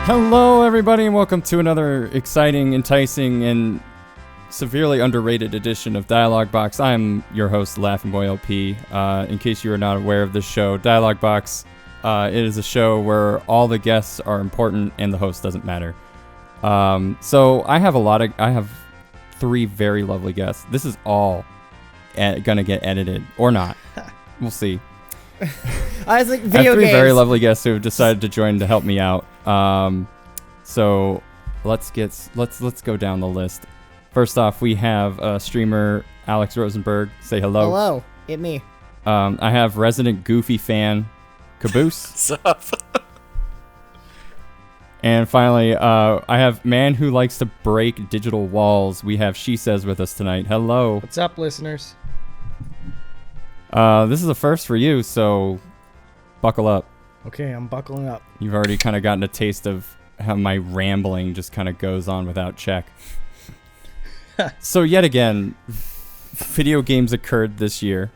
Hello, everybody, and welcome to another exciting, enticing, and severely underrated edition of DialogBOX. I'm your host, Laughingboy LP. In case you are not aware of this show, DialogBOX, it is a show where all the guests are important and the host doesn't matter. So I have three very lovely guests. This is all gonna get edited or not. We'll see. I was like, I have three very lovely guests who have decided to join to help me out. So let's go down the list. First off, we have streamer Alex Rosenberg. Say hello. Hello, it me. I have resident Goofy fan Caboose. What's up? And finally, I have man who likes to break digital walls. We have She Says with us tonight. Hello. What's up, listeners? This is a first for you, so buckle up. Okay, I'm buckling up. You've already kind of gotten a taste of how my rambling just kind of goes on without check. So yet again, video games occurred this year,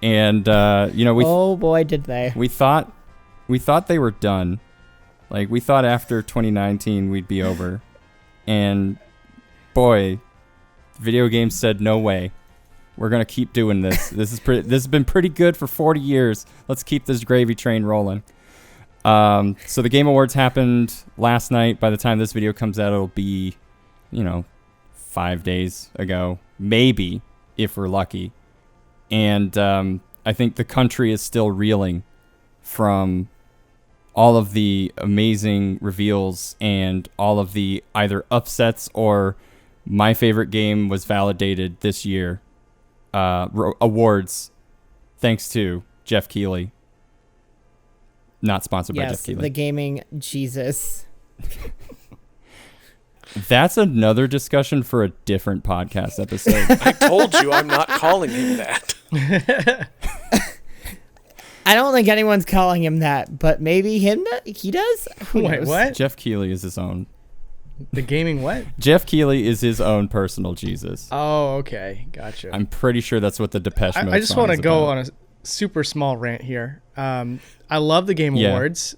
and oh boy, did they! We thought they were done. Like, we thought after 2019 we'd be over, and boy, video games said no way. We're gonna keep doing this. This has been pretty good for 40 years. Let's keep this gravy train rolling. So the Game Awards happened last night. By the time this video comes out, it'll be, 5 days ago, maybe, if we're lucky. And I think the country is still reeling from all of the amazing reveals and all of the either upsets or my favorite game was validated this year awards, thanks to Jeff Keighley. Not sponsored by Jeff Keighley. The gaming Jesus. That's another discussion for a different podcast episode. I told you I'm not calling him that. I don't think anyone's calling him that, but maybe he does? Who Wait, knows? what? Jeff Keighley is his own. The gaming what? Jeff Keighley is his own personal Jesus. Oh, okay. Gotcha. I'm pretty sure that's what the Depeche Mode I just want to go on a super small rant here. I love the Game Awards.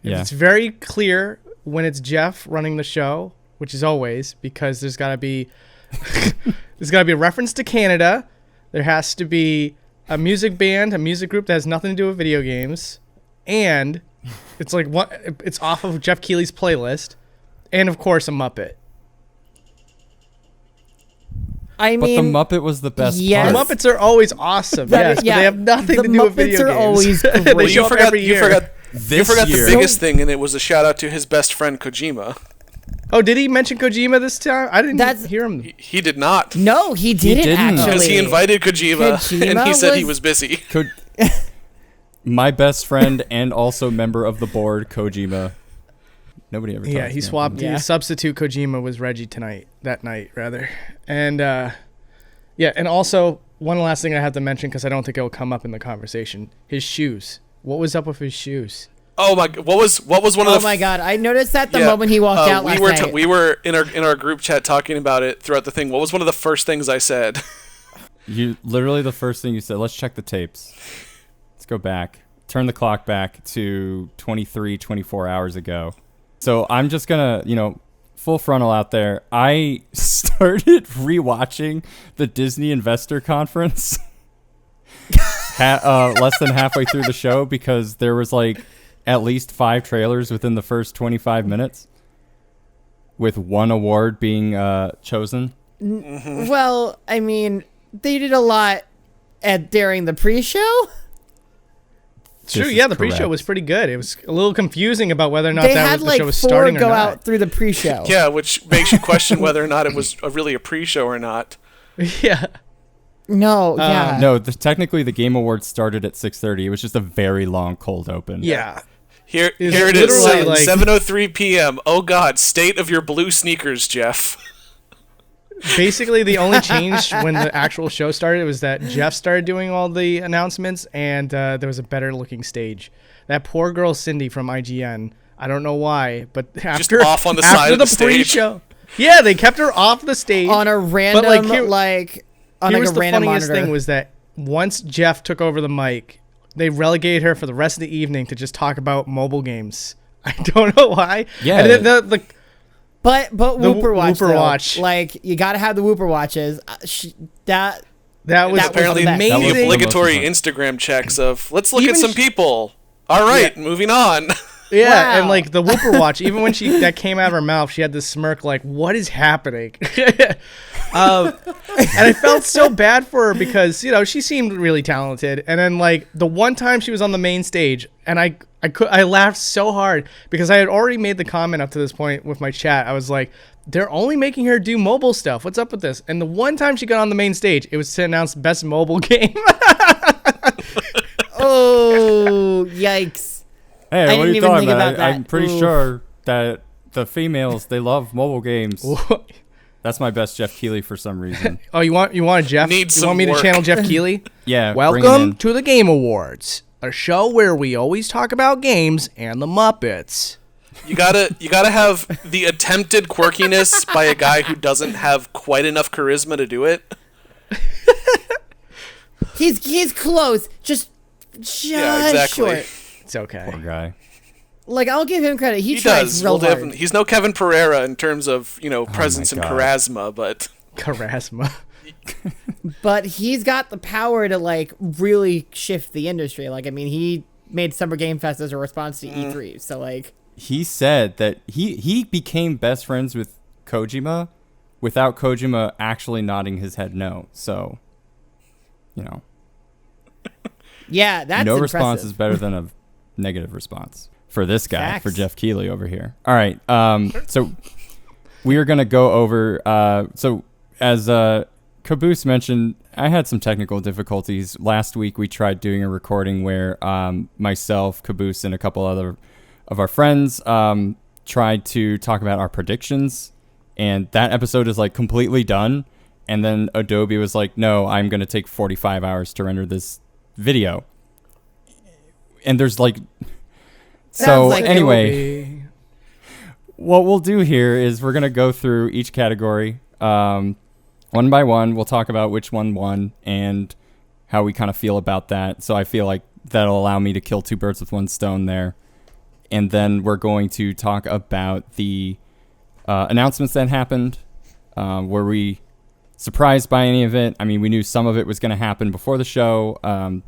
It's very clear when it's Jeff running the show, which is always, because there's got to be a reference to Canada. There has to be a music band, a music group that has nothing to do with video games, and it's like it's off of Jeff Keighley's playlist, and of course a Muppet. But the Muppet was the best yes. part. The Muppets are always awesome, yes, but they have nothing to do with video games. The Muppets are always great. They show up every year. You forgot the biggest thing, and it was a shout out to his best friend Kojima. Oh, did he mention Kojima this time? I didn't hear him. He did not. No, he didn't actually. Because he invited Kojima and he said he was busy. My best friend and also member of the board, Kojima. Nobody ever. Yeah, he swapped. Yeah. Substitute Kojima was Reggie that night, rather. And and also one last thing I have to mention because I don't think it will come up in the conversation. His shoes. What was up with his shoes? Oh my! What was one of the? Oh my God! I noticed that the moment he walked out last night. We were in our group chat talking about it throughout the thing. What was one of the first things I said? You literally the first thing you said. Let's check the tapes. Let's go back. Turn the clock back to 24 hours ago. So I'm just gonna, full frontal out there. I started rewatching the Disney Investor Conference less than halfway through the show because there was like at least 5 trailers within the first 25 minutes, with one award being chosen. Well, I mean, they did a lot during the pre-show. True, yeah, the pre-show was pretty good. It was a little confusing about whether or not the show was They starting had like 4 go or not. out through the pre-show. Yeah, which makes you question whether or not it was really a pre-show or not. Yeah. No, yeah. No, technically the Game Awards started at 6:30. It was just a very long cold open. Yeah. Here it is, 7:03 p.m. Oh God, state of your blue sneakers, Jeff. Basically, the only change when the actual show started was that Jeff started doing all the announcements, and there was a better-looking stage. That poor girl Cindy from IGN. I don't know why, but after just off on the side of the stage. Pre-show, yeah, they kept her off the stage on a random on Here like was a the random funniest monitor. thing was that once Jeff took over the mic, they relegated her for the rest of the evening to just talk about mobile games. I don't know why. Yeah. And then the But Whooper Watch, Whooper though, Watch. like you got to have the Whooper Watches. that was That was apparently the the best. amazing. obligatory That was Instagram checks of let's look at Even some people. All right, moving on. Yeah, Wow. and like the Whooper Watch, even when that came out of her mouth, she had this smirk like, "What is happening?" And I felt so bad for her because she seemed really talented, and then like the one time she was on the main stage, and I laughed so hard because I had already made the comment up to this point with my chat. I was like, "They're only making her do mobile stuff. What's up with this?" And the one time she got on the main stage, it was to announce best mobile game. Oh, yikes! Hey, I what are didn't you even talking think about? about that. I'm pretty Oof. sure that the females, they love mobile games. That's my best Jeff Keighley for some reason. Oh, you want Jeff? Need You some want me work. to channel Jeff Keighley? Yeah, bring it Welcome in. to the Game Awards, a show where we always talk about games and the Muppets. You gotta have the attempted quirkiness by a guy who doesn't have quite enough charisma to do it. He's close, just Yeah, exactly. short. It's okay. Poor guy. Like I'll give him credit. He He tries does. real hard. Definitely. He's no Kevin Pereira in terms of presence and God. charisma, but Charisma. But he's got the power to like really shift the industry. Like I mean, he made Summer Game Fest as a response to E3. So like, He said that he became best friends with Kojima without Kojima actually nodding his head no. So, yeah, that's no impressive. response is better than a negative response for this guy, Facts. for Jeff Keighley over here. All right. So we are going to go over. So as Caboose mentioned, I had some technical difficulties. Last week we tried doing a recording where myself, Caboose, and a couple other of our friends tried to talk about our predictions. And that episode is like completely done. And then Adobe was like, no, I'm going to take 45 hours to render this video. And there's like, so Sounds like anyway, what we'll do here is we're going to go through each category one by one. We'll talk about which one won and how we kind of feel about that. So I feel like that'll allow me to kill two birds with one stone there. And then we're going to talk about the announcements that happened. Were we surprised by any of it? I mean, we knew some of it was going to happen before the show.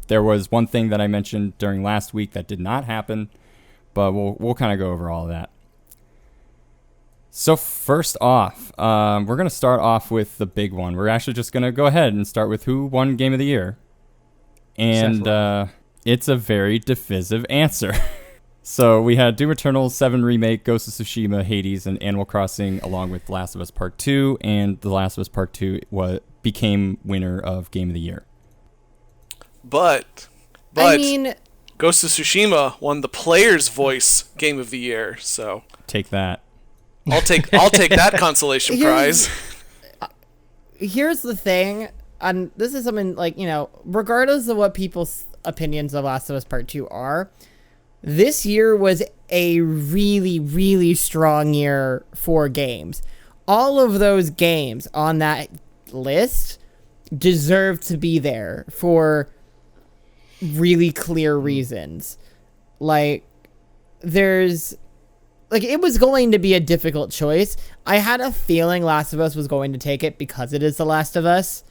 There was one thing that I mentioned during last week that did not happen, but we'll kind of go over all of that. So first off, we're going to start off with the big one. We're actually just going to go ahead and start with who won Game of the Year. And it's a very divisive answer. So we had Doom Eternal, 7 Remake, Ghost of Tsushima, Hades, and Animal Crossing, along with The Last of Us Part 2. And The Last of Us Part 2 became winner of Game of the Year. But I mean, Ghost of Tsushima won the Player's Voice Game of the Year, so Take that. I'll take that consolation prize. here's the thing, and this is something like, regardless of what people's opinions of Last of Us Part 2 are, this year was a really, really strong year for games. All of those games on that list deserve to be there for really clear reasons. Like, it was going to be a difficult choice. I had a feeling Last of Us was going to take it because it is The Last of Us.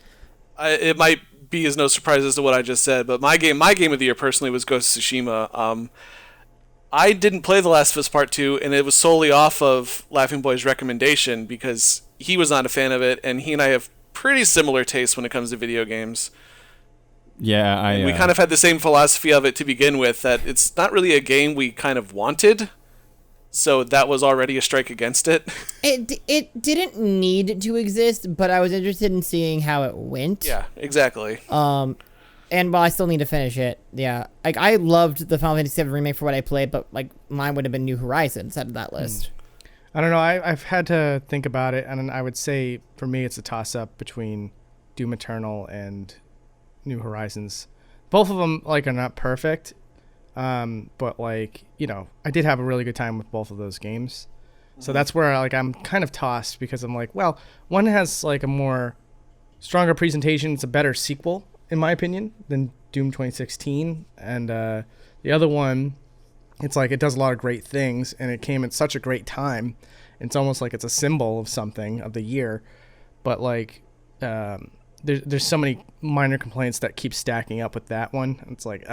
It might be as no surprise as to what I just said, but my game of the year personally was Ghost of Tsushima. I didn't play The Last of Us Part 2, and it was solely off of Laughingboy's recommendation because he was not a fan of it, and he and I have pretty similar tastes when it comes to video games. Yeah, We kind of had the same philosophy of it to begin with, that it's not really a game we kind of wanted, so that was already a strike against it. It didn't need to exist, but I was interested in seeing how it went. Yeah, exactly. And while I still need to finish it, yeah. Like, I loved the Final Fantasy VII Remake for what I played, but, like, mine would have been New Horizons out of that list. I don't know. I've had to think about it, and I would say for me it's a toss-up between Doom Eternal and New Horizons. Both of them, like, are not perfect, but, like, I did have a really good time with both of those games. So that's where, like, I'm kind of tossed because I'm like, well, one has, like, a more stronger presentation. It's a better sequel, in my opinion, than Doom 2016. And the other one, it's like it does a lot of great things, and it came at such a great time. It's almost like it's a symbol of something of the year. But like, there's so many minor complaints that keep stacking up with that one. It's like,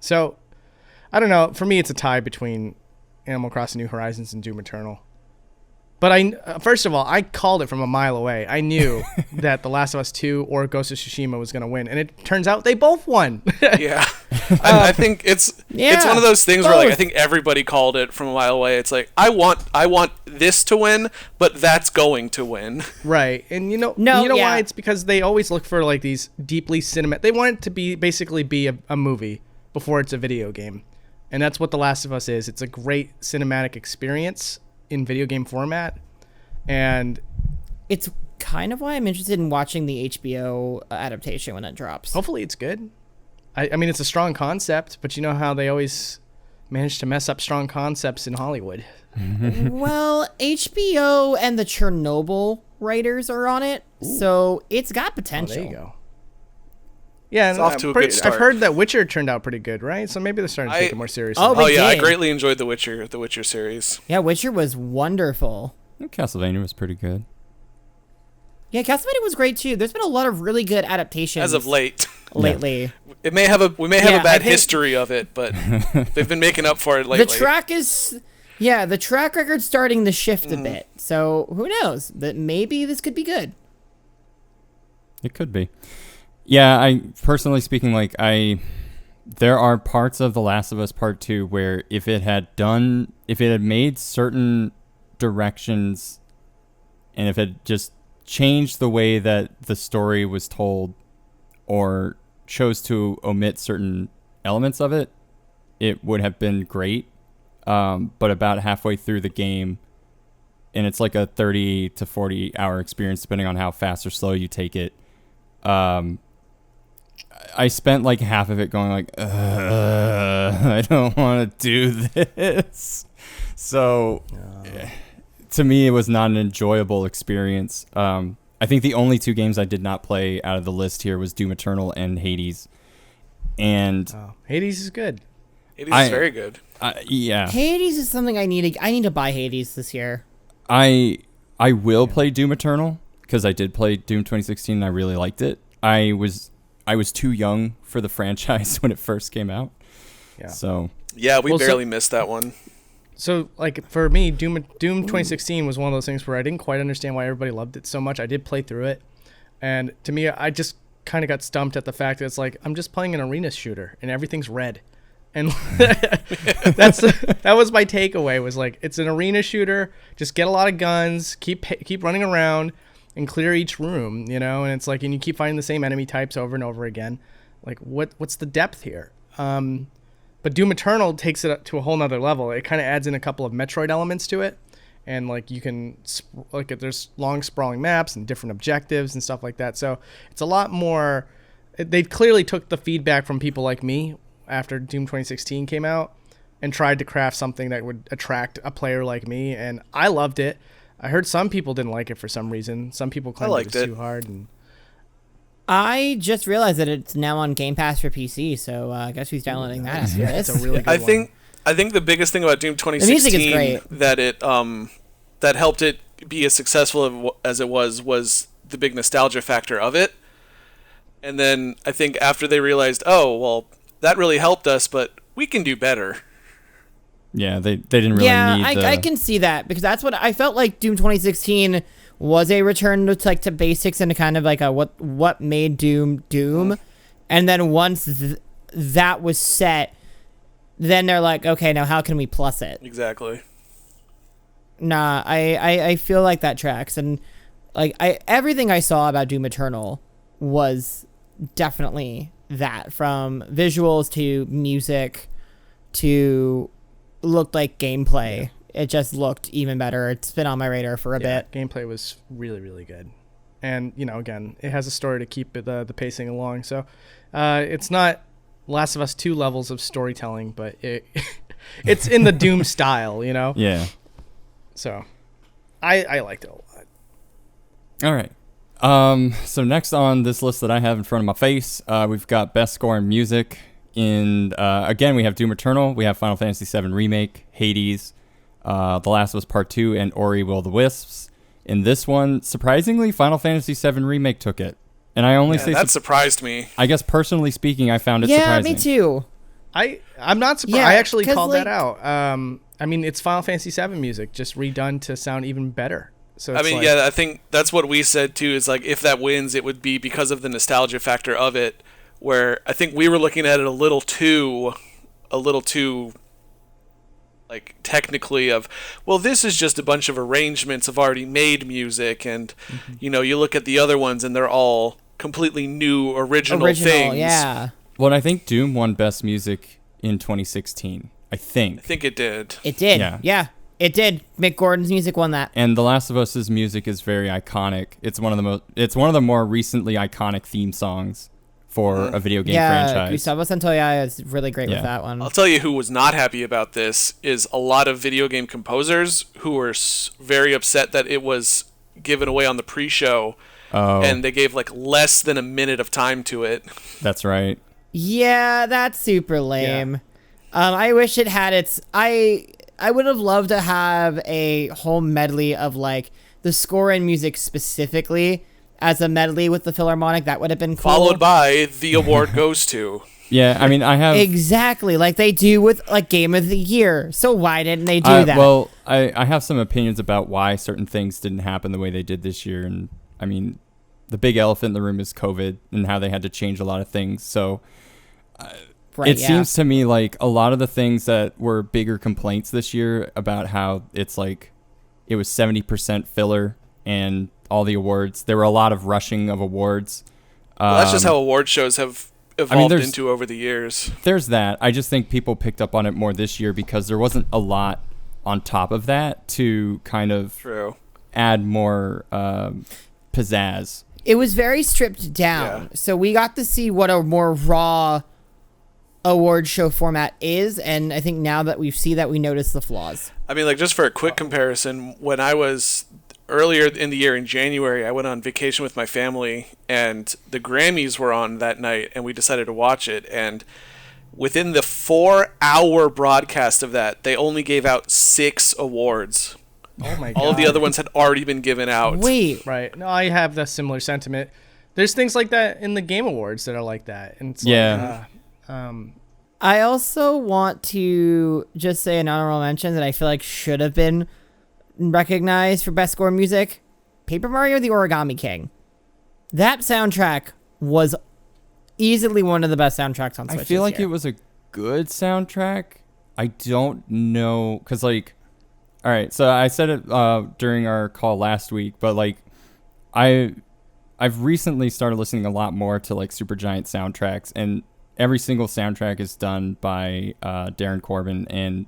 so I don't know. For me, it's a tie between Animal Crossing New Horizons and Doom Eternal. But first of all, I called it from a mile away. I knew that The Last of Us 2 or Ghost of Tsushima was going to win, and it turns out they both won. Yeah, I think it's one of those things where like I think everybody called it from a mile away. It's like I want this to win, but that's going to win. Right, and why? It's because they always look for like these deeply cinematic. They want it to be basically a movie before it's a video game, and that's what The Last of Us is. It's a great cinematic experience in video game format, and it's kind of why I'm interested in watching the HBO adaptation when it drops. Hopefully it's good. I mean, it's a strong concept, but you know how they always manage to mess up strong concepts in Hollywood. Well, HBO and the Chernobyl writers are on it, so it's got potential. Oh, there you go. Yeah, it's off to a good start. I've heard that Witcher turned out pretty good, right? So maybe they're starting to take it more seriously. Oh yeah, I greatly enjoyed the Witcher series. Yeah, Witcher was wonderful. And Castlevania was pretty good. Yeah, Castlevania was great too. There's been a lot of really good adaptations as of late. Lately, we may have a bad history of it, but they've been making up for it lately. The track record's starting to shift a bit. So who knows? That maybe this could be good. It could be. Yeah, I personally speaking, there are parts of The Last of Us Part 2 where if it had made certain directions and if it just changed the way that the story was told or chose to omit certain elements of it, it would have been great. But about halfway through the game, and it's like a 30 to 40 hour experience depending on how fast or slow you take it, I spent like half of it going like, I don't want to do this. So to me, it was not an enjoyable experience. I think the only two games I did not play out of the list here was Doom Eternal and Hades. And Hades is good. Hades is very good. Yeah. Hades is something I need to buy Hades this year. I will play Doom Eternal because I did play Doom 2016 and I really liked it. I was too young for the franchise when it first came out. Yeah. So yeah, we barely missed that one. So like for me, Doom 2016 was one of those things where I didn't quite understand why everybody loved it so much. I did play through it, and to me, I just kind of got stumped at the fact that it's like I'm just playing an arena shooter and everything's red. And that was my takeaway, was like, it's an arena shooter, just get a lot of guns, keep running around and clear each room, and it's like, and you keep finding the same enemy types over and over again. Like what's the depth here? But Doom Eternal takes it up to a whole nother level. It kind of adds in a couple of Metroid elements to it, and like you can there's long sprawling maps and different objectives and stuff like that. So it's a lot more. They clearly took the feedback from people like me after Doom 2016 came out and tried to craft something that would attract a player like me, and I loved it. I heard some people didn't like it for some reason. Some people claimed it was too hard. And I just realized that it's now on Game Pass for PC, so I guess he's downloading that after this. It's a really good one. I think the biggest thing about Doom 2016 that it that helped it be as successful as it was the big nostalgia factor of it. And then I think after they realized, oh well, that really helped us, but we can do better. Yeah, they didn't really need I can see that, because that's what I felt like. Doom 2016 was a return to basics and kind of like a what made Doom, and then once that was set, then they're like, okay, now how can we plus it? Exactly. Nah, I feel like that tracks, and like everything I saw about Doom Eternal was definitely that, from visuals to music to looked like gameplay. It just looked even better. It's been on my radar for a bit. Gameplay was really, really good. And, again, it has a story to keep the pacing along. So it's not Last of Us 2 levels of storytelling, but it's in the Doom style, Yeah. So I liked it a lot. All right. So next on this list that I have in front of my face, we've got best score in music. Again, we have Doom Eternal, we have Final Fantasy VII Remake, Hades, The Last of Us Part 2, and Ori Will of the Wisps. In this one, surprisingly, Final Fantasy VII Remake took it. And I only say that surprised me. I guess personally speaking, I found it surprising. Yeah, me too. I'm not surprised. Yeah, I actually 'cause, called like- that out. I mean, it's Final Fantasy VII music, just redone to sound even better. So I it's mean, like, yeah, I think that's what we said too. Is like if that wins, it would be because of the nostalgia factor of it. Where I think we were looking at it a little too, like technically of, well, this is just a bunch of arrangements of already made music, and you know, you look at the other ones and they're all completely new original things. Yeah. Well, I think Doom won best music in 2016. I think it did. It did. Yeah. Yeah. It did. Mick Gordon's music won that. And The Last of Us's music is very iconic. It's one of the more recently iconic theme songs for a video game franchise. Gustavo Santaolalla is really great Yeah. with that one. I'll tell you who was not happy about this is a lot of video game composers who were very upset that it was given away on the pre-show, and they gave like less than a minute of time to it. That's right. Yeah, that's super lame. I wish it had its... I would have loved to have a whole medley of like the score and music specifically as a medley with the Philharmonic. That would have been cool. Followed by the award goes to. Yeah, I mean, I have... Exactly, like they do with like Game of the Year. So why didn't they do that? Well, I have some opinions about why certain things didn't happen the way they did this year. And I mean, the big elephant in the room is COVID and how they had to change a lot of things. So... it seems to me like a lot of the things that were bigger complaints this year about how it's like it was 70% filler and all the awards. There were a lot of rushing of awards. Well, that's just how award shows have evolved into over the years. There's that. I just think people picked up on it more this year because there wasn't a lot on top of that to kind of add more pizzazz. It was very stripped down. So we got to see what a more raw award show format is, and I think now that we see that, we notice the flaws. I mean, like, just for a quick comparison, when I was earlier in the year in January, I went on vacation with my family, and the Grammys were on that night, and we decided to watch it, and within the 4-hour broadcast of that, they only gave out 6 awards. Oh my God. All of the other ones had already been given out. Wait. Right. No, I have that similar sentiment. There's things like that in the Game Awards that are like that. And it's I also want to just say an honorable mention that I feel like should have been recognized for best score music. Paper Mario: The Origami King. That soundtrack was easily one of the best soundtracks on Switch. I feel like this year. it was a good soundtrack. I don't know, because like, all right, so I said it during our call last week, but like, I've recently started listening a lot more to like Supergiant soundtracks, and every single soundtrack is done by Darren Corbin, and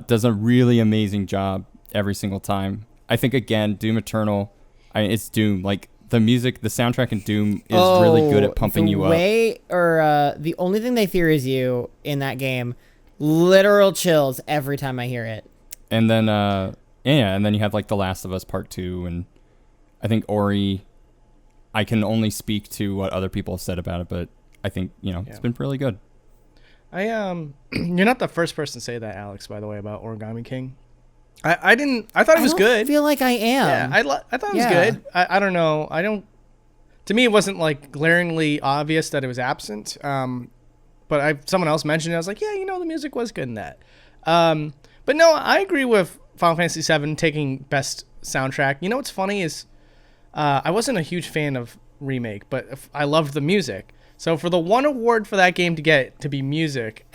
does a really amazing job every single time. I think again, Doom Eternal, it's Doom. Like the music, the soundtrack in Doom is really good at pumping you up. The only thing they fear is you in that game. Literal chills every time I hear it. And then and then you have like The Last of Us Part 2, and I think Ori. I can only speak to what other people have said about it, but I think, it's been really good. you're not the first person to say that, Alex, by the way, about Origami King. I thought it was good. I feel like I am. Yeah, I thought it was good. I don't know. To me, it wasn't like glaringly obvious that it was absent. But someone else mentioned it. I was like, yeah, the music was good in that. But no, I agree with Final Fantasy VII taking best soundtrack. You know what's funny is I wasn't a huge fan of Remake, but I loved the music. So for the one award for that game to get to be music,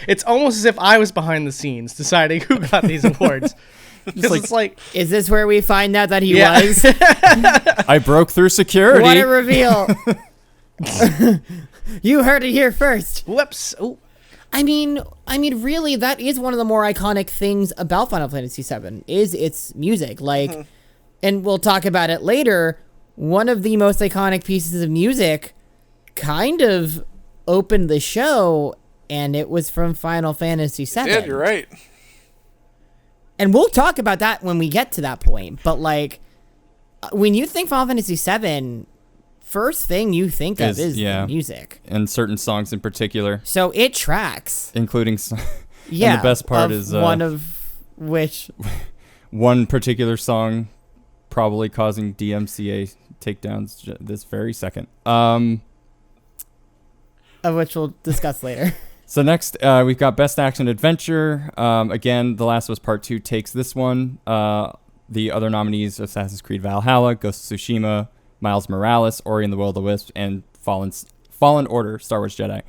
it's almost as if I was behind the scenes deciding who got these awards. It's like, is this where we find out that he was? I broke through security. What a reveal! You heard it here first. Whoops. Ooh. I mean, really, that is one of the more iconic things about Final Fantasy VII is its music. Like, and we'll talk about it later. One of the most iconic pieces of music kind of opened the show, and it was from Final Fantasy VII. Yeah, you're right. And we'll talk about that when we get to that point. But like, when you think Final Fantasy VII, first thing you think of is the music. And certain songs in particular. So it tracks. Including yeah. And the best part is one of which one particular song probably causing DMCA takedowns this very second. Of which we'll discuss later. So next, we've got Best Action Adventure. Again, The Last of Us Part 2 takes this one. The other nominees, Assassin's Creed Valhalla, Ghost of Tsushima, Miles Morales, Ori and the Will of the Wisps, and Fallen Order, Star Wars Jedi.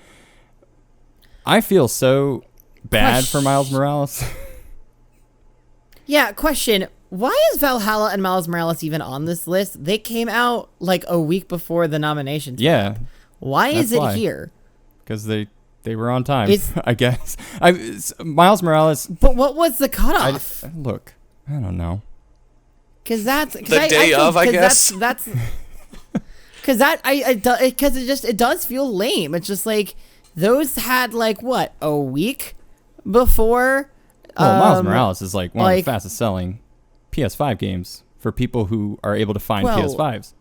I feel so bad for Miles Morales. Yeah, question. Why is Valhalla and Miles Morales even on this list? They came out like a week before the nominations. Yeah. Why is it here? Because they were on time, I guess. Miles Morales. But what was the cutoff? Look, I don't know. Because that's the day of, I guess. That's because it does feel lame. It's just like those had like what, a week before. Well, Miles Morales is like one of the fastest selling PS5 games for people who are able to find PS5s.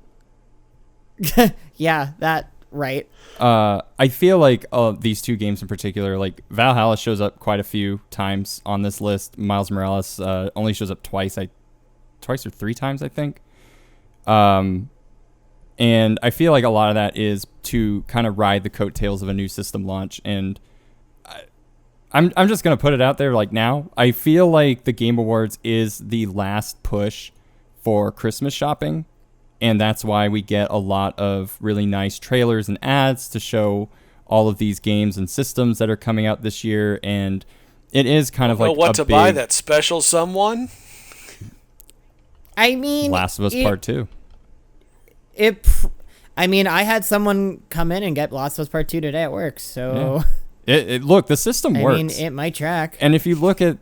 Yeah, that right. I feel like these two games in particular, like Valhalla shows up quite a few times on this list. Miles Morales only shows up twice or three times, I think. And I feel like a lot of that is to kind of ride the coattails of a new system launch. And I'm just going to put it out there like now. I feel like the Game Awards is the last push for Christmas shopping. And that's why we get a lot of really nice trailers and ads to show all of these games and systems that are coming out this year. And it is kind of like what to buy, that special someone? I mean, Last of Us Part 2. I had someone come in and get Last of Us Part 2 today at work, so look, the system works. I mean, it might track. And if you look at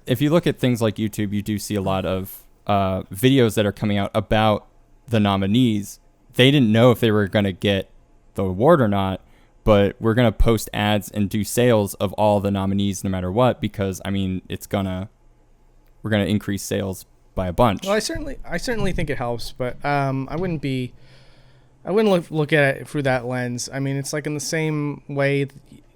things like YouTube, you do see a lot of videos that are coming out about the nominees. They didn't know if they were going to get the award or not, but we're going to post ads and do sales of all the nominees no matter what, because I mean, we're going to increase sales by a bunch. Well, I certainly think it helps, but I wouldn't look at it through that lens. I mean, it's like in the same way,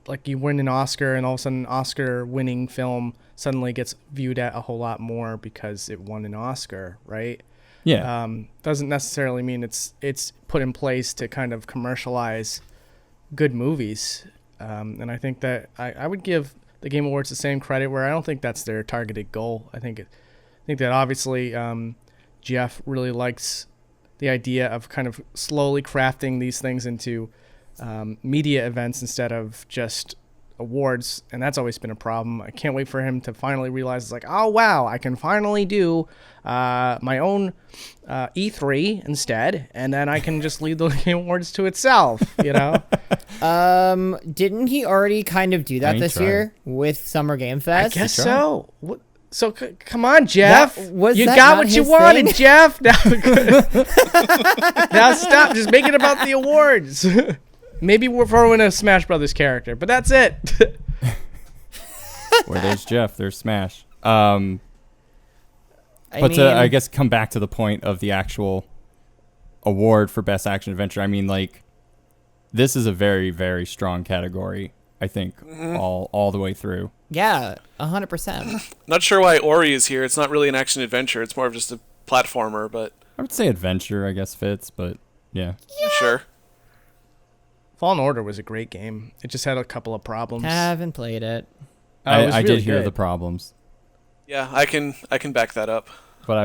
like you win an Oscar and all of a sudden an Oscar winning film suddenly gets viewed at a whole lot more because it won an Oscar, right? Yeah. Doesn't necessarily mean it's put in place to kind of commercialize good movies. And I think that I would give the Game Awards the same credit where I don't think that's their targeted goal. I think that obviously Jeff really likes the idea of kind of slowly crafting these things into media events instead of just awards, and that's always been a problem. I can't wait for him to finally realize it's like, oh wow, I can finally do my own E3 instead, and then I can just leave the Game Awards to itself, you know? Didn't he already kind of do that this year with Summer Game Fest? I guess so. So come on, Jeff. You that got not what you his wanted, thing? Jeff. Now stop. Just make it about the awards. Maybe we're throwing a Smash Brothers character, but that's it. Where there's Jeff, there's Smash. I guess come back to the point of the actual award for Best Action Adventure. I mean, like, this is a very, very strong category, I think, all the way through. Yeah, 100%. Not sure why Ori is here. It's not really an action adventure. It's more of just a platformer, but I would say adventure, I guess, fits, but yeah. Sure. Fallen Order was a great game. It just had a couple of problems. Haven't played it. I did hear the problems. Yeah, I can back that up. But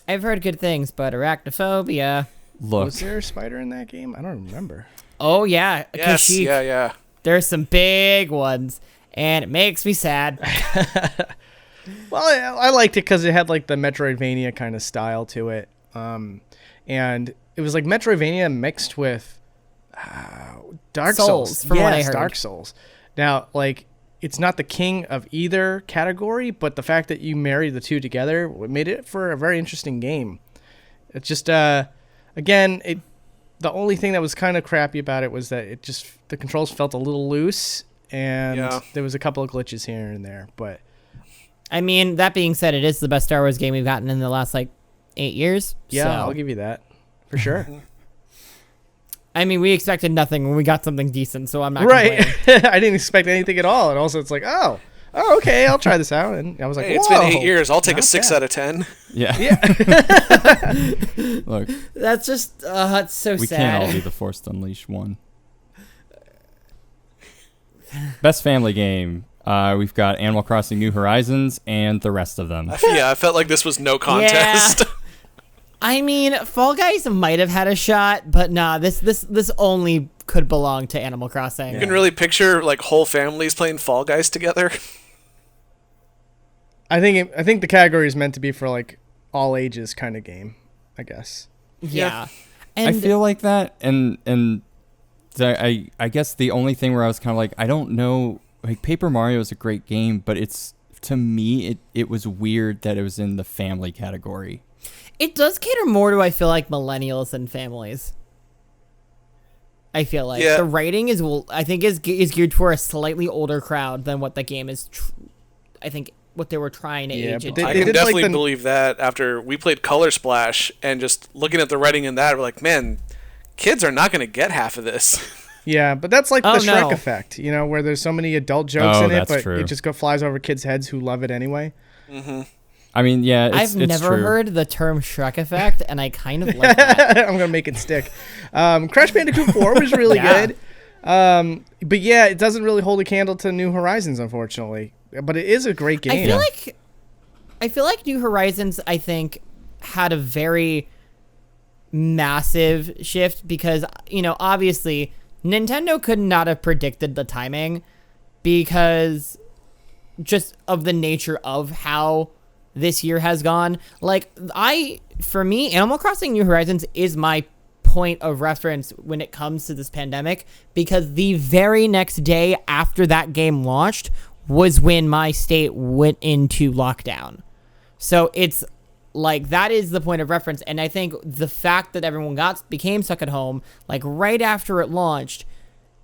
I've heard good things, but arachnophobia. Look. Was there a spider in that game? I don't remember. Oh yeah. Yes, Kashyyyk. yeah. There's some big ones, and it makes me sad. Well, I liked it because it had like the Metroidvania kind of style to it, and it was like Metroidvania mixed with Dark Souls. From what I heard. Dark Souls. Now, like, it's not the king of either category, but the fact that you marry the two together made it for a very interesting game. It's just, again, the only thing that was kind of crappy about it was that the controls felt a little loose, and there was a couple of glitches here and there. But I mean, that being said, it is the best Star Wars game we've gotten in the last like 8 years. yeah, so. I'll give you that. for sure. I mean, we expected nothing when we got something decent, so I'm not Right. complaining. I didn't expect anything at all. And also it's like, oh, okay, I'll try this out. And I was like, Hey, it's been 8 years. I'll take a 6 out of 10. Yeah. Look, That's just that's so we sad. can't all be the Forced Unleash one. Best family game. We've got Animal Crossing New Horizons and the rest of them. I felt like this was no contest. Yeah. I mean, Fall Guys might have had a shot, but nah, this only could belong to Animal Crossing. You can really picture like whole families playing Fall Guys together. I think the category is meant to be for like all ages kind of game, I guess. Yeah. I And feel like that, and I guess the only thing where I was kind of like, I don't know, like Paper Mario is a great game, but it's, to me, it was weird that it was in the family category. it does cater more to, I feel like, millennials and families. I feel like Yeah. the writing is geared for a slightly older crowd than what the game is. I think what they were trying to Yeah, age but it. I They can did, like, definitely the- believe that after we played Color Splash and just looking at the writing in that, we're like, man, kids are not going to get half of this. Yeah, but that's like the Oh, Shrek no. effect, where there's so many adult jokes Oh, in it, that's but true. it just flies over kids' heads who love it anyway. I mean, yeah, it's I've never true. heard the term Shrek effect, and I kind of like that. I'm gonna make it stick. Crash Bandicoot 4 was really Yeah. good, but yeah, it doesn't really hold a candle to New Horizons, unfortunately. But it is a great game. I feel like New Horizons, I think, had a very massive shift because, obviously Nintendo could not have predicted the timing because just of the nature of how this year has gone. Like, for me, Animal Crossing New Horizons is my point of reference when it comes to this pandemic because the very next day after that game launched was when my state went into lockdown. So it's like, that is the point of reference. And I think the fact that everyone became stuck at home, like right after it launched,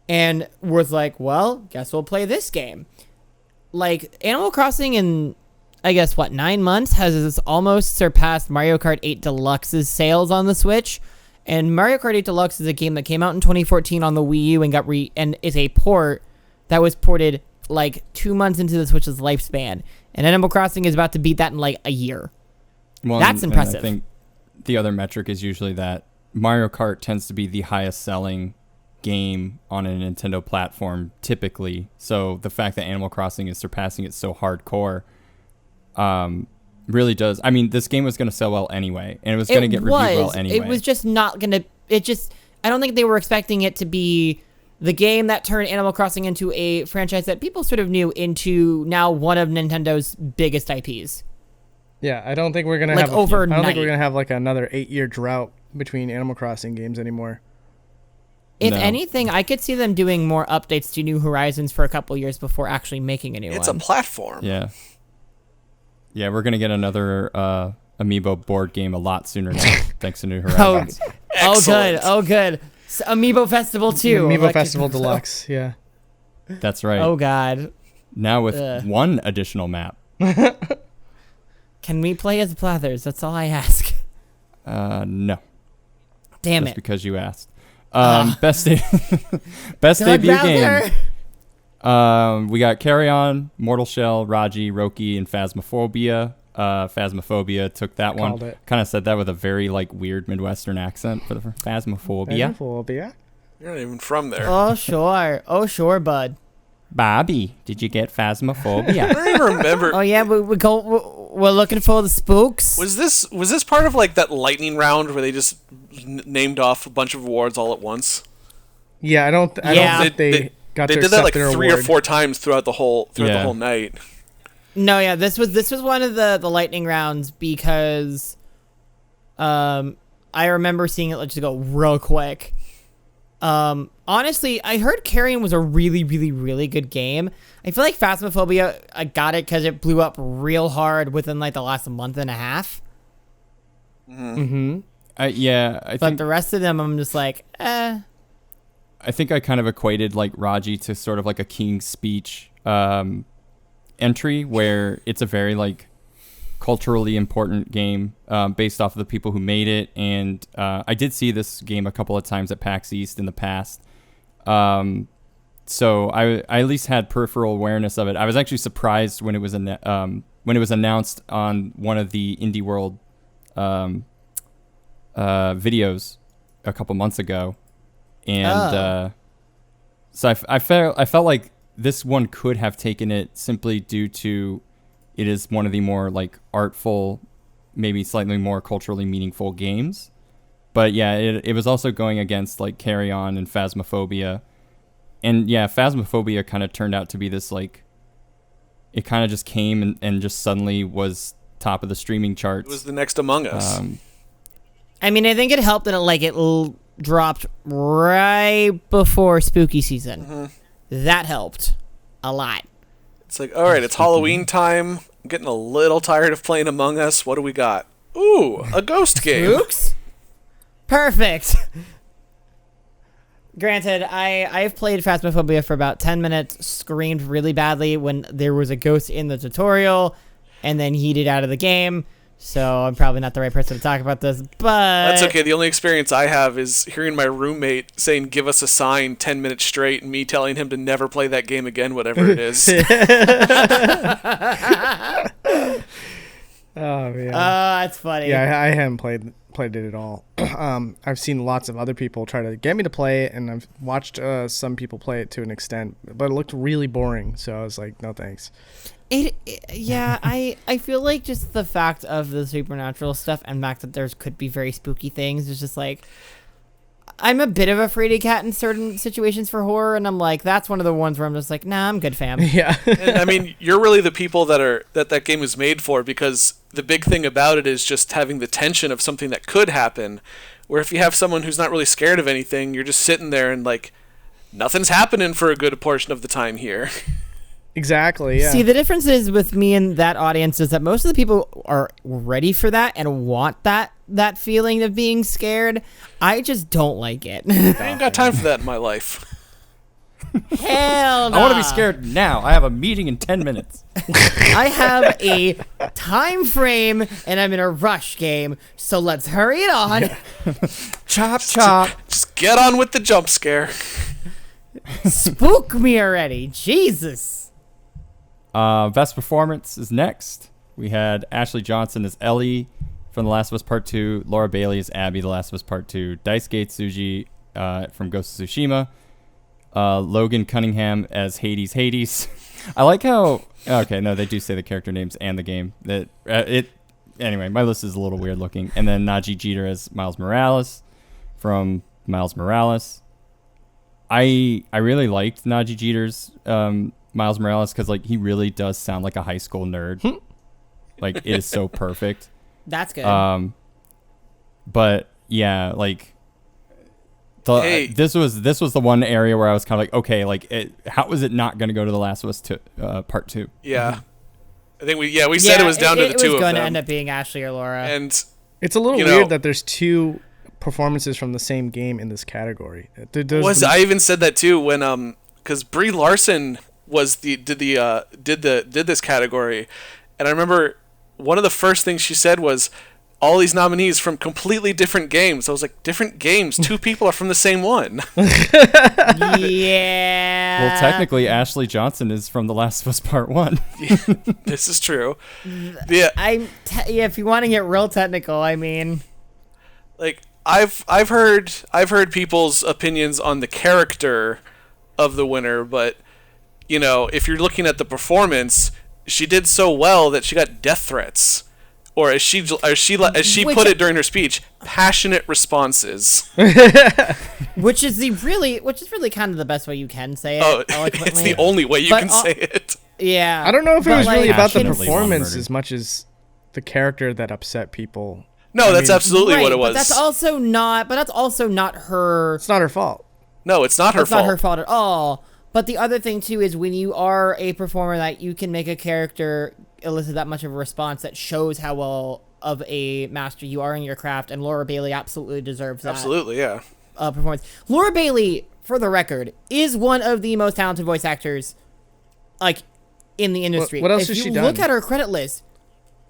and was like, well, guess we'll play this game. Like, Animal Crossing in, I guess, 9 months has almost surpassed Mario Kart 8 Deluxe's sales on the Switch. And Mario Kart 8 Deluxe is a game that came out in 2014 on the Wii U and is a port that was ported like 2 months into the Switch's lifespan. And Animal Crossing is about to beat that in like a year. Well, That's and impressive. I think the other metric is usually that Mario Kart tends to be the highest selling game on a Nintendo platform typically. So the fact that Animal Crossing is surpassing it so hardcore really does. I mean, this game was going to sell well anyway, and it was going to get reviewed well anyway. It was just not going to... I don't think they were expecting it to be the game that turned Animal Crossing into a franchise that people sort of knew into now one of Nintendo's biggest IPs. Yeah, I don't think we're gonna Like, have. I don't overnight. think we're gonna have like another 8-year drought between Animal Crossing games anymore. If No. anything, I could see them doing more updates to New Horizons for a couple years before actually making a new It's a one. platform. Yeah. Yeah, we're going to get another Amiibo board game a lot sooner now, thanks to New Oh, Horizons. good. Oh, good. Amiibo Festival 2. Amiibo Like- Festival Deluxe. Yeah. That's right. Oh, God. Now with Ugh. one additional map. Can we play as Blathers? That's all I ask. No. Damn Just it. because you asked. Best Doug debut game. Bowser. We got Carry On, Mortal Shell, Raji, Roki, and Phasmophobia. Phasmophobia took that Called one. it. Kind of said that with a very weird Midwestern accent for the Phasmophobia. Phasmophobia. You're not even from there. Oh, sure. Oh, sure, bud. Bobby, did you get I Phasmophobia? don't even remember. Oh, yeah, we're looking for the spooks. Was this part of like that lightning round where they just named off a bunch of awards all at once? Yeah, I don't Yeah. think they got They to did that accept like their 3 award. or 4 times throughout the whole Yeah. night. No, yeah, this was one of the lightning rounds because I remember seeing it just go real quick. Honestly, I heard Carrion was a really, really, really good game. I feel like Phasmophobia, I got it because it blew up real hard within like the last month and a half. Mm-hmm. I But think the rest of them, I'm just like, I think I kind of equated like Raji to sort of like a King's Speech entry where it's a very like culturally important game based off of the people who made it. And I did see this game a couple of times at PAX East in the past. So I at least had peripheral awareness of it. I was actually surprised when it was announced on one of the Indie World videos a couple months ago, and so I felt like this one could have taken it simply due to it is one of the more like artful, maybe slightly more culturally meaningful games. But yeah, it was also going against like Carry On and Phasmophobia. And yeah, Phasmophobia kind of turned out to be this like, it kind of just came and just suddenly was top of the streaming charts. It was the next Among Us. I mean, I think it helped that it dropped right before spooky season. Mm-hmm. That helped a lot. It's like, all right, it's Halloween time. I'm getting a little tired of playing Among Us. What do we got? Ooh, a ghost game. Spooks? Perfect. Granted, I've played Phasmophobia for about 10 minutes, screamed really badly when there was a ghost in the tutorial, and then yeeted out of the game. So I'm probably not the right person to talk about this, but... That's okay. The only experience I have is hearing my roommate saying, give us a sign 10 minutes straight, and me telling him to never play that game again, whatever it is. Oh, man. That's funny. Yeah, I haven't played it at all. I've seen lots of other people try to get me to play it, and I've watched some people play it to an extent, but it looked really boring, so I was like, no thanks. Yeah, I feel like just the fact of the supernatural stuff and the fact that there could be very spooky things is just like, I'm a bit of a fraidy cat in certain situations for horror, and I'm like, that's one of the ones where I'm just like, nah, I'm good, fam. Yeah. And, I mean, you're really the people that game is made for, because the big thing about it is just having the tension of something that could happen, where if you have someone who's not really scared of anything, you're just sitting there and like, nothing's happening for a good portion of the time here. Exactly, yeah. See, the difference is with me and that audience is that most of the people are ready for that and want that feeling of being scared. I just don't like it. I ain't got time for that in my life. Hell no. I want to be scared now. I have a meeting in 10 minutes. I have a time frame and I'm in a rush game, so let's hurry it on. Chop, chop. Just get on with the jump scare. Spook me already. Jesus. Best performance is next. We had Ashley Johnson as Ellie from The Last of Us Part 2, Laura Bailey as Abby, The Last of Us Part 2, Daisuke Tsuji from Ghost of Tsushima, Logan Cunningham as Hades. I like how... Okay, no, they do say the character names and the game. Anyway, my list is a little weird looking. And then Najee Jeter as Miles Morales from Miles Morales. I really liked Najee Jeter's... Miles Morales, because like he really does sound like a high school nerd. Like it is so perfect. That's good. But yeah, like this was the one area where I was kind of like, okay, like how was it not going to go to The Last of Us Part 2? Yeah, I think we said it was down to the two of them. It was going to end up being Ashley or Laura. And it's a little weird that there's two performances from the same game in this category. I even said that too when because Brie Larson did this category, and I remember one of the first things she said was all these nominees from completely different games. I was like, different games? Two people are from the same one. Yeah. Well, technically, Ashley Johnson is from The Last of Us Part 1. This is true. Yeah. If you want to get real technical, I mean, like I've heard people's opinions on the character of the winner, but you know, if you're looking at the performance, she did so well that she got death threats, or as she put it during her speech, passionate responses. which is really kind of the best way you can say it. Oh, it's the only way you can say it. Yeah. I don't know if it was really about the Passionately performance as much as the character that upset people. No, that's absolutely what it was. But that's also not her. It's not her fault. No, it's not her fault. It's not her fault at all. But the other thing, too, is when you are a performer that you can make a character elicit that much of a response that shows how well of a master you are in your craft, and Laura Bailey absolutely deserves that. Absolutely, yeah. Performance. Laura Bailey, for the record, is one of the most talented voice actors, like, in the industry. What else has she done? Look at her credit list.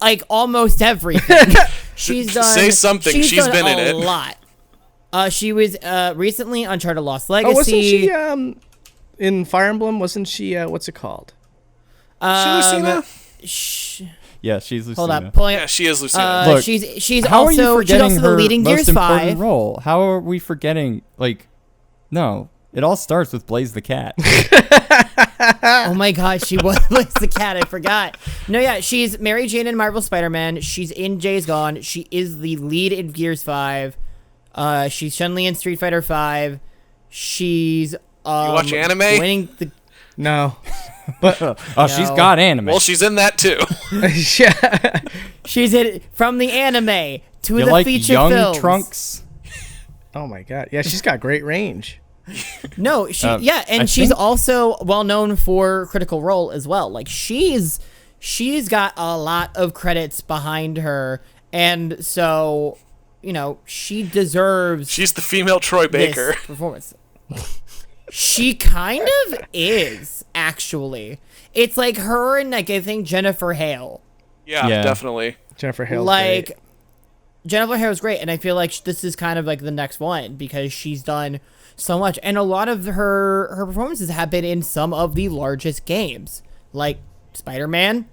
like almost everything. She's done. Say something. She's done been in a it. lot. She was recently Uncharted Lost Legacy. Oh, wasn't she in Fire Emblem? Wasn't she? What's it called? Lucina? Yeah, she's Lucina. Hold up, pulling Yeah, up. she is Lucina. Look, she's How are you also forgetting the her leading most Gears important 5. role? How are we forgetting? Like, no, it all starts with Blaze the Cat. Oh my god, she was the cat. I forgot. No, yeah, she's Mary Jane in Marvel Spider-Man. She's in Days Gone. She is the lead in Gears 5. She's Chun-Li in Street Fighter 5. She's you watch anime? winning the No. But She's No. got anime. Well, she's in that too. yeah. She's in from the anime to you the like feature young films. Trunks? Oh my god. Yeah, she's got great range. No, and I she's think- also well known for Critical Role as well. Like she's got a lot of credits behind her, and so she deserves She's the female Troy Baker. this performance. She kind of is, actually. It's like her and I think Jennifer Hale. Yeah, Yeah. definitely. Jennifer Hale. Like Jennifer Hale's great, and I feel like this is kind of like the next one because she's done so much, and a lot of her performances have been in some of the largest games, like Spider-Man.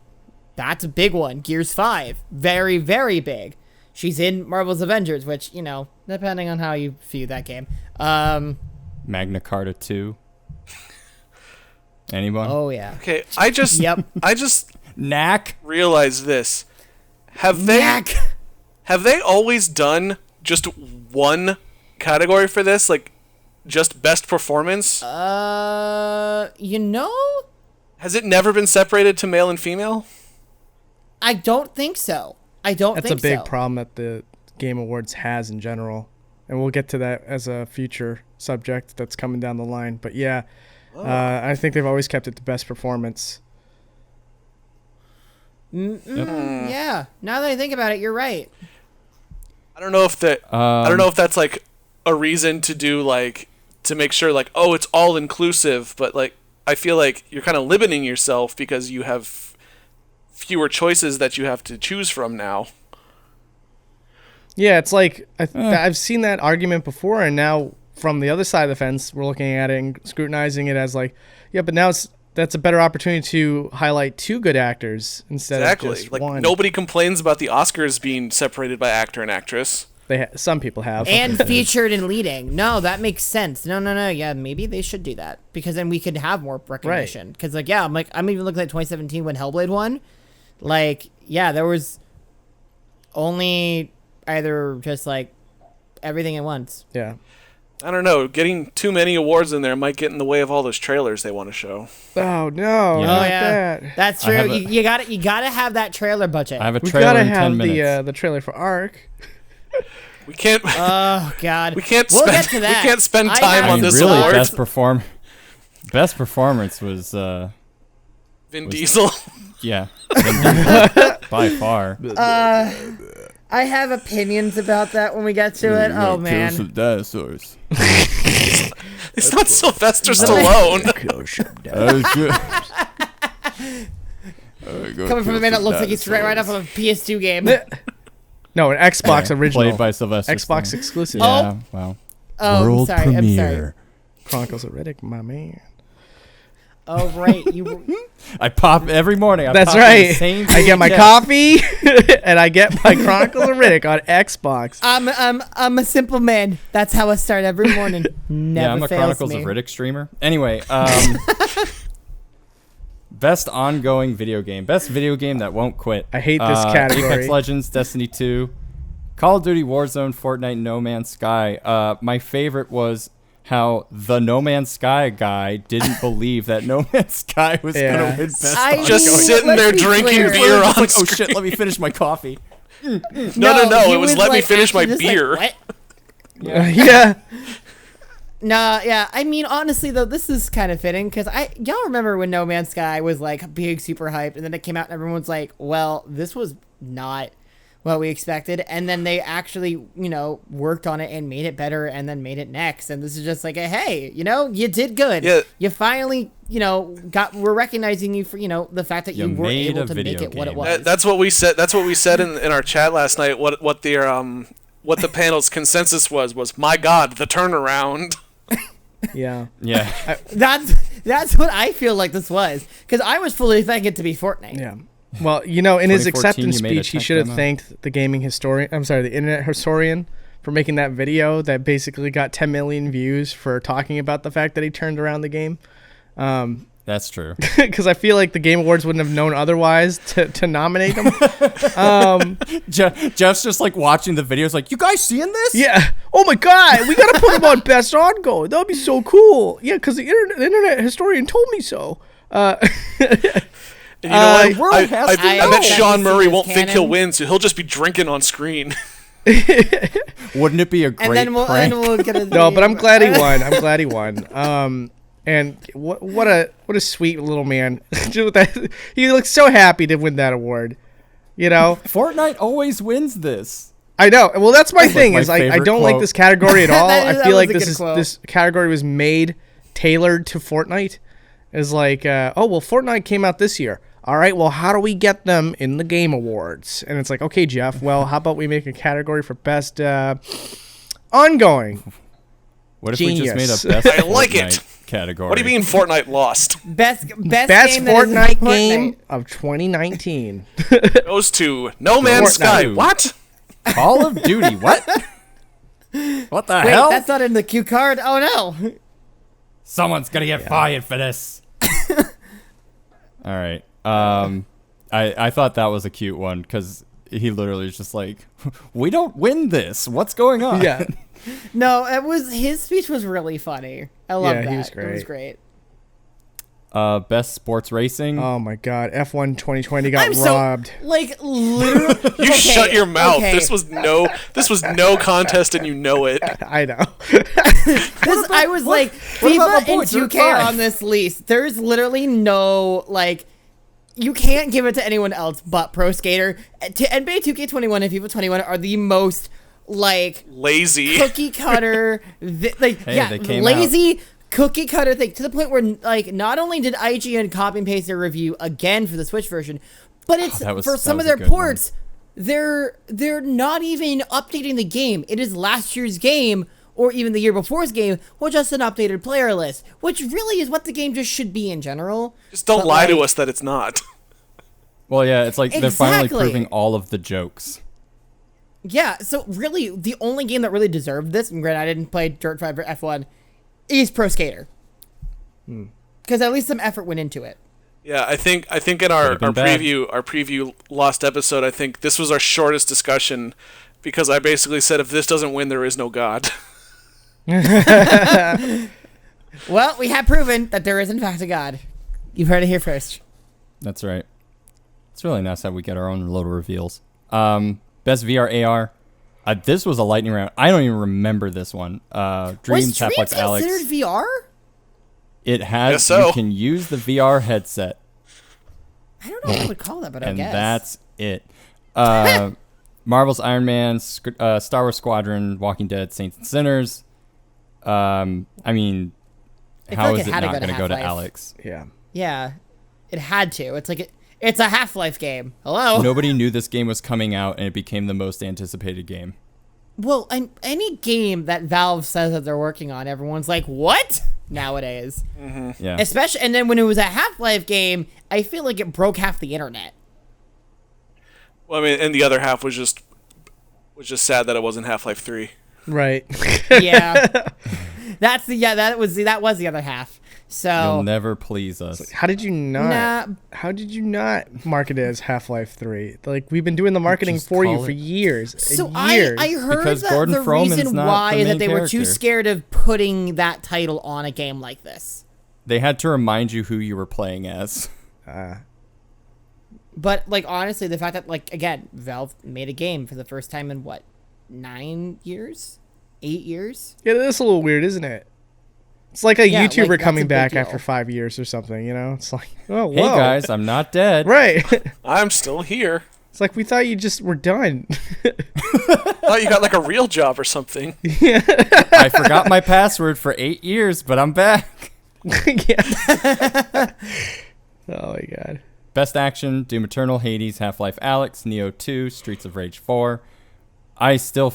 That's a big one. Gears 5, very, very big. She's in Marvel's Avengers, which depending on how you view that game. Magna Carta 2. Anyone? Oh yeah. Okay, I just Yep. Knack. realized this. Have they always done just one category for this? Like just best performance? Has it never been separated to male and female? I don't think so. I don't That's think a big so. problem that the Game Awards has in general. And we'll get to that as a future subject that's coming down the line. But yeah, I think they've always kept it to best performance. Yeah. Now that I think about it, you're right. I don't know if that's like a reason to do like to make sure like it's all inclusive, but like I feel like you're kind of limiting yourself because you have fewer choices that you have to choose from now. Yeah, it's like I've seen that argument before, and now from the other side of the fence, we're looking at it and scrutinizing it as like, yeah, but now that's a better opportunity to highlight two good actors instead of just like one. nobody complains about the Oscars being separated by actor and actress. Some people have. And featured and leading. No, that makes sense. No. Yeah, maybe they should do that because then we could have more recognition. Because I'm even looking at 2017 when Hellblade won. Like, yeah, there was only either just like everything at once. Yeah. I don't know. Getting too many awards in there might get in the way of all those trailers they want to show. Oh no! Yeah. Not Oh yeah, that. that's true. You gotta have that trailer budget. I have a We trailer gotta in 10 have minutes. the trailer for Ark. We can't. Oh God, We can't We'll spend. get to that. We can't spend I time have- on this really, award. best performance was Vin Diesel. yeah, by far. I have opinions about that when we get to it. Oh man. Dinosaurs. It's not Sylvester Stallone. Coming from a man that looks like he's right off of a PS2 game. No, an Xbox original. Played by Sylvester. Xbox Stallone. exclusive. Yeah. Wow. Oh, I'm sorry. Chronicles of Riddick, my man. Oh right, you. I pop every morning. That's pop in the right. same I get my VHS. coffee and I get my Chronicles of Riddick on Xbox. I'm a simple man. That's how I start every morning. Never Yeah, I'm a fails Chronicles me. of Riddick streamer. Anyway, best ongoing video game. Best video game that won't quit. I hate this category. Apex Legends, Destiny 2, Call of Duty Warzone, Fortnite, No Man's Sky. My favorite was how the No Man's Sky guy didn't believe that No Man's Sky was Yeah. going to win best I ongoing. Just mean, sitting let's there be drinking clear. beer Just on like, oh screen. shit, let me finish my coffee. No. he It was let me like, finish my actually just beer. Like, what? Yeah. Nah, yeah. I mean, honestly, though, this is kind of fitting because y'all remember when No Man's Sky was like big, super hyped, and then it came out and everyone's like, well, this was not what we expected. And then they actually, worked on it and made it better and then made it next. And this is just like, hey, you did good. Yeah. You finally we're recognizing you for, the fact that you were made able a to make video it what it game. was. That's what we said. That's what we said in our chat last night. What the panel's consensus was. My God, the turnaround. Yeah. Yeah. That's what I feel like this was, because I was fully thinking it to be Fortnite. Yeah. Well, in his 2014, acceptance you made a speech, he tech should have demo. thanked the the internet historian for making that video that basically got 10 million views for talking about the fact that he turned around the game. That's true. Because I feel like the Game Awards wouldn't have known otherwise to nominate him. Jeff's just like watching the videos like, you guys seeing this? Yeah. Oh my God, we got to put him on Best Ongoing. That would be so cool. Yeah, because the internet historian told me so. And you know what? world has to I know. bet Sean Murray This won't think canon. he'll win, so he'll just be drinking on screen. Wouldn't it be a great And then prank? we'll get a No, but I'm glad he won. I'm glad he won. And what a sweet little man. Just with that, he looks so happy to win that award. Fortnite always wins this. I know. Well, that's my thing. my Is I favorite don't like quote. this category at all. That I feel was like a good quote. this category was tailored to Fortnite. It's like, Fortnite came out this year. All right, well, how do we get them in the Game Awards? And it's like, okay, Jeff, well, how about we make a category for best ongoing? What if we just made Genius. a best I like it. Fortnite category? What do you mean Fortnite lost? best Best game that isn't Fortnite game Fortnite. of 2019. Goes to No Man's Sky. Fortnite. What? Call of Duty? What? What the Wait, hell? that's not in the cue card. Oh no. Someone's gonna get fired for this. All right. I thought that was a cute one because he literally was just like, "We don't win this. What's going on?" Yeah. No, his speech was really funny. I love Yeah, that. he was It was great. Best sports racing. Oh my God, F1 2020 got I'm so robbed. literally. You shut your mouth. Okay. This was no contest, and you know it. I know. I was like, what about my FIFA boy, and Dirt 2K are 5? on this list. There's literally no, you can't give it to anyone else but Pro Skater. NBA 2K21 and FIFA 21 are the most, Lazy. cookie cutter, they came lazy cookie cutter thing, to the point where, not only did IGN copy and paste their review again for the Switch version, but it's, that was- for that some of was a their good one. ports, they're not even updating the game. It is last year's game, or even the year before's game, with just an updated player list, which really is what the game just should be in general. Just don't But, lie to us that it's not. Well, yeah, it's like they're finally Exactly. proving all of the jokes. Yeah, so really, the only game that really deserved this, and granted I didn't play Dirt 5 or F1, is Pro Skater. Because at least some effort went into it. Yeah, I think in our Could've been bad. preview lost episode, I think this was our shortest discussion because I basically said if this doesn't win, there is no God. Well, we have proven that there is in fact a God. You've heard it here first. That's right. It's really nice that we get our own little reveals. Best VR AR. This was a lightning round. I don't even remember this one. Dreams, Was Half-Life Dreams Alex. considered VR? It has. Guess so. You can use the VR headset, I don't know what I would call that, but I and guess. that's it. Marvel's Iron Man, Star Wars Squadron, Walking Dead, Saints and Sinners. I mean, I feel how like is it it had to not go to going to go to Half-Life. Alex? Yeah. Yeah, it had to. It's like it's a Half-Life game. Hello. Nobody knew this game was coming out, and it became the most anticipated game. Well, any game that Valve says that they're working on, everyone's like, "What?" Nowadays, Yeah. especially, and then when it was a Half-Life game, I feel like it broke half the internet. Well, I mean, and the other half was just sad that it wasn't Half-Life 3. Right. Yeah, that was the other half. So You'll never please us. How did you not? Nah. How did you not market it as Half-Life 3? Like, we've been doing the marketing Just for you call for it- years. So and I years. heard Because that Gordon the Froman's reason not why the is that main they were too character. scared of putting that title on a game like this. They had to remind you who you were playing as. But honestly, the fact that again, Valve made a game for the first time in what, 9 years, 8 years? Yeah, that's a little weird, isn't it? It's like a Yeah, YouTuber that's coming a big back deal. after 5 years or something, you know? It's like, oh, whoa. Hey guys, I'm not dead. Right. I'm still here. It's like, we thought you just were done. Thought you got a real job or something. I forgot my password for 8 years, but I'm back. Yeah. Oh my god. Best action: Doom Eternal, Hades, Half-Life Alyx, Neo 2, Streets of Rage 4. I still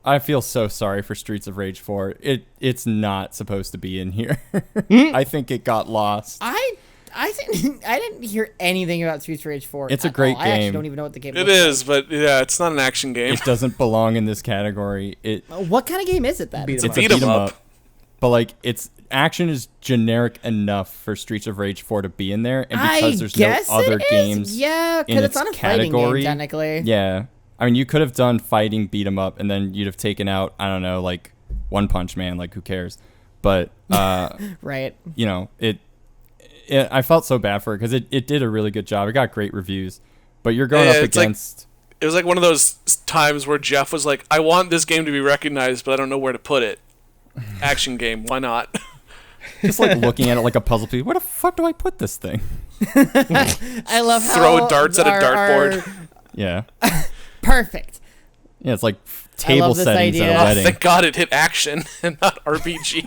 I feel so sorry for Streets of Rage 4. It's not supposed to be in here. I think it got lost. I didn't hear anything about Streets of Rage 4. It's a great I actually game. don't even know what the game It looks is, but yeah, it's not an action game. It doesn't belong in this category. like. What kind of game is it then? Beat 'em It's a Beat 'em beat 'em up. up. But like its action is generic enough for Streets of Rage 4 to be in there, and because there's no other games yeah, in because its it's not a fighting category, game technically. yeah. I mean, you could have done fighting beat 'em up, and then you'd have taken out, I don't know, like One Punch Man. Like, who cares? But Right. you know, I felt so bad for it because it did a really good job. It got great reviews, but you're going up it's like- against. It was like one of those times where Jeff was like, I want this game to be recognized, but I don't know where to put it. Action game, why not? Just like looking at it like a puzzle piece. Where the fuck do I put this thing? I love Throw how darts at a dartboard. Yeah. Perfect. Yeah, it's like I table love this settings at idea. a Oh, wedding. Thank God it hit action and not RPG.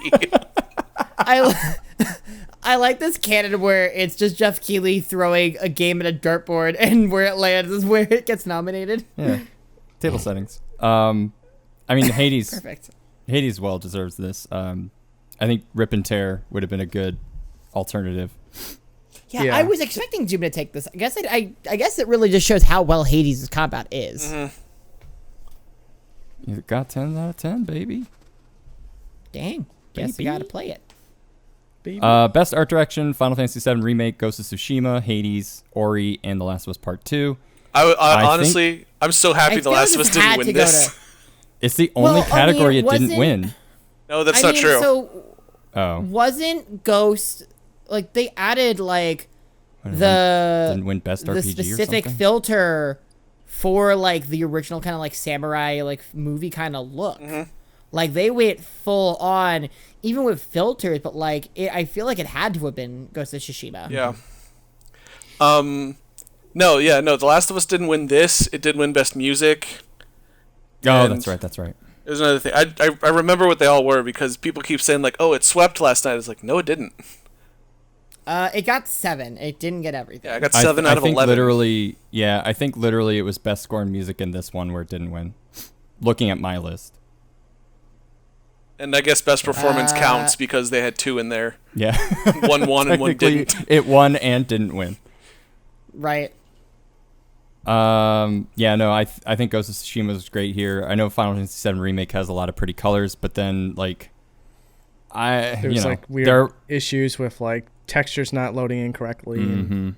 I like this canon where it's just Jeff Keighley throwing a game at a dartboard, and where it lands is where it gets nominated. Yeah. Table settings. I mean, Hades. Perfect. Hades well deserves this. I think Rip and Tear would have been a good alternative. Yeah, Yeah. I was expecting Doom to take this. I guess I guess it really just shows how well Hades' combat is. Mm-hmm. You got 10 out of 10, baby. Dang. Guess Baby. I gotta play it. Baby. Best art direction: Final Fantasy VII Remake, Ghost of Tsushima, Hades, Ori, and The Last of Us Part 2. I think- honestly, I'm so happy I The feel Last of like Us it had didn't to win go this. to- It's the only Well, I category mean, it didn't wasn't- win. No, that's I not mean, true. So Oh. wasn't Ghost like they added like Didn't the win Best the RPG specific or something? filter for like the original kind of like samurai like movie kind of look. Mm-hmm. Like they went full on, even with filters, but like I feel like it had to have been Ghost of Tsushima. Yeah. No, The Last of Us didn't win this. It did win Best Music. Oh, And that's right. There's another thing. I remember what they all were because people keep saying like, oh, it swept last night. It's like, no, it didn't. It got 7. It didn't get everything. Yeah, I got 7 out of think 11. I think literally it was best score in music in this one where it didn't win. Looking at my list. And I guess Best Performance counts because they had 2 in there. Yeah. One won and one Technically, didn't. It won and didn't win. Right. Yeah, no, I think Ghost of Tsushima was great here. I know Final Fantasy VII Remake has a lot of pretty colors, but then like There's like weird issues with like textures not loading in correctly. Mm-hmm.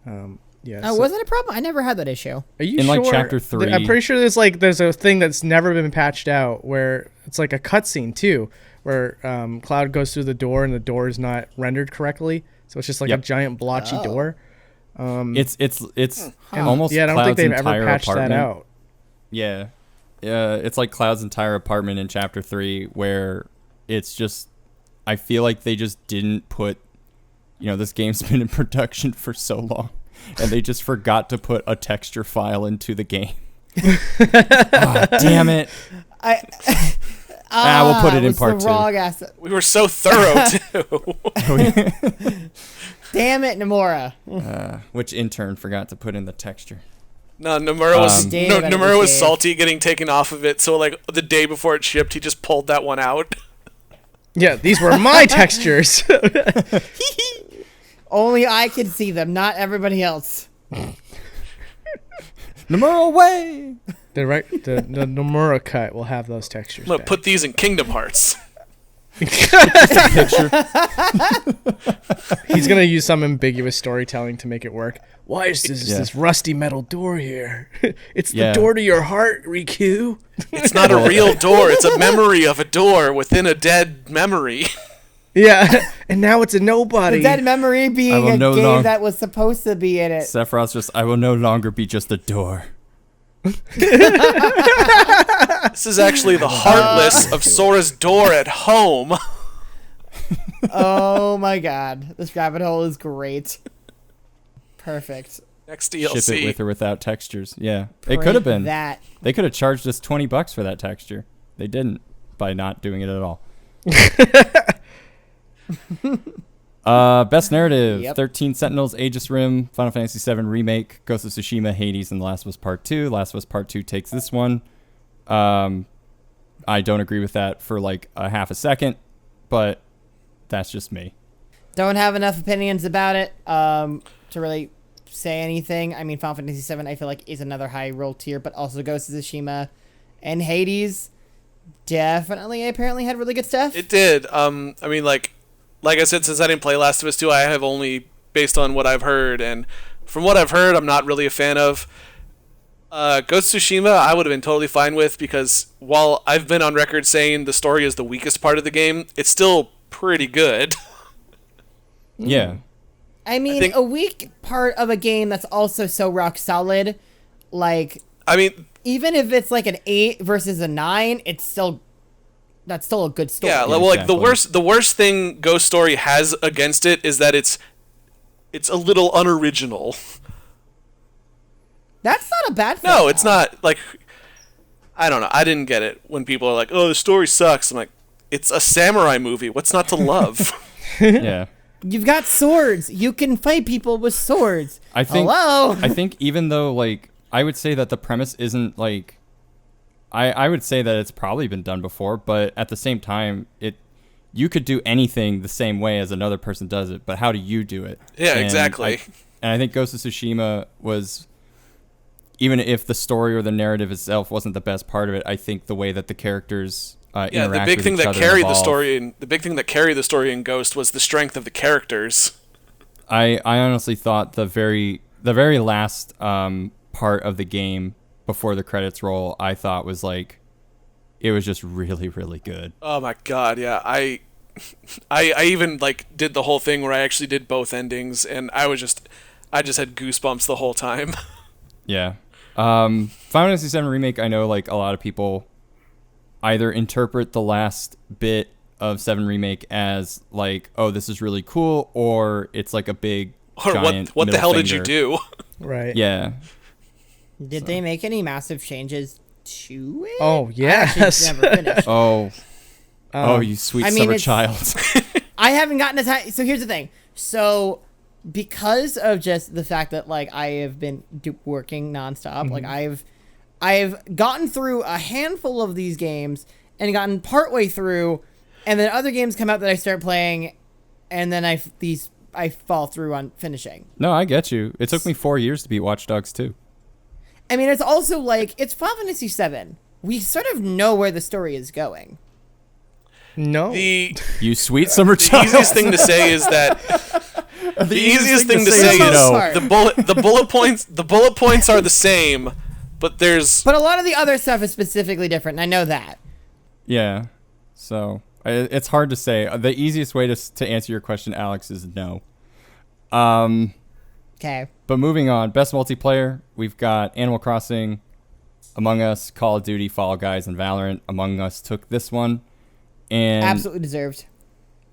And, yeah. Oh, was it a problem? I never had that issue. Are you in, sure? like, chapter 3. I'm pretty sure there's a thing that's never been patched out where it's like a cutscene too, where Cloud goes through the door and the door is not rendered correctly, so it's just like a giant blotchy door. It's almost yeah. I don't Cloud's think they've entire ever patched apartment. that out. Yeah. It's like Cloud's entire apartment in chapter 3 where it's just, I feel like they just didn't put, this game's been in production for so long and they just forgot to put a texture file into the game. Oh, damn it. We'll put it in part 2. Wrong asset. We were so thorough too. Damn it, Nomura. Which intern forgot to put in the texture? No, Nomura was Dave, no, I don't Nomura was Dave. salty getting taken off of it. So like the day before it shipped, he just pulled that one out. Yeah, these were my textures. Only I could see them, not everybody else. Nomura away! The Nomura cut will have those textures. Look, back. put these in Kingdom Hearts. Picture. He's gonna use some ambiguous storytelling to make it work. Why is this rusty metal door here? It's the door to your heart, Riku. It's not a real door. It's a memory of a door within a dead memory. Yeah, and now it's a nobody. The dead memory being a game that was supposed to be in it. Sephiroth's just, I will no longer be just a door. This is actually the Heartless of Sora's door at home. Oh my god. This rabbit hole is great. Perfect. Next DLC. Ship it with or without textures. Yeah. It could have been. That. They could have charged us $20 for that texture. They didn't by not doing it at all. Best narrative: Yep. 13 Sentinels, Aegis Rim, Final Fantasy VII Remake, Ghost of Tsushima, Hades, and The Last of Us Part 2. Last of Us Part 2 takes this one. I don't agree with that for like a half a second, but that's just me. Don't have enough opinions about it to really say anything. I mean, Final Fantasy VII, I feel like, is another high roll tier, but also Ghost of Tsushima and Hades definitely apparently had really good stuff. It did. I mean, like I said, since I didn't play Last of Us 2, I have only based on what I've heard, and from what I've heard, I'm not really a fan of. Ghost of Tsushima, I would have been totally fine with, because while I've been on record saying the story is the weakest part of the game, it's still pretty good. Yeah. I mean, a weak part of a game that's also so rock solid, like, I mean, even if it's like an 8 versus a 9, that's still a good story. yeah, well, like the worst thing Ghost Story has against it is that it's a little unoriginal. That's not a bad thing. No, it's not. Like, I don't know. I didn't get it when people are like, "Oh, the story sucks." I'm like, it's a samurai movie. What's not to love? Yeah. You've got swords. You can fight people with swords. I think Hello? I think even though, like, I would say that the premise isn't like, I would say that it's probably been done before, but at the same time, you could do anything the same way as another person does it, but how do you do it? Yeah, And exactly. I think Ghost of Tsushima was, even if the story or the narrative itself wasn't the best part of it, I think the way that the characters Yeah, the big thing that carried the story in Ghost was the strength of the characters. I honestly thought the very last part of the game before the credits roll, I thought was like, it was just really, really good. Oh my god, yeah. I even like did the whole thing where I actually did both endings, and I just had goosebumps the whole time. Yeah. Final Fantasy VII Remake, I know like a lot of people either interpret the last bit of 7 Remake as like, oh, this is really cool, or it's like a big Or giant what the hell did finger. you do? Right. Yeah. Did they make any massive changes to it? Oh, I yes. actually never finished. Oh, you sweet I mean, summer it's- child. I haven't gotten as high. So here's the thing. So because of just the fact that like I have been working nonstop, like I've gotten through a handful of these games and gotten partway through, and then other games come out that I start playing, and then I fall through on finishing. No, I get you. It took me 4 years to beat Watch Dogs 2. I mean, it's also like it's Final Fantasy VII. We sort of know where the story is going. No. The You sweet summer child. easiest thing to say is that the easiest thing to say is is no. the bullet points are the same, but there's But a lot of the other stuff is specifically different, and I know that. Yeah. So it's hard to say. The easiest way to answer your question, Alex, is no. Okay. But moving on, best multiplayer, we've got Animal Crossing, Among Us, Call of Duty, Fall Guys, and Valorant. Among Us took this one, and Absolutely deserved.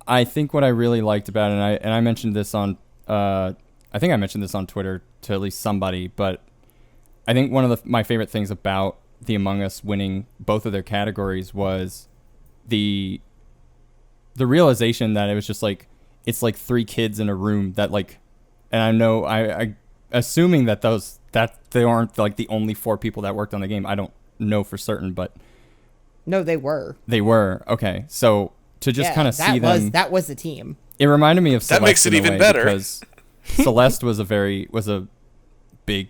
I think what I really liked about it, and I mentioned this on, I think I mentioned this on Twitter to at least somebody, but I think one of my favorite things about the Among Us winning both of their categories was the realization that it was just like, it's like 3 kids in a room that like, and I know I assuming that they aren't like the only 4 people that worked on the game. I don't know for certain, but No, they were. they were. Okay. So to just kind of see them, that was the team. it reminded me of Celeste. That makes it in a even way, better. because Celeste was a big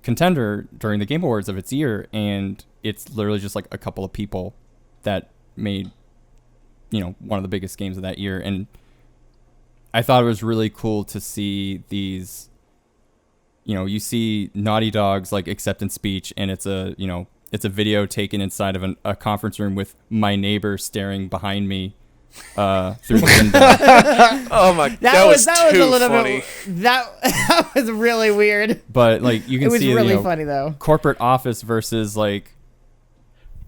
contender during the Game Awards of its year, and it's literally just like a couple of people that made, one of the biggest games of that year. And I thought it was really cool to see these, you see Naughty Dog's like acceptance speech, and it's a video taken inside of a conference room with my neighbor staring behind me through the window. oh my, that was too a little funny. bit. That was really weird. But like you can It was see, really funny though. corporate office versus like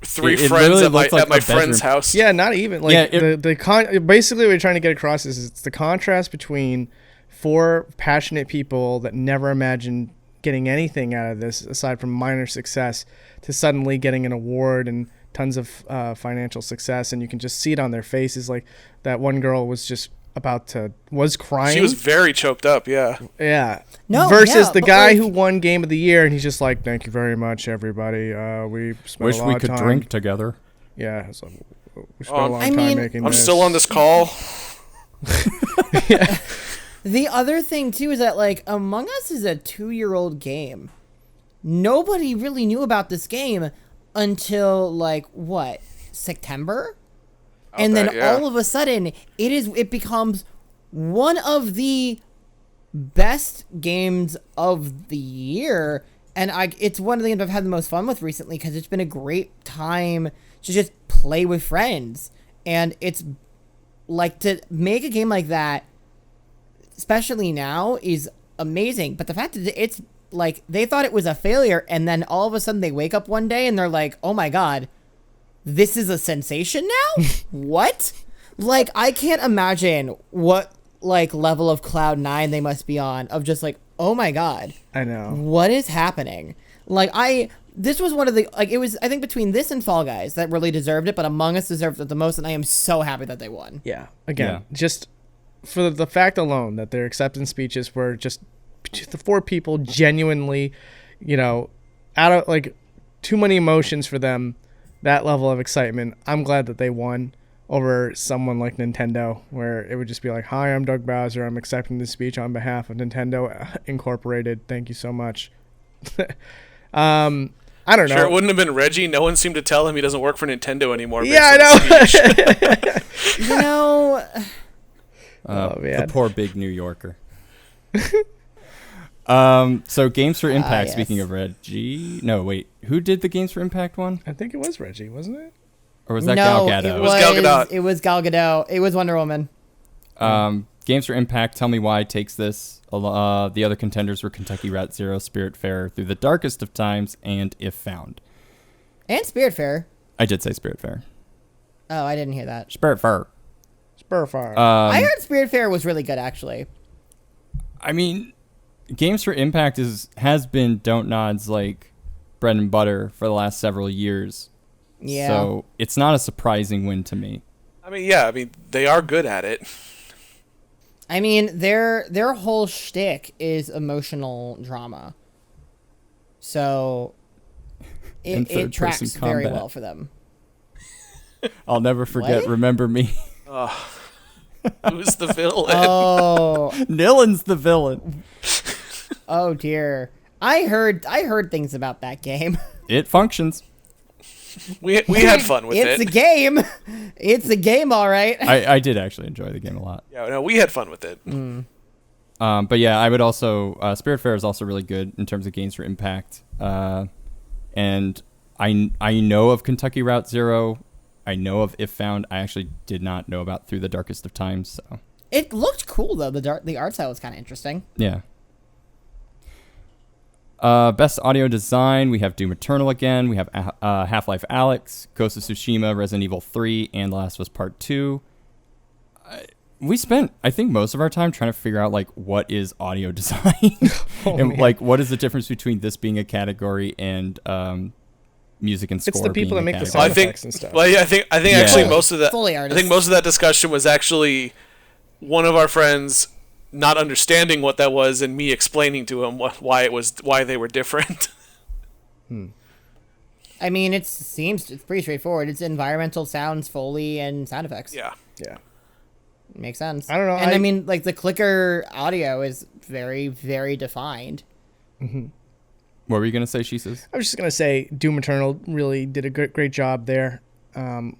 3 it friends literally at my looked like at my a friend's bedroom. house. Yeah, not even like Yeah, basically what we're trying to get across is it's the contrast between 4 passionate people that never imagined getting anything out of this aside from minor success to suddenly getting an award and tons of financial success, and you can just see it on their faces. Like that one girl was just was crying. She was very choked up. Yeah. Yeah. No, versus yeah, the but, guy like- who won Game of the Year, and he's just like, "Thank you very much, everybody. We spent Wish a lot we of could time." drink together. Yeah. It's like, we spent a long I time mean, making I'm this. still on this call. The other thing too is that like Among Us is a 2-year-old game. Nobody really knew about this game until like what, September? And then yeah. all of a sudden it becomes one of the best games of the year, and it's one of the games I've had the most fun with recently because it's been a great time to just play with friends. And it's like, to make a game like that, especially now, is amazing. But the fact that it's like they thought it was a failure, and then all of a sudden they wake up one day and they're like, oh my god, this is a sensation now? What? Like, I can't imagine what like level of cloud 9 they must be on of just like, oh my god, I know. what is happening? Like, this was one of the, like, it was, I think, between this and Fall Guys that really deserved it, but Among Us deserved it the most, and I am so happy that they won. Yeah. Again, just for the fact alone that their acceptance speeches were just the 4 people genuinely, out of like too many emotions for them, that level of excitement. I'm glad that they won over someone like Nintendo, where it would just be like, "Hi, I'm Doug Bowser. I'm accepting this speech on behalf of Nintendo Incorporated. Thank you so much." I don't know. Sure, it wouldn't have been Reggie. No one seemed to tell him he doesn't work for Nintendo anymore. Yeah, I know. Oh, man. The poor big New Yorker. So Games for Impact, yes. speaking of Reggie. No, wait. Who did the Games for Impact one? I think it was Reggie, wasn't it? Or was that Gal Gadot? It was Gal Gadot. It was Gal Gadot. It was Wonder Woman. Games for Impact, Tell Me Why takes this. The other contenders were Kentucky Route Zero, Spiritfarer, Through the Darkest of Times, and If Found. And Spiritfarer. I did say Spiritfarer. Oh, I didn't hear that. Spiritfarer. Spurfire. I heard Spiritfarer was really good, actually. I mean, Games for Impact has been Don't Nod's like bread and butter for the last several years. Yeah. So it's not a surprising win to me. I mean, yeah. I mean, they are good at it. I mean, their whole shtick is emotional drama. So it tracks very combat. well for them. I'll never forget What? Remember Me. Who's the villain? Oh, Nillen's the villain. oh dear. I heard things about that game. It functions. We had fun with It's it. a game. It's a game, all right. I did actually enjoy the game a lot. Yeah, no, we had fun with it. But yeah, I would also Spiritfarer is also really good in terms of Games for Impact. And I know of Kentucky Route Zero. I know of If Found. I actually did not know about Through the Darkest of Times. So It looked cool though. The art style was kind of interesting. yeah. Best audio design, we have Doom Eternal again. We have Half-Life Alyx, Ghost of Tsushima, Resident Evil 3, and The Last of Us Part 2. We spent, I think, most of our time trying to figure out, like, what is audio design? And, like, what is the difference between this being a category and music and score It's the people being that a make the category? sound effects and stuff. Well, yeah, I think actually most of that. Fully I artists. think most of that discussion was actually one of our friends not understanding what that was and me explaining to him why they were different. I mean, it's pretty straightforward. It's environmental sounds, Foley, and sound effects. Yeah. Yeah. Makes sense. I don't know, And I- I mean, like, the clicker audio is very, very defined. What were you going to say, she says? I was just going to say Doom Eternal really did a great job there.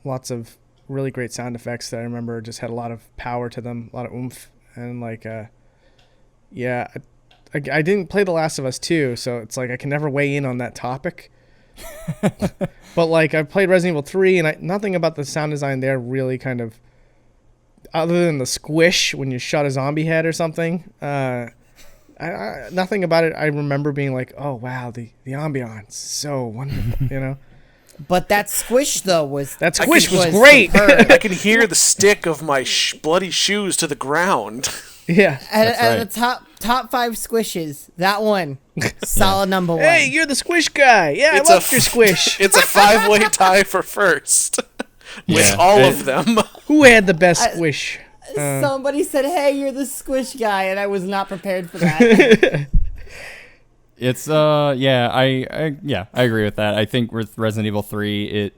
Lots of really great sound effects that I remember just had a lot of power to them, a lot of oomph. And, like, yeah, I didn't play The Last of Us 2, so it's like I can never weigh in on that topic. But, like, I played Resident Evil 3, and nothing about the sound design there really kind of, other than the squish when you shot a zombie head or something, nothing about it I remember being like, oh, wow, the ambiance, so wonderful, you know? But that squish, though, was... That squish was was great! superb. I can hear the stick of my bloody shoes to the ground. Yeah. At right. the top 5 squishes, that one, solid number 1. Hey, you're the squish guy. Yeah, It's I a love your squish. It's a 5-way tie for first with Yeah. all of them. Who had the best squish? Somebody said, "Hey, you're the squish guy," and I was not prepared for that. It's I agree with that. I think with Resident Evil 3,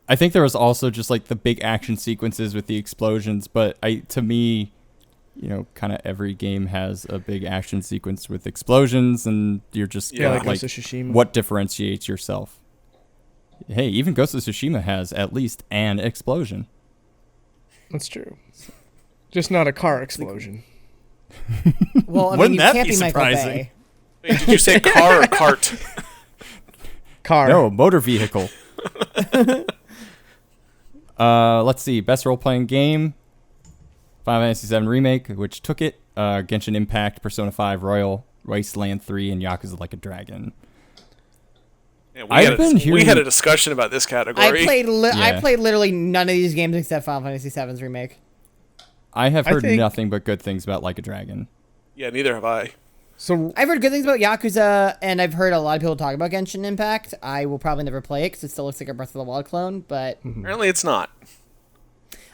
I think there was also just like the big action sequences with the explosions, but to me, kind of every game has a big action sequence with explosions, and you're just like Ghost of Tsushima. What differentiates yourself? Hey, even Ghost of Tsushima has at least an explosion. That's true. Just not a car explosion. Well, I mean, Wouldn't you that can't be be Michael surprising? Bay. Wait, did you say car or cart? Car. No, motor vehicle. Let's see. Best role-playing game. Final Fantasy VII Remake, which took it. Genshin Impact, Persona 5 Royal, Wasteland 3, and Yakuza Like a Dragon. Yeah, we had a discussion about this category. I played literally none of these games except Final Fantasy VII's remake. I have heard nothing but good things about Like a Dragon. Yeah, neither have I. So I've heard good things about Yakuza, and I've heard a lot of people talk about Genshin Impact. I will probably never play it because it still looks like a Breath of the Wild clone, but... Apparently it's not.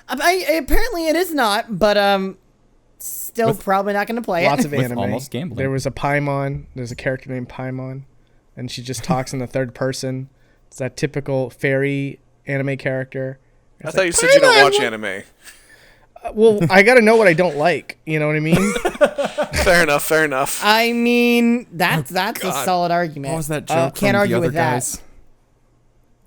Apparently it is not, but still probably not going to play lots it. of anime. Almost gambling. There was a Paimon. There's a character named Paimon, and she just talks in the third person. It's that typical fairy anime character. I thought you said you don't watch anime. Well, I got to know what I don't like. You know what I mean? Fair enough. I mean, that's a solid argument. What was that joke can't from argue the other with that. guys?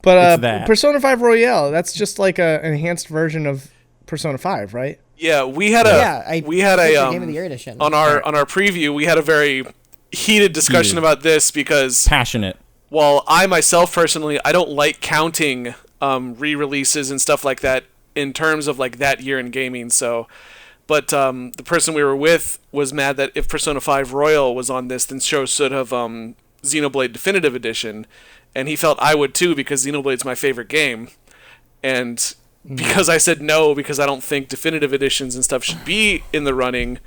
But It's that. Persona 5 Royale, that's just like an enhanced version of Persona 5, right? Yeah, we had a Game of the Year edition. on our preview. We had a very heated discussion about this because Passionate. while I myself personally I don't like counting re-releases and stuff like that in terms of like that year in gaming. So, but the person we were with was mad that if Persona 5 Royal was on this, then show should have Xenoblade Definitive Edition, and he felt I would too because Xenoblade's my favorite game, and because I said no because I don't think definitive editions and stuff should be in the running,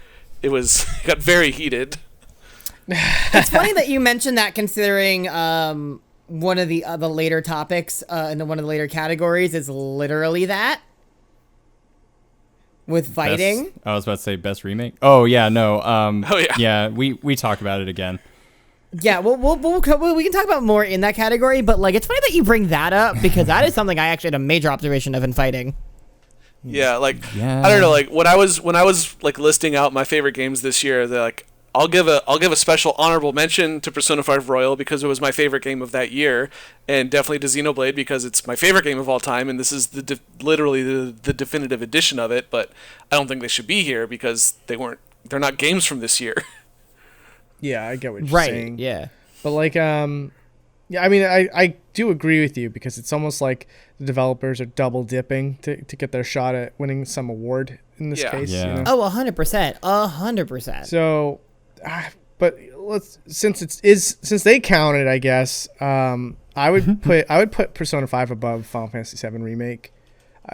it got very heated. It's funny that you mentioned that, considering one of the later topics in one of the later categories is literally that. With fighting. I was about to say best remake. Oh yeah, no. Yeah. We talk about it again. Yeah, we can talk about more in that category, but like it's funny that you bring that up because that is something I actually had a major observation of in fighting. Yeah, I don't know, like when I was like listing out my favorite games this year, they're like I'll give a special honorable mention to Persona 5 Royal because it was my favorite game of that year, and definitely to Xenoblade because it's my favorite game of all time, and this is literally the definitive edition of it. But I don't think they should be here because they're not games from this year. Yeah, I get what you're saying. Right, yeah. But like, yeah, I mean, I do agree with you because it's almost like the developers are double dipping to get their shot at winning some award in this case. Yeah. You know? Oh, 100%. 100%. So, but since they counted, I guess, I would put Persona 5 above Final Fantasy 7 Remake.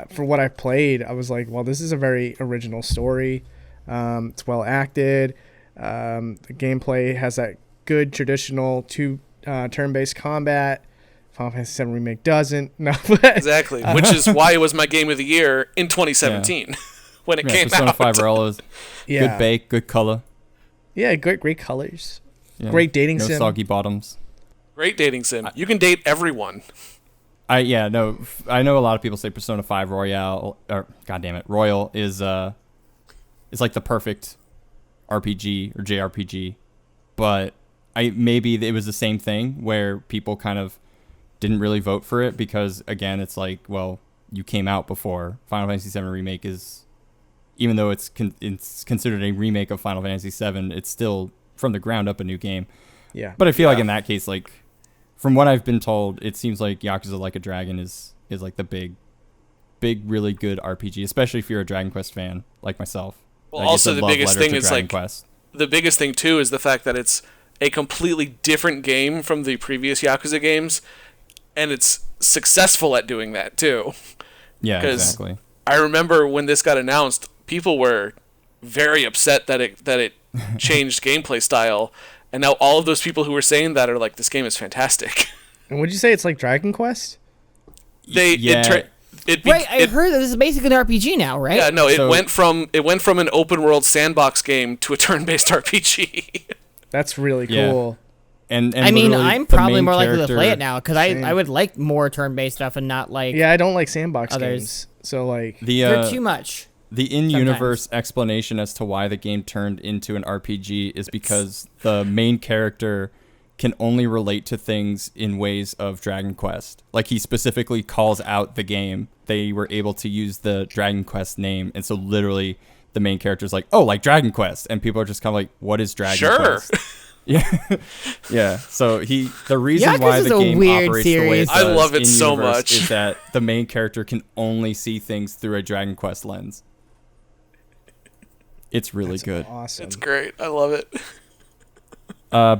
For what I played, I was like, well, this is a very original story. It's well acted. The gameplay has that good traditional turn-based combat. Final Fantasy VII Remake doesn't. No, Exactly, which is why it was my game of the year in 2017 when it came Persona out. 5 Royal is good bake, good color. Yeah, great colors. Yeah. Great dating no sim. Soggy bottoms. Great dating sim. You can date everyone. I know a lot of people say Persona 5 Royal Royal is like the perfect RPG or JRPG, but maybe it was the same thing where people kind of didn't really vote for it because again it's like, well, you came out before. Final Fantasy VII Remake is, even though it's considered a remake of Final Fantasy VII, it's still from the ground up a new game. Yeah. But I feel like in that case, like from what I've been told, it seems like Yakuza Like a Dragon is like the big really good RPG, especially if you're a Dragon Quest fan like myself. Well, Like, also it's a the love biggest letter thing to is Dragon like Quest. the biggest thing too is the fact that it's a completely different game from the previous Yakuza games, and it's successful at doing that too. Yeah, 'Cause exactly. I remember when this got announced, people were very upset that it changed gameplay style, and now all of those people who were saying that are like, this game is fantastic. And would you say it's like Dragon Quest? I heard that this is basically an RPG now, right? Yeah, no, it went from an open world sandbox game to a turn-based RPG. That's really cool. And I mean, I'm probably more likely to play it character- now because I would like more turn-based stuff and not like Yeah, I don't like sandbox Others. games. So like, they're too much. The in-universe explanation as to why the game turned into an RPG is because the main character can only relate to things in ways of Dragon Quest. Like, he specifically calls out the game. They were able to use the Dragon Quest name, and so literally the main character's like, oh, like Dragon Quest, and people are just kind of like, what is Dragon Quest? Yeah, yeah. So the reason why the game operates the way it does I love it in so universe much. is that the main character can only see things through a Dragon Quest lens. It's really good. awesome. It's great. I love it.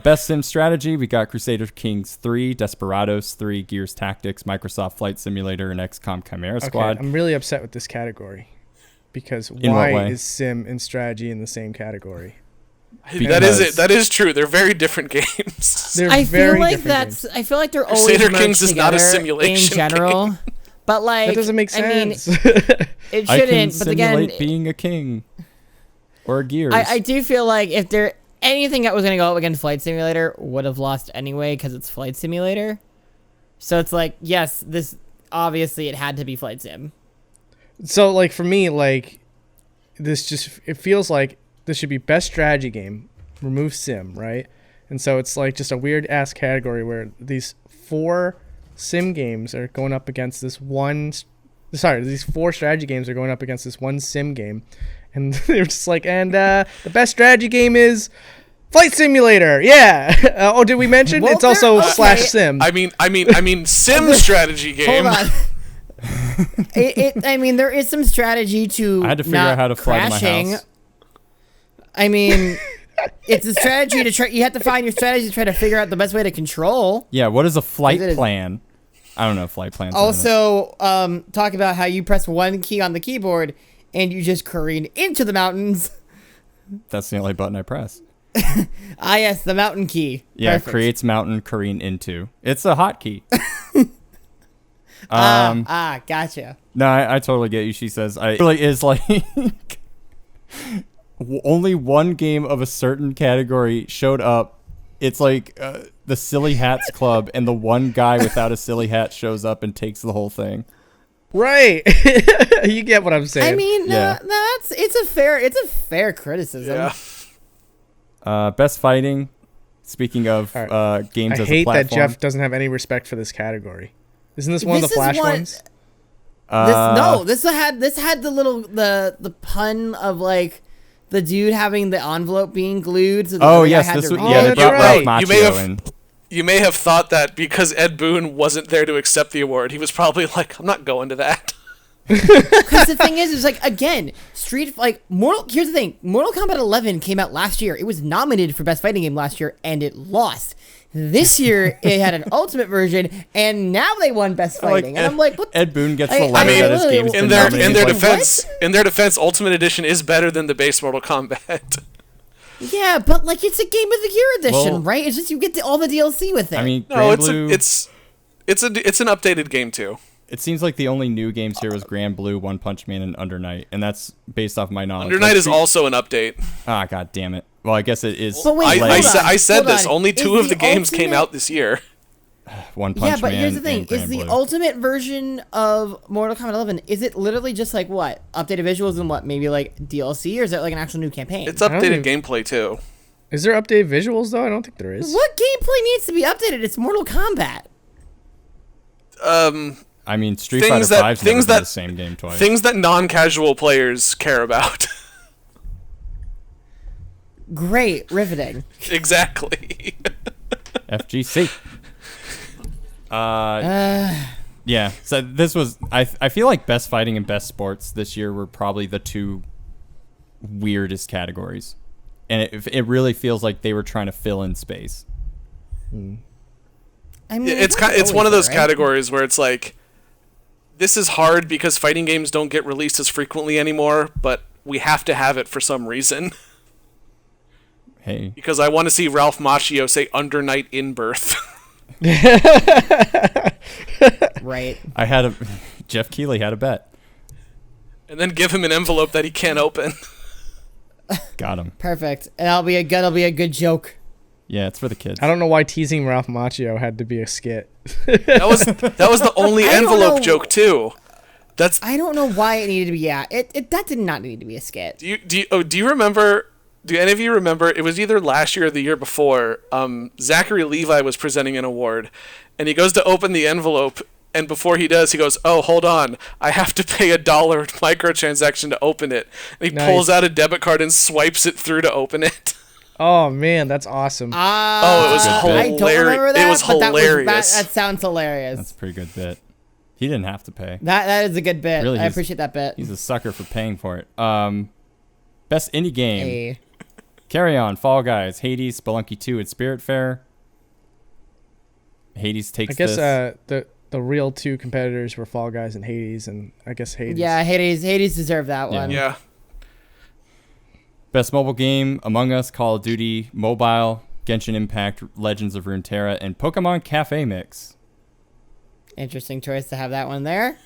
Best sim strategy, we got Crusader Kings 3, Desperados 3, Gears Tactics, Microsoft Flight Simulator, and XCOM Chimera Squad. I'm really upset with this category because In what why way? is sim and strategy in the same category? That is it. That is true. They're very different games. They're I feel very like different games. I feel like they're always Crusader merged Kings is not a together simulation in general. game. But like That doesn't make sense. I mean, it I can shouldn't. But again, simulate being a king or a Gears. I do feel like if there anything that was gonna go up against Flight Simulator would have lost anyway because it's Flight Simulator. So it's like, yes, this obviously it had to be Flight Sim. So like for me, like this just it feels like this should be best strategy game, remove sim, right? And so it's like just a weird ass category where these 4 sim games are going up against this one. Sorry, these 4 strategy games are going up against this one sim game, and they're just like, and the best strategy game is Flight Simulator. Yeah. Oh, did we mention Well, it's also okay. /sim? I mean, sim strategy game. Hold on. I mean, there is some strategy to I had to figure not out how to fly to my crashing. house. I mean, it's a strategy to try. You have to find your strategy to try to figure out the best way to control. Yeah, what is a flight Is it a- plan? I don't know flight plans. Also, talk about how you press one key on the keyboard and you just careen into the mountains. That's the only button I press. Ah, yes, the mountain key. Yeah, Perfect. creates mountain, careen into. It's a hotkey. Gotcha. No, I totally get you. She says, I really is like only one game of a certain category showed up. It's like the Silly Hats Club, and the one guy without a silly hat shows up and takes the whole thing. Right. You get what I'm saying. I mean, Yeah. it's a fair criticism. Yeah. Best fighting. Speaking of All games I as a hate platform. that Jeff doesn't have any respect for this category. Isn't this one of This the is Flash one- ones? This had the little the pun of like the dude having the envelope being glued. So the Oh other guy yes, had this to was read yeah. it. They that's brought right. Ralph You may Macchio have- in. You may have thought that because Ed Boon wasn't there to accept the award, he was probably like, I'm not going to that. Because the thing is like again, here's the thing. Mortal Kombat 11 came out last year. It was nominated for Best Fighting Game last year, and it lost. This year, it had an Ultimate version, and now they won Best Fighting. And I'm like, what? Ed Boon gets I- the I line mean, that his literally, game's been In their nominated. defense, Ultimate Edition is better than the base Mortal Kombat. Yeah, but like it's a Game of the Year edition, Well- right? It's just you get all the DLC with it. I mean, No, Grand it's Blue, it's an updated game too. it seems like the only new games here was Grand Blue, One Punch Man, and Under Night, and that's based off my knowledge. Under Night Like, is also an update. Ah, god damn it. Well, I guess it is. But wait, I, hold on, I said hold this. on. Only Is 2 of the games came ultimate- out this year. One Punch Yeah, but Man here's the thing: and Grand is the Blue. Ultimate version of Mortal Kombat 11? Is it literally just like what updated visuals and what maybe like DLC, or is it like an actual new campaign? It's don't updated even- gameplay too. Is there updated visuals though? I don't think there is. What gameplay needs to be updated? It's Mortal Kombat. I mean, Street Things Fighter that- 5's things never been that- the same game twice. Things that non-casual players care about. Great, riveting. Exactly. FGC. Yeah. So this was. I feel like best fighting and best sports this year were probably the 2 weirdest categories, and it really feels like they were trying to fill in space. I mean, It's one of those categories where it's like, this is hard because fighting games don't get released as frequently anymore, but we have to have it for some reason. Hey. Because I want to see Ralph Macchio say Under Night in Birth. Right. Jeff Keighley had a bet. And then give him an envelope that he can't open. Got him. Perfect. And that'll be a good joke. Yeah, it's for the kids. I don't know why teasing Ralph Macchio had to be a skit. That was the only I don't envelope know. joke too. I don't know why it needed to be. Yeah, that did not need to be a skit. Do you remember? Do any of you remember? It was either last year or the year before. Zachary Levi was presenting an award, and he goes to open the envelope, and before he does, he goes, "Oh, hold on, I have to pay $1 microtransaction to open it." And he pulls out a debit card and swipes it through to open it. Oh man, that's awesome. It was I don't remember that. It was but hilarious. That sounds hilarious. That's a pretty good bit. He didn't have to pay. That is a good bit. Really, I appreciate that bit. He's a sucker for paying for it. Best indie game. Hey. Carry On, Fall Guys, Hades, Spelunky 2, and Spiritfarer. Hades takes I guess this. the real two competitors were Fall Guys and Hades, and I guess Hades. Yeah, Hades deserved that Yeah. one. Yeah. Best mobile game, Among Us, Call of Duty, Mobile, Genshin Impact, Legends of Runeterra, and Pokemon Cafe Mix. Interesting choice to have that one there.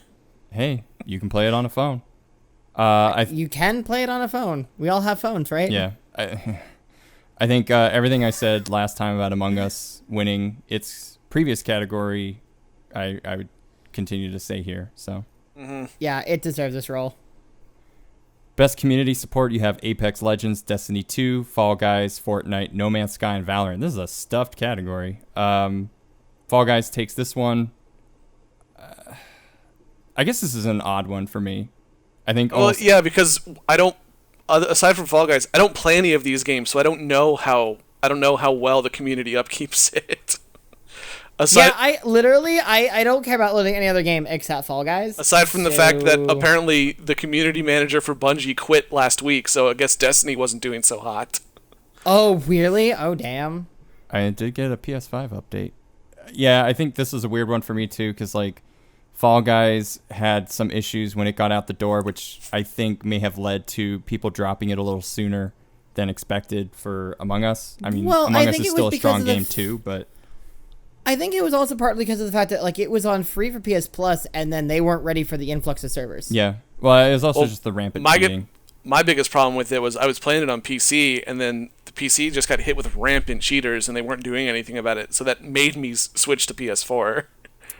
Hey, you can play it on a phone. You can play it on a phone. We all have phones, right? Yeah. I think everything I said last time about Among Us winning its previous category, I would continue to say here. So. Yeah, it deserves this role. Best community support, you have Apex Legends, Destiny 2, Fall Guys, Fortnite, No Man's Sky, and Valorant. This is a stuffed category. Fall Guys takes this one. I guess this is an odd one for me. I think. Yeah, because I don't. Aside from Fall Guys, I don't play any of these games, so I don't know how well the community upkeeps it. I don't care about loading any other game except Fall Guys. Aside from the fact that apparently the community manager for Bungie quit last week, so I guess Destiny wasn't doing so hot. Oh, really? Oh, damn. I did get a PS5 update. Yeah, I think this is a weird one for me too, because like Fall Guys had some issues when it got out the door, which I think may have led to people dropping it a little sooner than expected for Among Us. I mean, Among Us is still a strong game too, but I think it was also partly because of the fact that like it was on free for PS Plus, and then they weren't ready for the influx of servers. yeah. Well, it was also just the rampant cheating. My biggest problem with it was I was playing it on PC, and then the PC just got hit with rampant cheaters, and they weren't doing anything about it. So that made me switch to PS4.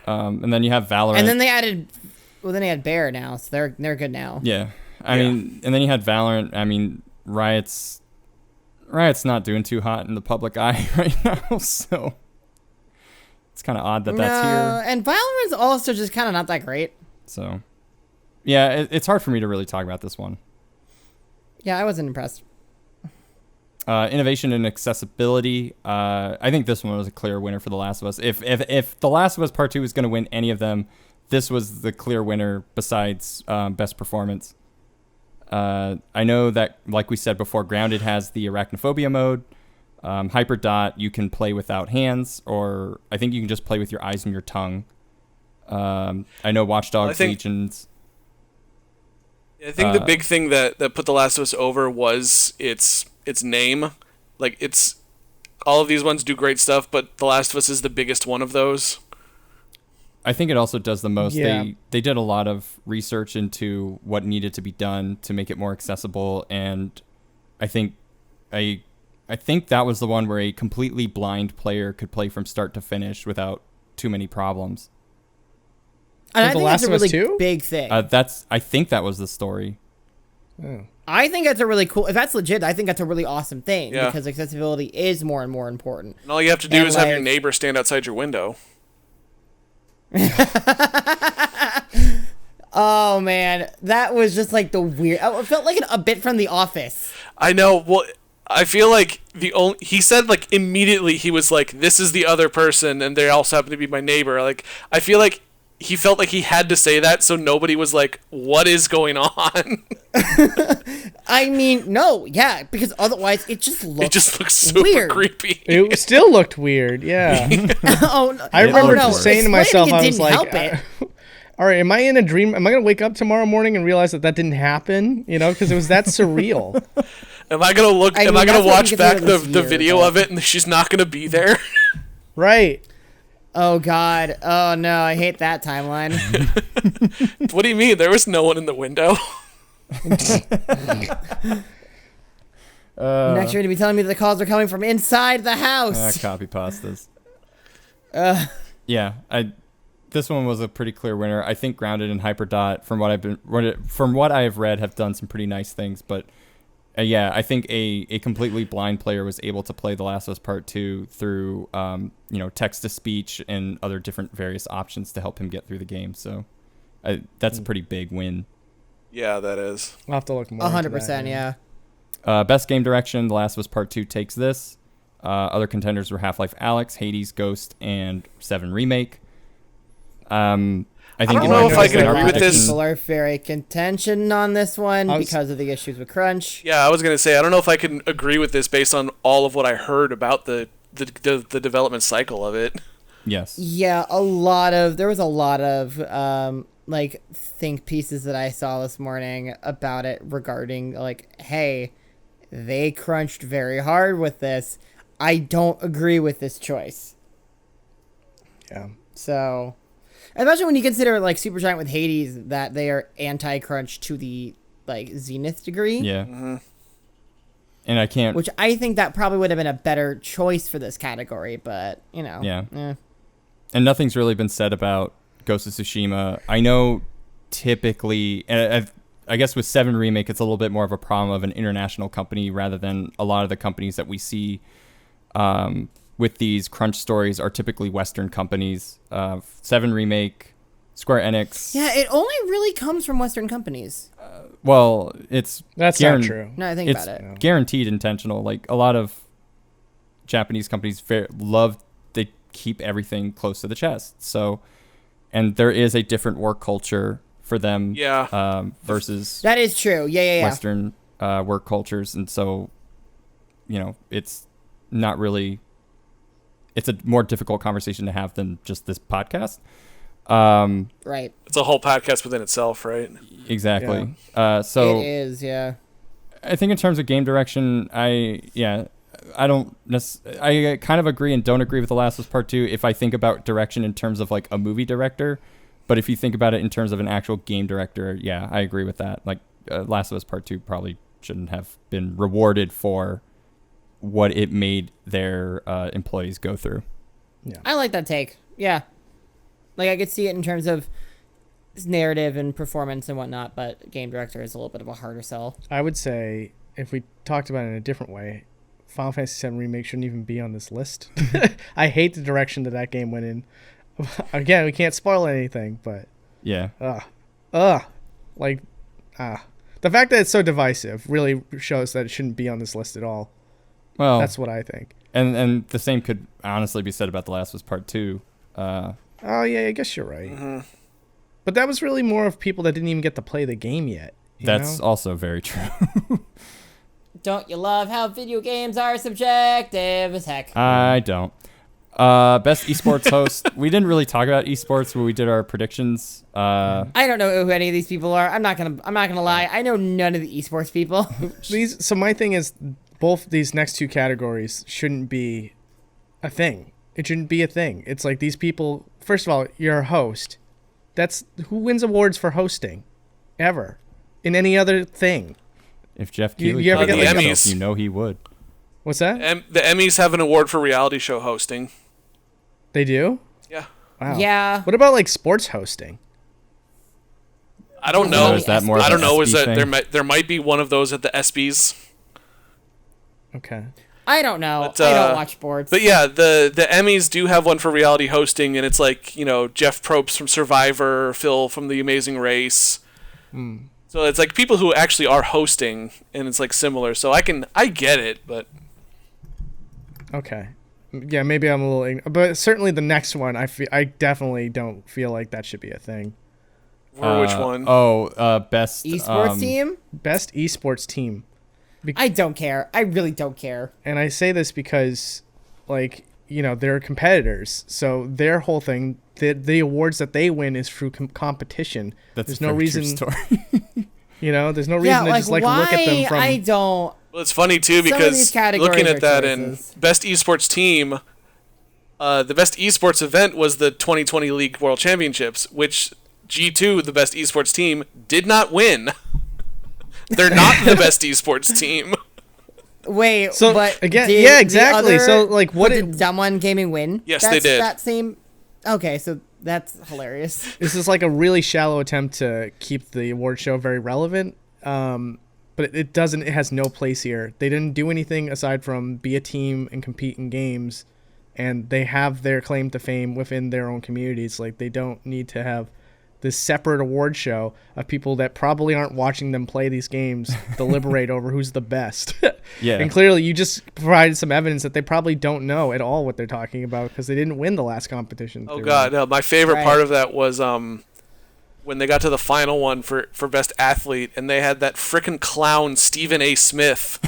And then you have Valorant. And then they added Bear now, so they're good now. Yeah. I mean, and then you had Valorant. I mean, Riot's not doing too hot in the public eye right now, so it's kind of odd that that's here. And Valorant's also just kind of not that great. So, yeah, it's hard for me to really talk about this one. Yeah, I wasn't impressed. Innovation and accessibility. I think this one was a clear winner for The Last of Us. If The Last of Us Part 2 was going to win any of them, this was the clear winner besides best performance. I know that, like we said before, Grounded has the arachnophobia mode. Hyperdot, you can play without hands, or I think you can just play with your eyes and your tongue. I know Watch Dogs Legions. I think the big thing that put The Last of Us over was its name. Like, it's all of these ones do great stuff, but The Last of Us is the biggest one of those. I think it also does the most. Yeah. They did a lot of research into what needed to be done to make it more accessible, and I think that was the one where a completely blind player could play from start to finish without too many problems. And I think that's a really 2? big thing. I think that was the story. Oh. I think that's a really cool. If that's legit, I think that's a really awesome thing Yeah. because accessibility is more and more important. And all you have to do And is have your like- neighbor stand outside your window. Oh man, that was just like the weird. It felt like a bit from The Office. I know. Well, I feel like he said like immediately he was like, "This is the other person," and they also happen to be my neighbor. Like, I feel like he felt like he had to say that so nobody was like, "What is going on?" I mean, no, yeah, because otherwise it just looks super weird. creepy. It still looked weird, yeah. Oh, no. I remember no. saying to Explaining myself, it I was didn't like, help it. all right, am I in a dream? Am I going to wake up tomorrow morning and realize that didn't happen? You know, because it was that surreal. Am I gonna I mean, gonna that's what watch we back consider the this year, video but- of it and she's not gonna be there? Right. Oh God. Oh no, I hate that timeline. What do you mean? There was no one in the window. Next, you're gonna be telling me that the calls are coming from inside the house. Copy pastas. Yeah, this one was a pretty clear winner. I think Grounded and Hyperdot, from what I have read, have done some pretty nice things. But yeah, I think a completely blind player was able to play The Last of Us Part 2 through text to speech and other different various options to help him get through the game. So that's a pretty big win. Yeah, that is. I'll have to look more. 100%, yeah. Best game direction, The Last of Us Part 2 takes this. Other contenders were Half-Life Alyx, Hades, Ghost, and 7 Remake. I think don't know if I can agree with this. People are very contention on this one because of the issues with crunch. Yeah, I was gonna say I don't know if I can agree with this based on all of what I heard about the development cycle of it. Yes. Yeah, there was a lot of think pieces that I saw this morning about it regarding hey, they crunched very hard with this. I don't agree with this choice. Yeah. So, especially when you consider Supergiant with Hades, that they are anti-crunch to the zenith degree. Yeah. Mm-hmm. And I can't. Which I think that probably would have been a better choice for this category, but Yeah. Eh. And nothing's really been said about Ghost of Tsushima. I know typically, and I guess with 7 Remake, it's a little bit more of a problem of an international company rather than a lot of the companies that we see with these crunch stories are typically Western companies. 7 Remake, Square Enix. Yeah, it only really comes from Western companies. Well, that's not true. No, I think it's about it. guaranteed intentional. A lot of Japanese companies they keep everything close to the chest. So, and there is a different work culture for them. Yeah. That Versus is true. Yeah. Western work cultures, and so it's not really. It's a more difficult conversation to have than just this podcast. Right. It's a whole podcast within itself, right? Exactly. So it is, yeah. I think in terms of game direction, I kind of agree and don't agree with The Last of Us Part 2 if I think about direction in terms of a movie director. But if you think about it in terms of an actual game director, yeah, I agree with that. Last of Us Part 2 probably shouldn't have been rewarded for what it made their employees go through. Yeah. I like that take. Yeah. I could see it in terms of narrative and performance and whatnot, but game director is a little bit of a harder sell. I would say, if we talked about it in a different way, Final Fantasy VII Remake shouldn't even be on this list. I hate the direction that game went in. Again, we can't spoil anything, but... Yeah. The fact that it's so divisive really shows that it shouldn't be on this list at all. Well, that's what I think. And the same could honestly be said about The Last of Us Part 2. Oh, yeah, I guess you're right. Mm-hmm. But that was really more of people that didn't even get to play the game yet. That's also very true. Don't you love how video games are subjective as heck? I don't. Best esports host. We didn't really talk about esports when we did our predictions. I don't know who any of these people are. I'm not gonna lie. I know none of the esports people. So my thing is, both these next two categories shouldn't be a thing. It shouldn't be a thing. It's these people. First of all, you're a host. That's who wins awards for hosting, ever, in any other thing. If Jeff Keighley you ever get the Emmys, he would. What's that? The Emmys have an award for reality show hosting. They do? Yeah. Wow. Yeah. What about sports hosting? I don't know. Is that more of I don't an know. SB Is that thing? there might be one of those at the ESPYs. Okay. I don't know. But, I don't watch sports. But yeah, the Emmys do have one for reality hosting, and it's Jeff Probst from Survivor, Phil from The Amazing Race. So it's people who actually are hosting, and it's similar. So I get it, but Okay. Yeah, maybe I'm a little, but certainly the next one, I definitely don't feel like that should be a thing. which one? Best esports team? Best esports team. I don't care. I really don't care. And I say this because, they're competitors, so their whole thing, the awards that they win is through competition. That's there's no reason. Story. There's no reason to just why look at them from. I don't. Well, it's funny too Some of these because categories looking are at that choices. in best esports team, the best esports event was the 2020 League World Championships, which G2, the best esports team, did not win. They're not the best esports team. Wait, So, but again, did yeah, exactly. the So, like, what did Dumb One Gaming win? Yes, they did. That same. Okay, so that's hilarious. This is like a really shallow attempt to keep the award show very relevant. But it doesn't. It has no place here. They didn't do anything aside from be a team and compete in games, and they have their claim to fame within their own communities. Like, they don't need to have this separate award show of people that probably aren't watching them play these games deliberate over who's the best. Yeah. And clearly you just provided some evidence that they probably don't know at all what they're talking about because they didn't win the last competition. Oh god, no, my favorite part of that was when they got to the final one for best athlete, and they had that frickin' clown Stephen A. Smith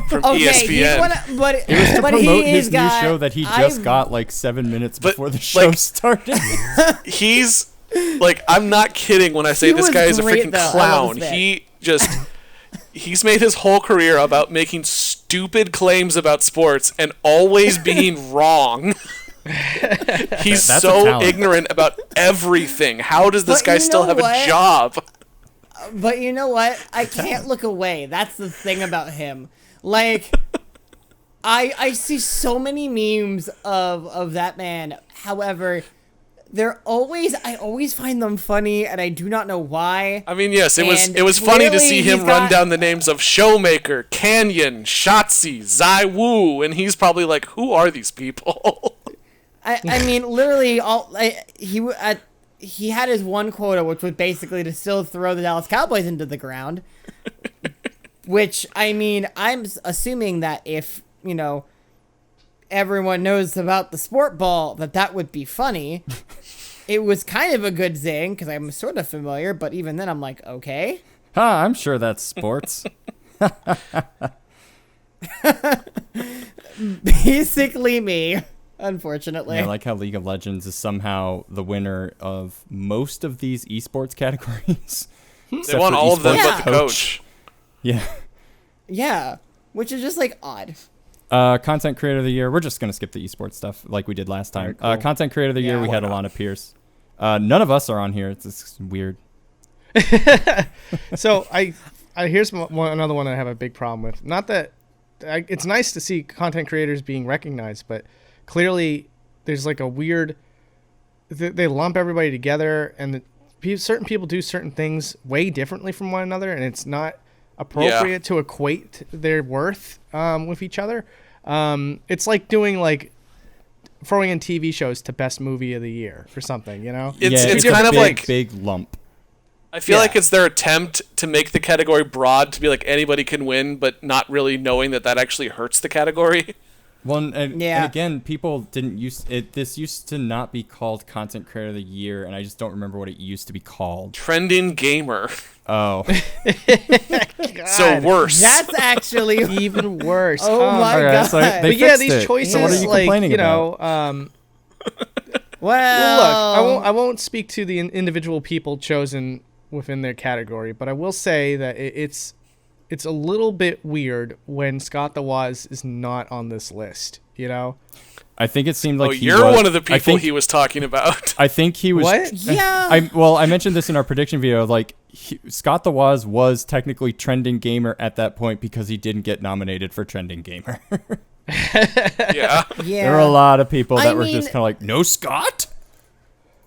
from ESPN. But It was to but promote he his is new got, show that he just got like 7 minutes But, before the show like- started. He's like, I'm not kidding when I say He this was guy is a great, freaking though. I love clown. Smith. He just he's made his whole career about making stupid claims about sports and always being wrong. He's That's a so talent. ignorant about everything. How does this But guy you still know have what? a job? But you know what? I can't look away. That's the thing about him. Like, I see so many memes of that man. However, I always find them funny, and I do not know why. I mean, yes, it And was funny to clearly see him he's run got- down the names of Showmaker, Canyon, Shotzi, Zai Wu, and he's probably like, who are these people? I mean, literally, he had his one quota, which was basically to still throw the Dallas Cowboys into the ground. Which, I mean, I'm assuming that if, everyone knows about the sport ball, that would be funny. It was kind of a good zing, because I'm sort of familiar, but even then I'm like, okay. I'm sure that's sports. Basically me, unfortunately. I like how League of Legends is somehow the winner of most of these esports categories. They won all of them but the coach. Yeah. Yeah, which is just like odd. Content Creator of the Year. We're just going to skip the esports stuff like we did last time. Alright, cool. Content Creator of the Year, Yeah, we why had Alana Pierce. None of us are on here. It's weird. So here's another one I have a big problem with. Not that it's nice to see content creators being recognized, but clearly there's like a weird. They lump everybody together, and certain people do certain things way differently from one another, and it's not appropriate to equate their worth with each other. It's like doing throwing in TV shows to best movie of the year or something, It's a kind of big, like big lump. I feel like it's their attempt to make the category broad to be like anybody can win, but not really knowing that actually hurts the category. Well, and again, people didn't use it. This used to not be called Content Creator of the Year, and I just don't remember what it used to be called. Trending gamer. Oh. So worse. That's actually even worse. Oh my Alright, god. so they But yeah, fixed these it. choices, So what are you complaining about? Well, look, I won't speak to the individual people chosen within their category, but I will say that it's a little bit weird when Scott the Woz is not on this list. I think it seemed like you're one of the people he was talking about. I think he was. What? Yeah. I mentioned this in our prediction video. Scott the Woz was technically trending gamer at that point because he didn't get nominated for trending gamer. Yeah. Yeah. There were a lot of people that were mean- just kind of like, no Scott?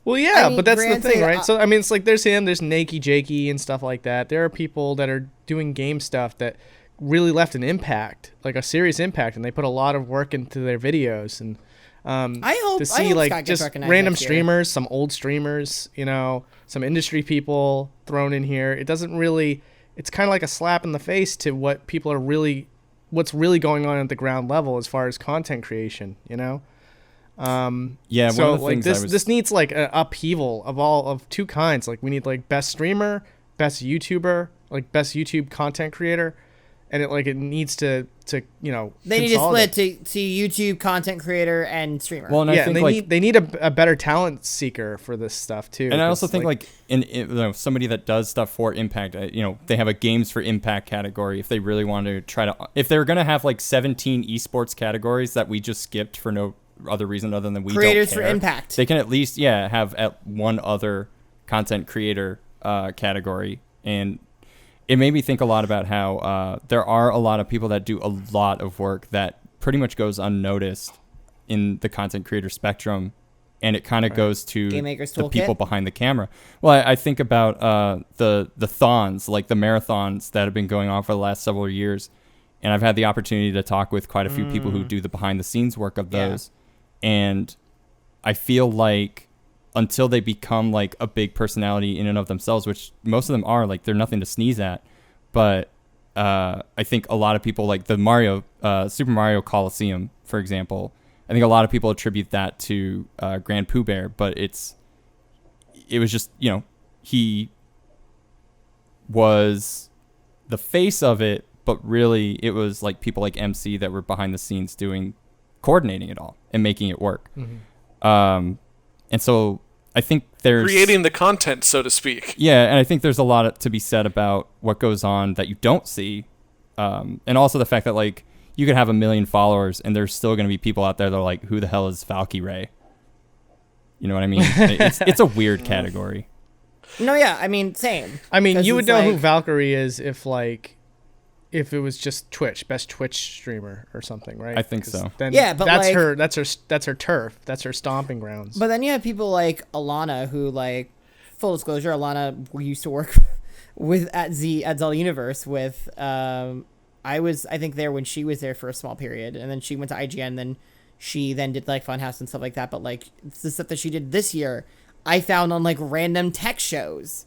Well, yeah, I mean, but that's the thing, granted, right? So, I mean, it's like there's him, there's Nakey Jakey and stuff like that. There are people that are doing game stuff that really left an impact, like a serious impact, and they put a lot of work into their videos. And to see Scott gets just recognized random next year. streamers, some old streamers, some industry people thrown in here, it doesn't really. It's kind of like a slap in the face to what people are really, what's really going on at the ground level as far as content creation. Yeah, So one of the things this needs like an upheaval of two kinds. Like we need like best streamer, best YouTuber, like best YouTube content creator, and it needs to They need to split to YouTube content creator and streamer. Well, and I Yeah, think they need a better talent seeker for this stuff too. and I also 'cause, think in somebody that does stuff for impact, they have a games for impact category. If they really want to if they're gonna have 17 esports categories that we just skipped for other reason other than we Creators don't for care. impact. They can at least have at one other content creator category. And it made me think a lot about how there are a lot of people that do a lot of work that pretty much goes unnoticed in the content creator spectrum, and it kind of goes to the people behind the camera. Well, I think about the thons, like the marathons that have been going on for the last several years, and I've had the opportunity to talk with quite a few people who do the behind the scenes work of those, and I feel like until they become like a big personality in and of themselves, which most of them are, like they're nothing to sneeze at, but I think a lot of people, like the Super Mario Coliseum, for example, I think a lot of people attribute that to Grand Pooh Bear, but it was just, he was the face of it, but really it was like people like MC that were behind the scenes coordinating it all and making it work. Mm-hmm. And so I think there's creating the content, so to speak. Yeah, and I think there's a lot to be said about what goes on that you don't see, and also the fact that like you could have 1 million followers and there's still going to be people out there that are like, who the hell is Valky Ray? You know what I mean? It's a weird category. No, yeah, I mean, same. I mean, you would know who Valkyrie is if it was just best Twitch streamer or something, right? I think so. Then yeah, but that's her turf. That's her stomping grounds. But then you have people like Alana, who, like, full disclosure, Alana, we used to work with at Zelda Universe with. I think there when she was there for a small period, and then she went to IGN. Then she did like Funhouse and stuff like that. But like the stuff that she did this year, I found on like random tech shows,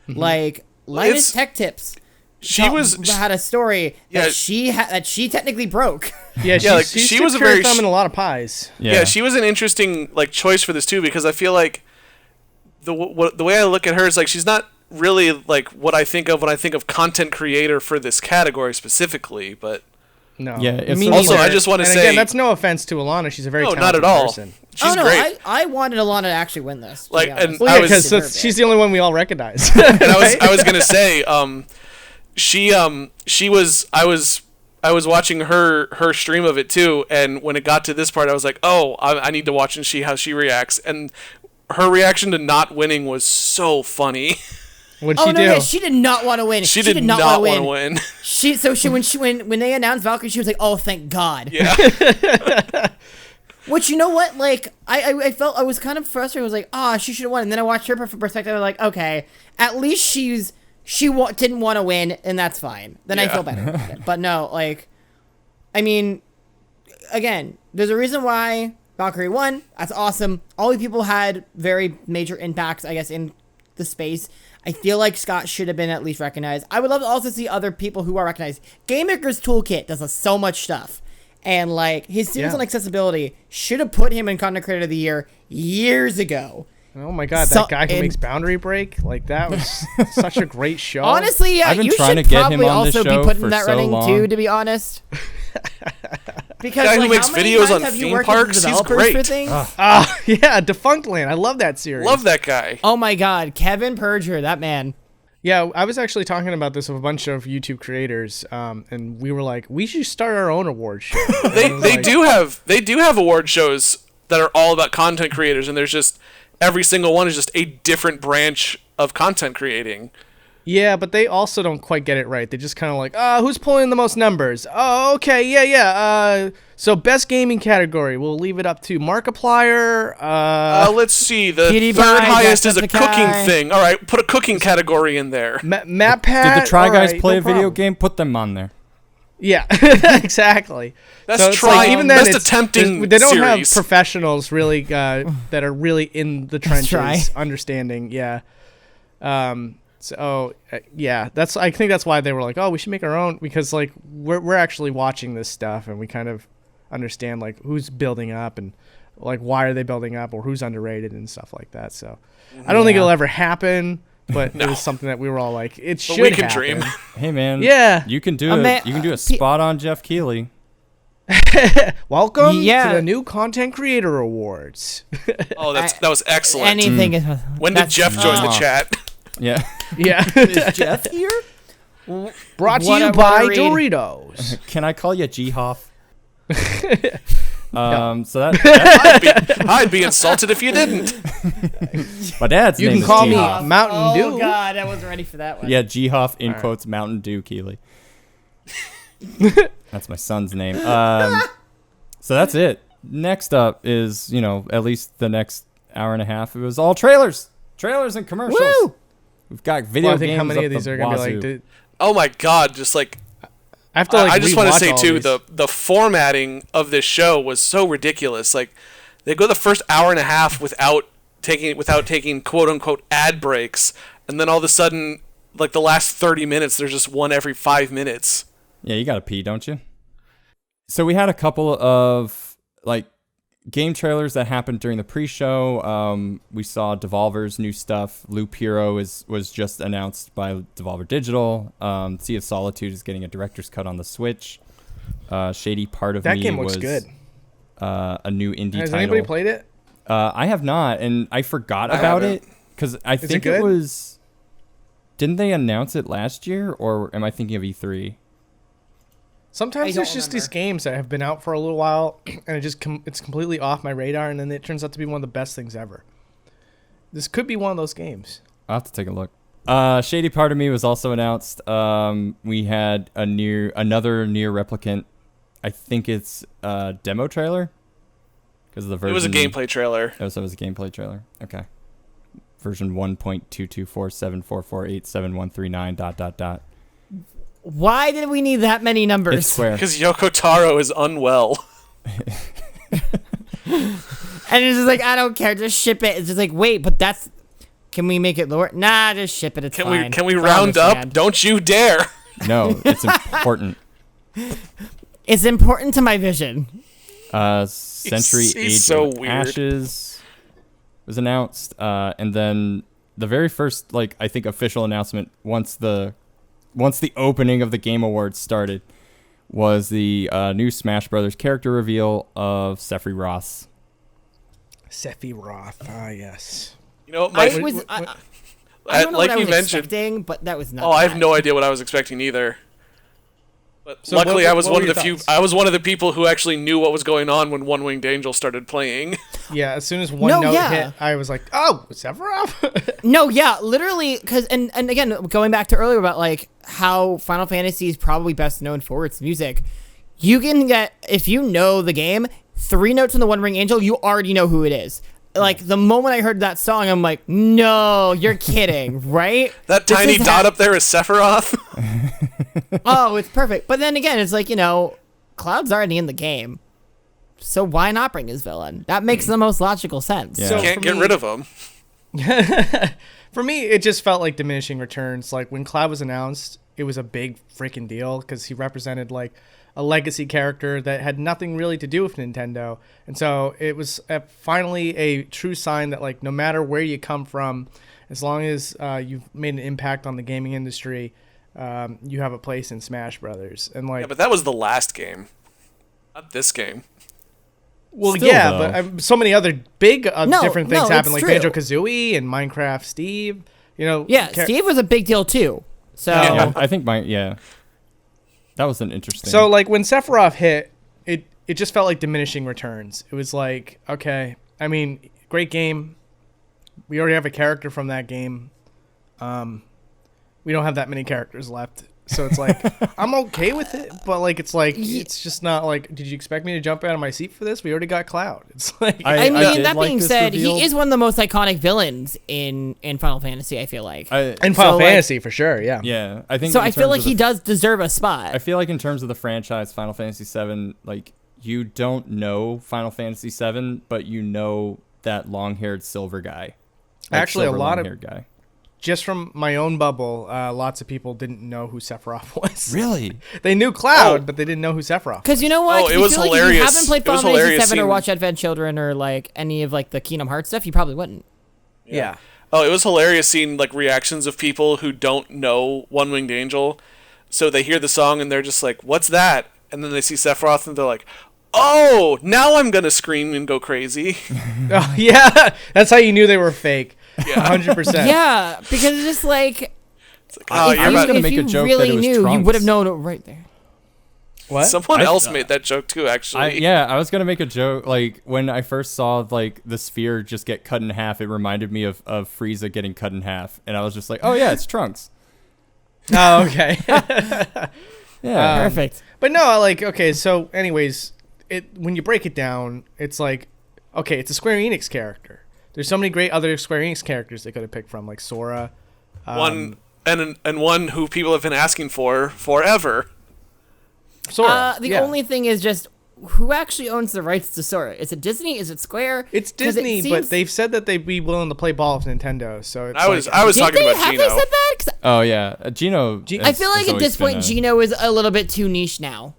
like Linus Tech Tips. She had a story that she technically broke. Yeah, she was a very thumb in a lot of pies. Yeah, she was an interesting like choice for this too, because I feel like the way I look at her is like she's not really like what I think of when I think of content creator for this category specifically, but no. Yeah. Also, I just want to say, again, that's no offense to Alana. She's a very talented person. She's great. I wanted Alana to actually win this. Like, and because she's the only one we all recognize. And I was gonna say, I was watching her stream of it too, and when it got to this part, I was like, oh, I need to watch and see how she reacts, and her reaction to not winning was so funny. What'd she do? Yeah, she did not want to win. She did not want to win. When they announced Valkyrie, she was like, "Oh, thank God." Yeah. Which, you know what? Like, I felt I was kind of frustrated. I was like, she should have won. And then I watched her perspective. I was like, okay, at least she didn't want to win, and that's fine. Then I feel better about it. But no, like, I mean, again, there's a reason why Valkyrie won. That's awesome. All these people had very major impacts, I guess, in the space. I feel like Scott should have been at least recognized. I would love to also see other people who are recognized. Game Maker's Toolkit does so much stuff. And, like, his series on accessibility should have put him in Content Creator of the Year years ago. Oh my God, that guy who makes Boundary Break, like that was such a great show. Honestly, yeah, you should probably also be put in that running too, to be honest. Because the guy who makes videos on theme parks, he's great. Yeah, Defunct Land. I love that series. Love that guy. Oh my God, Kevin Perger, that man. Yeah, I was actually talking about this with a bunch of YouTube creators, and we were like, we should start our own award show. They do have award shows that are all about content creators, and there's just every single one is just a different branch of content creating. Yeah, but they also don't quite get it right. They just kind of like, who's pulling the most numbers? Oh, okay, yeah. So best gaming category, we'll leave it up to Markiplier. Let's see. The third highest is a cooking thing. All right, put a cooking category in there. MatPat. Did the Try Guys play a video game? Put them on there. Yeah, exactly. That's so trying. Like, even then, best attempting. They don't series. have professionals really that are really in the trenches, understanding. Yeah. So I think that's why they were like, oh, we should make our own, because like we're actually watching this stuff and we kind of understand like who's building up and like why are they building up or who's underrated and stuff like that. So I don't think it'll ever happen. But it was something that we were all like, it should happen. We can dream. Hey, man. Yeah. You can do it. You can do a spot on Jeff Keighley. Welcome to the new Content Creator Awards. Oh, that was excellent. Anything. When did Jeff join the chat? Yeah. Yeah. Is Jeff here? Brought to you by Doritos. Can I call you G-Hoff? So that I'd be insulted if you didn't. my dad's You name can is call me G-Hoff. Mountain Dew. Oh God, I wasn't ready for that one. Yeah, G-Hoff in All quotes Mountain Dew Keeley. That's my son's name. So that's it. Next up is, at least the next hour and a half. It was all trailers and commercials. Woo! We've got video Well, I think games. how many up of these the are gonna be wazoo. like? Oh my god, just like I have to like. I just want to rewatch say all too, these. the formatting of this show was so ridiculous. Like they go the first hour and a half without taking quote unquote ad breaks, and then all of a sudden, like the last 30 minutes, there's just one every 5 minutes. Yeah, you gotta pee, don't you? So we had a couple of game trailers that happened during the pre-show. We saw Devolver's new stuff. Loop Hero was just announced by Devolver Digital. Sea of Solitude is getting a director's cut on the Switch. Shady Part of that Me game looks was good. A new indie Has title. anybody played it? I have not, and I forgot I about haven't. it because I it think good? it was. Didn't they announce it last year, or am I thinking of E3? Sometimes I there's don't just these remember. games that have been out for a little while, and it's completely off my radar, and then it turns out to be one of the best things ever. This could be one of those games. I'll have to take a look. Shady Part of Me was also announced. We had another Nier Replicant. I think it's a demo trailer because of the version. It was a gameplay trailer. Oh, so it was a gameplay trailer. Okay. Version 1.22474487139. ... Why did we need that many numbers? It's Square. Because Yoko Taro is unwell. And it's just like, I don't care, just ship it. It's just like, wait, but can we make it lower? Nah, just ship it. It's fine. Can we I'll round up? understand. Don't you dare. No, it's important. It's important to my vision. Century He's Age so of weird. Ashes was announced, and then the very first, I think, official announcement once the opening of the Game Awards started was the new Smash Brothers character reveal of Sephiroth. Sephiroth, yes. You know, I my, was, I don't know like what I you was mentioned. expecting, but that was not. Oh, I have bad. no idea what I was expecting either. But So luckily, what I was were one of your the few. thoughts? I was one of the people who actually knew what was going on when One Winged Angel started playing. Yeah, as soon as one No, note yeah. hit, I was like, oh, Sephiroth? No, yeah, literally, because and again, going back to earlier about how Final Fantasy is probably best known for its music. You can get, if you know the game, 3 notes in the One Ring Angel, you already know who it is. The moment I heard that song, I'm like, no, you're kidding, right? That This tiny is dot up there is Sephiroth. Oh, it's perfect. But then again, it's Cloud's already in the game. So why not bring his villain? That makes the most logical sense. Yeah. So Can't for get me- rid of him. For me, it just felt like diminishing returns. Like when Cloud was announced, it was a big freaking deal because he represented a legacy character that had nothing really to do with Nintendo. And so it was finally a true sign that no matter where you come from, as long as you've made an impact on the gaming industry, you have a place in Smash Brothers. And Yeah, but that was the last game, not this game. well, Still, yeah, though. but so many other big No, different things no, happened, it's like true. Banjo-Kazooie and Minecraft Steve. Yeah, Steve was a big deal too. So Yeah, I think that was an interesting. So when Sephiroth hit, it just felt like diminishing returns. It was like, okay, I mean, great game. We already have a character from that game. We don't have that many characters left. So it's like, I'm okay with it, but it's just not did you expect me to jump out of my seat for this? We already got Cloud. It's like, I mean, did that like being this said, reveal. he is one of the most iconic villains in Final Fantasy, I feel like. in Final Fantasy for sure, yeah. Yeah, I think. So in I feel terms like of he the- does deserve a spot. I feel like in terms of the franchise, Final Fantasy VII, you don't know Final Fantasy VII, but you know that long-haired silver guy. Actually, a silver lot of- long-haired guy. Just from my own bubble, lots of people didn't know who Sephiroth was. Really? They knew Cloud, Oh. but they didn't know who Sephiroth. Because you know what? Oh, it I was feel like if hilarious. you haven't played It was Final Fantasy hilarious 7 or seeing- watched Advent Children or any of the Kingdom Hearts stuff, you probably wouldn't. Yeah. Oh, it was hilarious seeing reactions of people who don't know One Winged Angel. So they hear the song and they're just like, "What's that?" And then they see Sephiroth and they're like, "Oh, now I'm gonna scream and go crazy." Oh, yeah, that's how you knew they were fake. Yeah. 100%. Yeah, because it's just It's like, oh, if you're I was about gonna if make you a joke that really it was knew, you Trunks. would have known it right there. What? Someone else made that joke too, actually. I was gonna make a joke. Like when I first saw like the sphere just get cut in half, it reminded me of Frieza getting cut in half, and I was just like, oh yeah, it's Trunks. Oh, okay. Yeah, Perfect. But no, like, okay, so anyways, when you break it down, it's like, okay, it's a Square Enix character. There's so many great other Square Enix characters they could have picked from, like Sora. One one who people have been asking for forever. Sora. The only thing is just who actually owns the rights to Sora? Is it Disney? Is it Square? It's Disney, but they've said that they'd be willing to play ball with Nintendo. So it's I was talking about Have Gino. they said that? 'Cause Oh yeah, Gino. I feel like at this point, Gino is a little bit too niche now.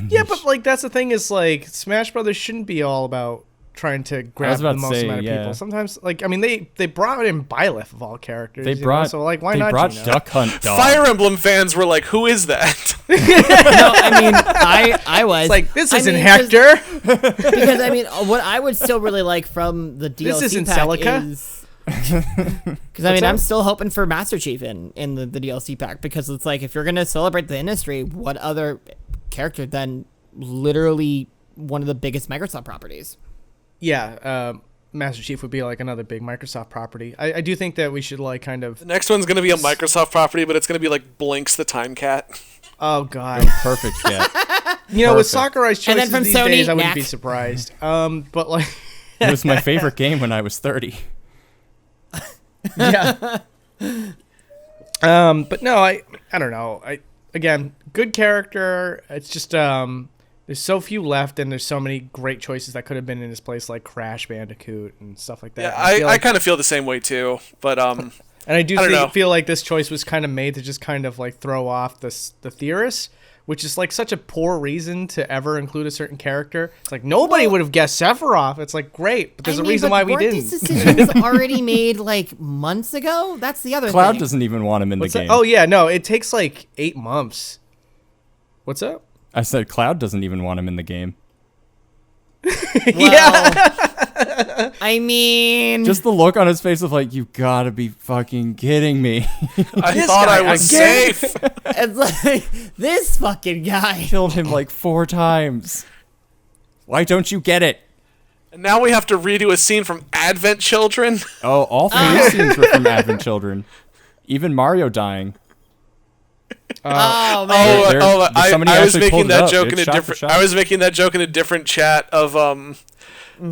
Yeah, but like that's the thing is like Smash Brothers shouldn't be all about trying to grab the most amount of people. Sometimes, like, I mean, they brought in Byleth of all characters. They brought so like why not? They brought Gino? Duck Hunt Dog. Fire Emblem fans were like, "Who is that?" No, I mean, I was It's like this isn't mean, Hector. Because I mean, what I would still really like from the DLC This isn't pack Celica? is. Because I mean, I'm still hoping for Master Chief in the DLC pack, because it's like, if you're gonna celebrate the industry, what other character than literally one of the biggest Microsoft properties? Yeah, Master Chief would be like another big Microsoft property. I do think that we should like kind of. The next one's gonna be a Microsoft property, but it's gonna be like Blinks the Time Cat. Oh God. Perfect. Yeah. You know, with Sakurai's And then choices from these Sony, days, I wouldn't Knack. be surprised. But like. It was my favorite game when I was 30. Yeah. But no, I don't know. Again, good character. It's just there's so few left, and there's so many great choices that could have been in his place, like Crash Bandicoot and stuff like that. Yeah, I kind of feel the same way too. But and I do feel like this choice was kind of made to just kind of like throw off the theorists, which is like such a poor reason to ever include a certain character. It's like nobody would have guessed Sephiroth. It's like great, but there's a reason why we didn't. These decisions already made like months ago? That's the other Cloud thing. doesn't even want him in the game. Oh yeah, no, it takes like 8 months. What's up? I said Cloud doesn't even want him in the game. Well, I mean, Just the look on his face of like, you gotta be fucking kidding me. I thought I was safe. it's like this fucking guy. Killed him like 4 times. Why don't you get it? And now we have to redo a scene from Advent Children. Oh, all 3 scenes were from Advent Children. Even Mario dying. Oh man. Somebody I was actually making pulled it that up. joke It's in a shot for different. shot. I was making that joke in a different chat of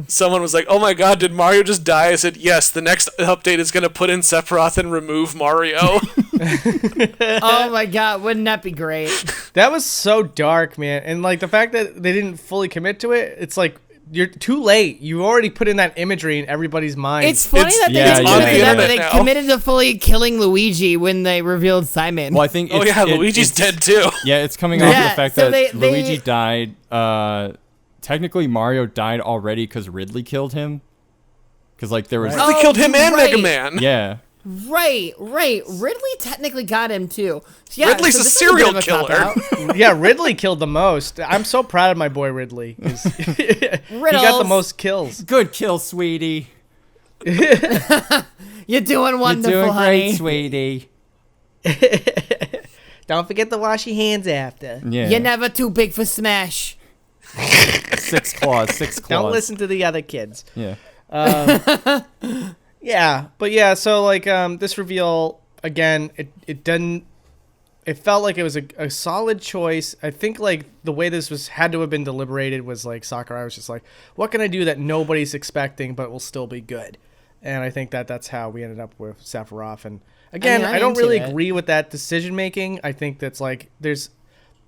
Someone was like, "Oh my God, did Mario just die?" I said, "Yes. The next update is gonna put in Sephiroth and remove Mario." Oh my God, wouldn't that be great? That was so dark, man. And like the fact that they didn't fully commit to it, it's like you're too late. You already put in that imagery in everybody's mind. It's funny that yeah, they, yeah, committed, yeah. that they Now. committed to fully killing Luigi when they revealed Simon. Well, I think. Oh yeah, Luigi's dead too. Yeah, it's coming off of Yeah, the fact so that they- Luigi died. Technically, Mario died already because Ridley killed him. Because like there was. They killed him and right. Mega Man. Yeah. Right. Ridley technically got him too. So, yeah, Ridley's so a this is serial bit of a cop-out. killer. Yeah, Ridley killed the most. I'm so proud of my boy Ridley. 'Cause he got the Riddles. most kills. Good kill, sweetie. You're doing wonderful, You're doing honey. great, sweetie. Don't forget to wash your hands after. Yeah. You're never too big for Smash. 6 claws. 6 claws. Don't listen to the other kids. Yeah. Yeah, but yeah, so like this reveal again, it didn't. It felt like it was a solid choice. I think like the way this had to have been deliberated was like Sakurai was just like, what can I do that nobody's expecting but will still be good? And I think that's how we ended up with Sephiroth. And again, I'm I don't into really it. agree with that decision making. I think that's like there's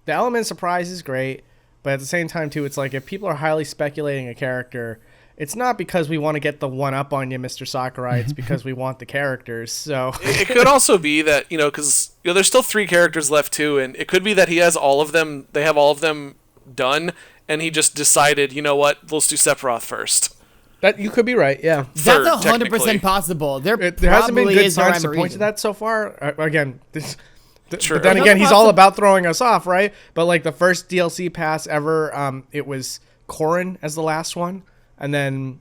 the element of surprise is great, but at the same time too, it's like if people are highly speculating a character, it's not because we want to get the one up on you, Mr. Sakurai. It's because we want the characters. So It could also be that, because there's still 3 characters left too, and it could be that he has all of them. They have all of them done, and he just decided, you know what, let's do Sephiroth first. that you could be right. Yeah, Third, That's 100% technically. possible. There hasn't been probably good is a rhyme signs to or point to reason. that so far. Again, True. but then Another again, he's all possi- about throwing us off, right? But like the first DLC pass ever, it was Corrin as the last one, and then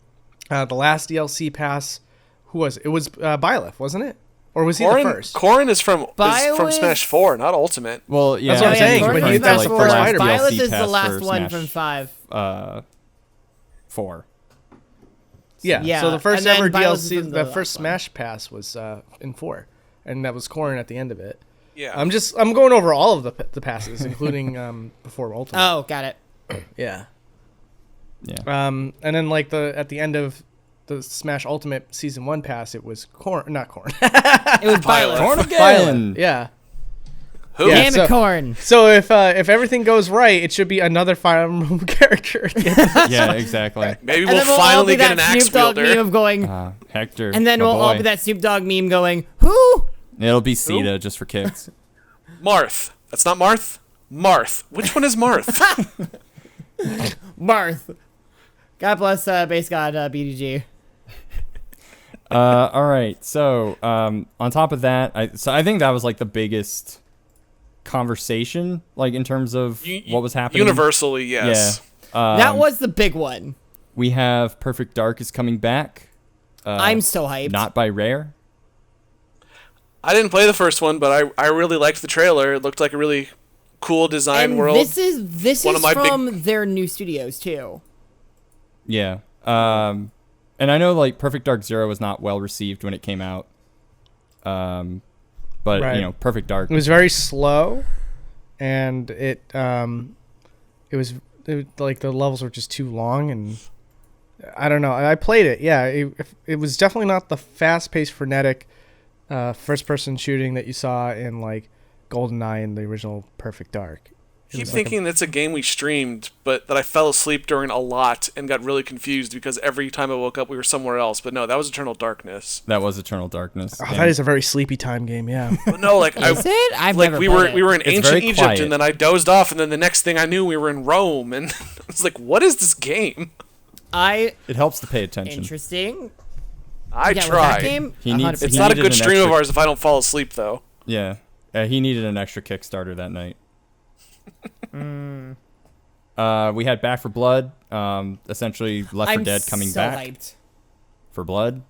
the last DLC pass, who was it? It was Byleth, wasn't it? Or was he the first? Corrin is from Byleth- Smash 4, not Ultimate. Well, yeah, That's what I'm saying, Corrin but is he- that's Smash the 4. first fighter Byleth DLC is the pass last for one Smash, from 5. 4. Yeah. Yeah, So the first and then ever Byleth is DLC, in the the first last one. Smash Pass was in 4, and that was Corrin at the end of it. Yeah. I'm going over all of the passes, including before Ultimate. Oh, got it. Yeah. Yeah. And then like at the end of the Smash Ultimate Season 1 pass, it was not Corrin. It was Byleth. Corn Violet. again. Yeah. Who? Yeah. Damn so- it, Corn. So if everything goes right, it should be another Fire Emblem character. Yeah, exactly. Maybe And we'll then we'll all finally be get that an axe Snoop Dogg meme wielder. of going, Hector. and then my we'll all boy. be that Snoop Dogg meme going, who? It'll be Sita just for kicks. Marth. That's not Marth? Marth. Which one is Marth? Marth. God bless base god BDG. All right. So, on top of that, I think that was like the biggest conversation, like in terms of what was happening. Universally, yes. Yeah. That was the big one. We have Perfect Dark is coming back. I'm so hyped. Not by Rare. I didn't play the first one, but I really liked the trailer. It looked like a really cool design and world. this is One of my from their new studios too. Yeah. And I know like Perfect Dark Zero was not well received when it came out. But Right. you know, Perfect Dark. It was very slow, and it like the levels were just too long, and I don't know. I played it. Yeah, it was definitely not the fast-paced, frenetic first-person shooting that you saw in like GoldenEye and the original Perfect Dark. It keep was like thinking it's a game we streamed, but that I fell asleep during a lot and got really confused because every time I woke up we were somewhere else. But no, that was Eternal Darkness. That was Eternal Darkness. Oh, that is a very sleepy time game. Yeah. But no, like Is it? I've like never we played were it. in It's ancient very Egypt, quiet. and then I dozed off, and then the next thing I knew we were in Rome, and I was like, "What is this game?" It helps to pay attention. Interesting. I Yeah, with that tried. game, He needs- 100%. It's not a needed good an stream of extra- ours if I don't fall asleep, though. Yeah. He needed an extra Kickstarter that night. We had Back for Blood. Essentially Left 4 Dead coming so back hyped. for Blood.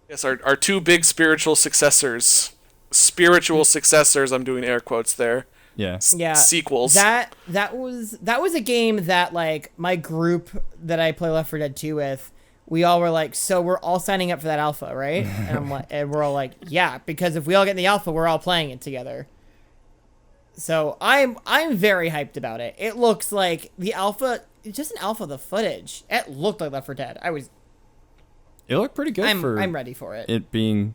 Yes, our two big spiritual successors. Spiritual successors. I'm doing air quotes there. Yeah. Yeah, Sequels. That was a game that like my group that I play Left 4 Dead 2 with, we all were like, so we're all signing up for that alpha, right? And I'm like, and we're all like, yeah, because if we all get in the alpha, we're all playing it together. So I'm very hyped about it. It looks like the alpha, just an alpha of the footage. It looked like Left 4 Dead. It looked pretty good for I'm ready for it. it being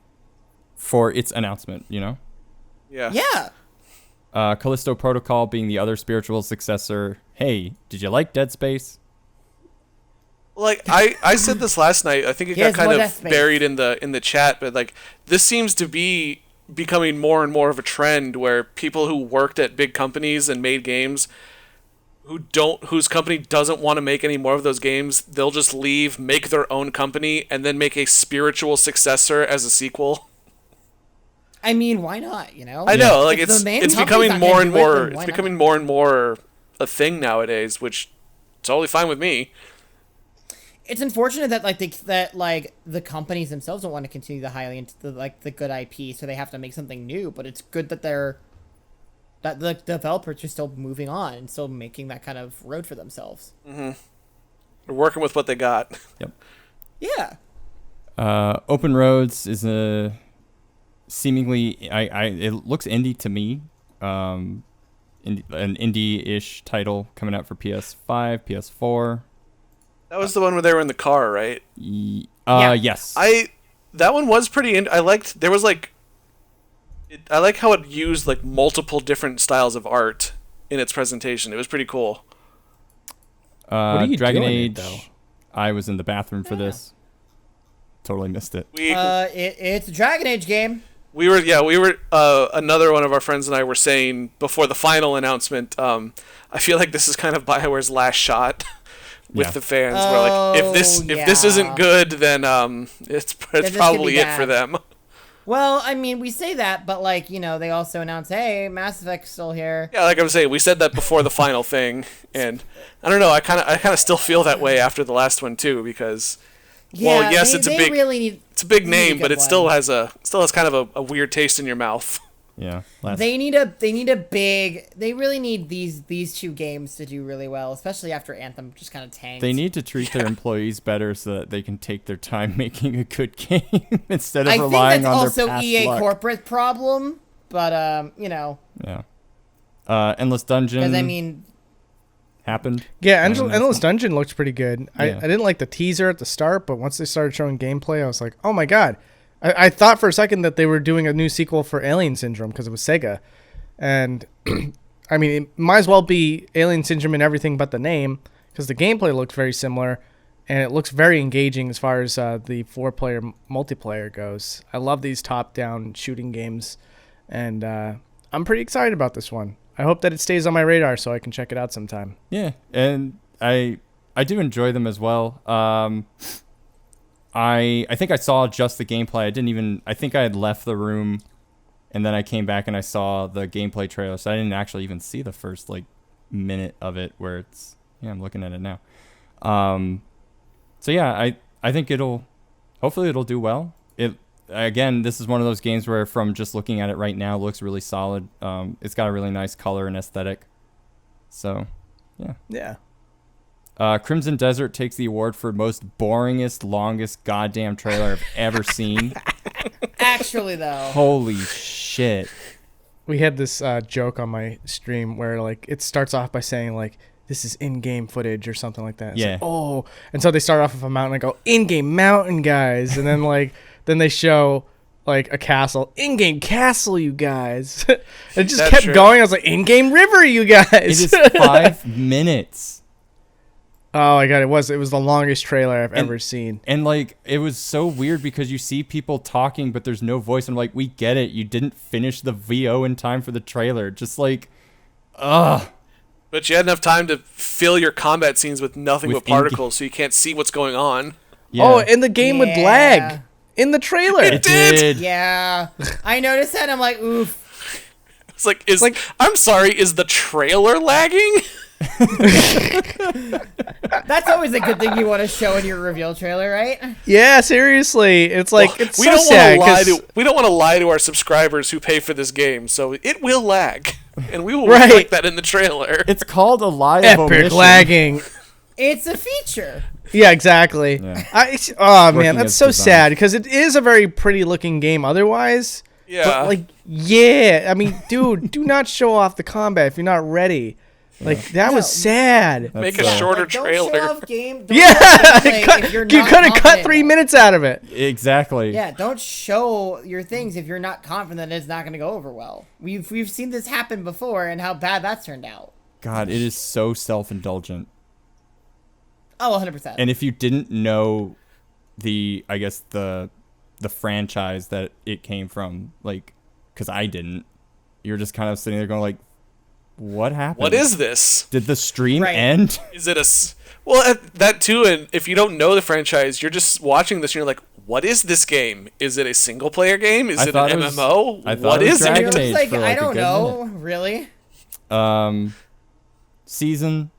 for its announcement, you know? Yeah. Yeah. Callisto Protocol being the other spiritual successor. Hey, did you like Dead Space? Like I said this last night. I think it got Here's kind more of Death Space. buried in the chat, but like this seems to be becoming more and more of a trend where people who worked at big companies and made games whose company doesn't want to make any more of those games, they'll just leave, make their own company, and then make a spiritual successor as a sequel. I mean, why not? You know. I know, like If the main it's company's becoming not more gonna and do it, more. then It's why becoming not? more and more a thing nowadays, which totally fine with me. It's unfortunate that the companies themselves don't want to continue the highly into the good IP, so they have to make something new. But it's good that the developers are still moving on and still making that kind of road for themselves. They're working with what they got. Yep. Yeah. Open Roads is a seemingly it looks indie to me. An indie-ish title coming out for PS5, PS4. That was the one where they were in the car, right? Yeah. Yes. That one was pretty. I liked. There was like. I like how it used like multiple different styles of art in its presentation. It was pretty cool. What are you Dragon doing Age. though? I was in the bathroom for this. Totally missed it. It's a Dragon Age game. We were another one of our friends and I were saying before the final announcement. I feel like this is kind of BioWare's last shot with Yeah. the fans. We're like, if this isn't yeah. good, then it's this probably could be it for bad. them. Well, I mean, we say that, but like, you know, they also announce, hey, Mass Effect's still here. Yeah, like I was saying, we said that before the final thing, and I don't know. I kind of still feel that way after the last one too, because Yeah, well, yes, they really need. it's a big they need name, a but good it still one. has kind of a weird taste in your mouth. Yeah. They need a big. They really need these two games to do really well, especially after Anthem just kind of tanked. They need to treat their employees better so that they can take their time making a good game instead of I think relying that's on also their past EA luck. corporate problem, but you know, Yeah. Endless Dungeon because I mean, happened. Yeah, An Endless Dungeon looked pretty good. I Yeah. didn't like the teaser at the start, but once they started showing gameplay, I was like, oh my god. I thought for a second that they were doing a new sequel for Alien Syndrome because it was Sega. And, I mean, it might as well be Alien Syndrome in everything but the name because the gameplay looked very similar and it looks very engaging as far as the 4-player multiplayer goes. I love these top-down shooting games, and I'm pretty excited about this one. I hope that it stays on my radar so I can check it out sometime. Yeah, and I do enjoy them as well. I think I saw just the gameplay. I think I had left the room, and then I came back and I saw the gameplay trailer, so I didn't actually even see the first minute of it where it's, yeah, I'm looking at it now. So yeah, I think hopefully it'll do well. Again, this is one of those games where from just looking at it right now, it looks really solid. It's got a really nice color and aesthetic. So, yeah. Yeah. Crimson Desert takes the award for most boringest, longest goddamn trailer I've ever seen. actually though, Holy shit. We had this joke on my stream where it starts off by saying this is in-game footage or something like that. It's Yeah. like, oh, and so they start off with a mountain and go in-game mountain, guys, and then then they show a castle, in-game castle, you guys. It just That's kept true. going. I was like, in-game river, you guys. It is 5 minutes. Oh my god, it was the longest trailer I've ever seen. And it was so weird because you see people talking, but there's no voice. I'm like, we get it. You didn't finish the VO in time for the trailer. Just ugh. But you had enough time to fill your combat scenes with nothing With but particles, so you can't see what's going on. Yeah. Oh, and the game would Yeah. lag in the trailer. it did. yeah, I noticed that. I'm like, oof. It's I'm sorry, is the trailer lagging? That's always a good thing you want to show in your reveal trailer, right? Yeah, seriously. It's it's we so don't sad. want to lie 'cause- to we don't want to lie to our subscribers who pay for this game, so it will lag, and we will Right. reflect that in the trailer. It's called a lie of epic omission. lagging. It's a feature. Yeah, exactly. Yeah. Oh man, Working that's as so designed. sad because it is a very pretty looking game otherwise. Yeah. But yeah, I mean, dude, do not show off the combat if you're not ready. That was sad. Make That's a sad. shorter Don't trailer. show off game. Don't Yeah, show off gameplay if you're you not could have cut confident. 3 minutes out of it. Exactly. Yeah, don't show your things if you're not confident it's not going to go over well. We've seen this happen before and how bad that's turned out. God, it is so self-indulgent. Oh, 100%. And if you didn't know the franchise that it came from, because I didn't, you're just kind of sitting there going what happened? What is this? Did the stream Right. end? Is it that too? And if you don't know the franchise, you're just watching this and you're like, what is this game? Is it a single player game? Is I it thought an it was- MMO? I thought What it was is Dragon it? It Age looks like, for, I a don't good know, minute. really. Season.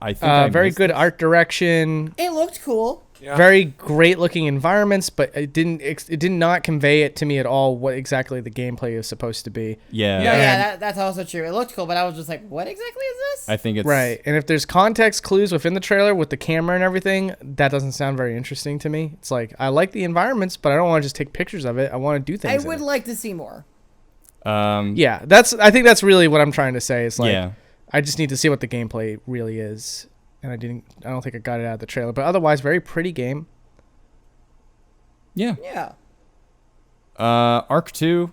I think I Very missed good it. art direction. It looked cool. Yeah. Very great looking environments, but it did not convey it to me at all what exactly the gameplay is supposed to be. Yeah. No, Yeah. yeah, that's also true. It looked cool, but I was just like, what exactly is this? I think it's Right. And if there's context clues within the trailer with the camera and everything, that doesn't sound very interesting to me. It's I like the environments, but I don't want to just take pictures of it. I want to do I things. in would it. like to see more. Yeah, I think that's really what I'm trying to say. Is Yeah. I just need to see what the gameplay really is. And I don't think I got it out of the trailer, but otherwise very pretty game. Yeah. Yeah. Arc 2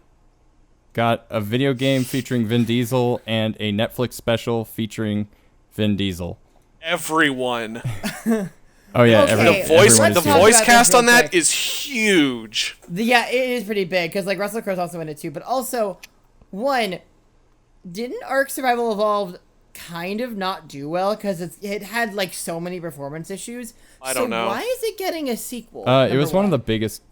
got a video game featuring Vin Diesel and a Netflix special featuring Vin Diesel. Everyone. Oh yeah, Okay, The voice let's the talk voice about cast this real on that quick. is huge. Yeah, it is pretty big because Russell Crowe's also in it too. But also, one, didn't Ark Survival Evolved kind of not do well because it had so many performance issues? I don't know. Why is it getting a sequel? it was one of the biggest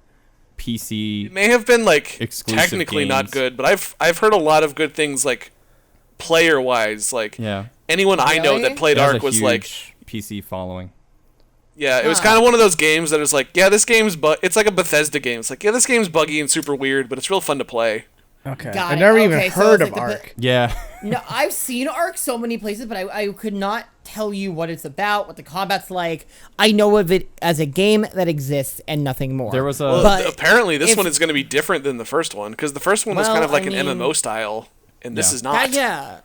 PC. It may have been Exclusive technically not games. good, but I've heard a lot of good things player wise. Yeah. Anyone I know Really? that played It has Ark a was huge PC following. Yeah, it was kind of one of those games that is like, yeah, this game's it's like a Bethesda game. It's like, yeah, this game's buggy and super weird, but it's real fun to play. Okay. Got I it. never Okay, even so heard it's of like Ark. Yeah. No, I've seen Ark so many places, but I could not tell you what it's about, what the combat's like. I know of it as a game that exists and nothing more. There was a... Well, apparently this one is going to be different than the first one, because the first one was kind of like an MMO style, and this is not. Yeah.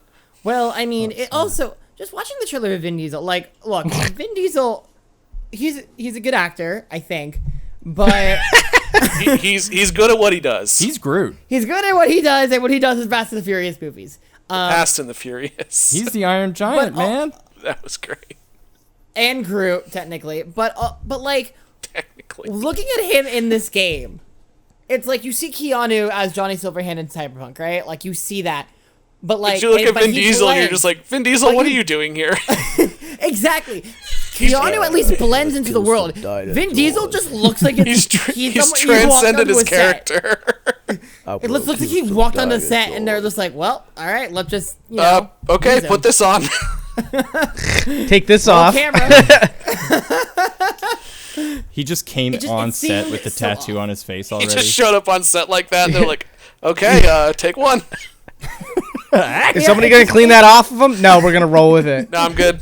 Well, I mean, it also... Just watching the trailer of Vin Diesel, like, look, Vin Diesel, he's a good actor, I think, but... he's good at what he does. He's Groot. He's good at what he does, and what he does is Fast and the Furious movies. Fast and the Furious. He's the Iron Giant, man. That was great. And Groot, technically. But like, Technically. looking at him in this game, it's like you see Keanu as Johnny Silverhand in Cyberpunk, right? Like, you see that. But like, But you look at but Vin he Diesel, and you're blends. just like, Vin Diesel, what are you doing here? Exactly. Keanu at least blends into the world. Vin Diesel just looks like he's transcended his character. It looks like he walked on the set and they're just like, well, all right, let's just, you know. Okay, use him. put this on. Take this Roll off. camera. He just came on set with the tattoo on his face He already. just showed up on set like that, and they're like, okay, take one. Is somebody gonna clean that off of him? No, we're gonna roll with it. No, I'm good.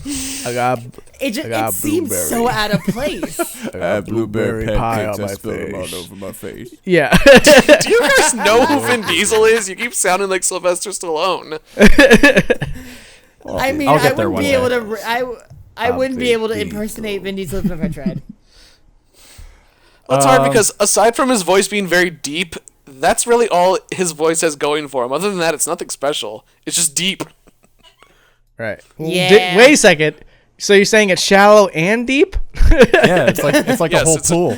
It seems so out of place. I got blueberry pie on my spilled them all face. over my face. Yeah. Do you guys know who Vin Diesel is? You keep sounding like Sylvester Stallone. I mean, I'll I get there wouldn't be one able day. to. I wouldn't be able to impersonate Vin Diesel if I tried. Well, it's hard because aside from his voice being very deep, that's really all his voice has going for him. Other than that, it's nothing special. It's just deep. Right. Yeah. Wait a second. So you're saying it's shallow and deep? Yeah, it's like Yes, a whole it's pool.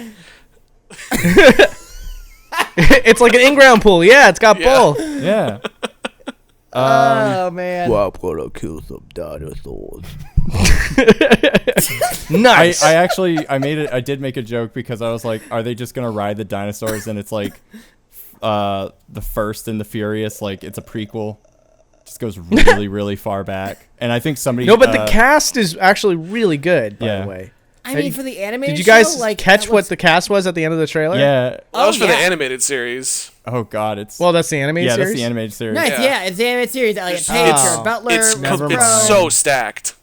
It's like an in-ground pool. Yeah, it's got Yeah. both. Yeah. Oh man. Well, I'm gonna kill some dinosaurs. Nice. I did make a joke because I was like, are they just gonna ride the dinosaurs? And it's like the First and the Furious, like it's a prequel. Just goes really, really far back. And I think somebody No, but the cast is actually really good, by the way. I mean, for the animated Did you guys show, like, catch that what looks- the cast was at the end of the trailer? Yeah. That was for the yeah. animated series. Oh god, it's Well, that's the animated series? that's the animated series. Nice, Yeah. yeah, it's the animated series. Elliot It's- Page, it's- Jared Butler, It's, Russell Never Crowe. it's so stacked.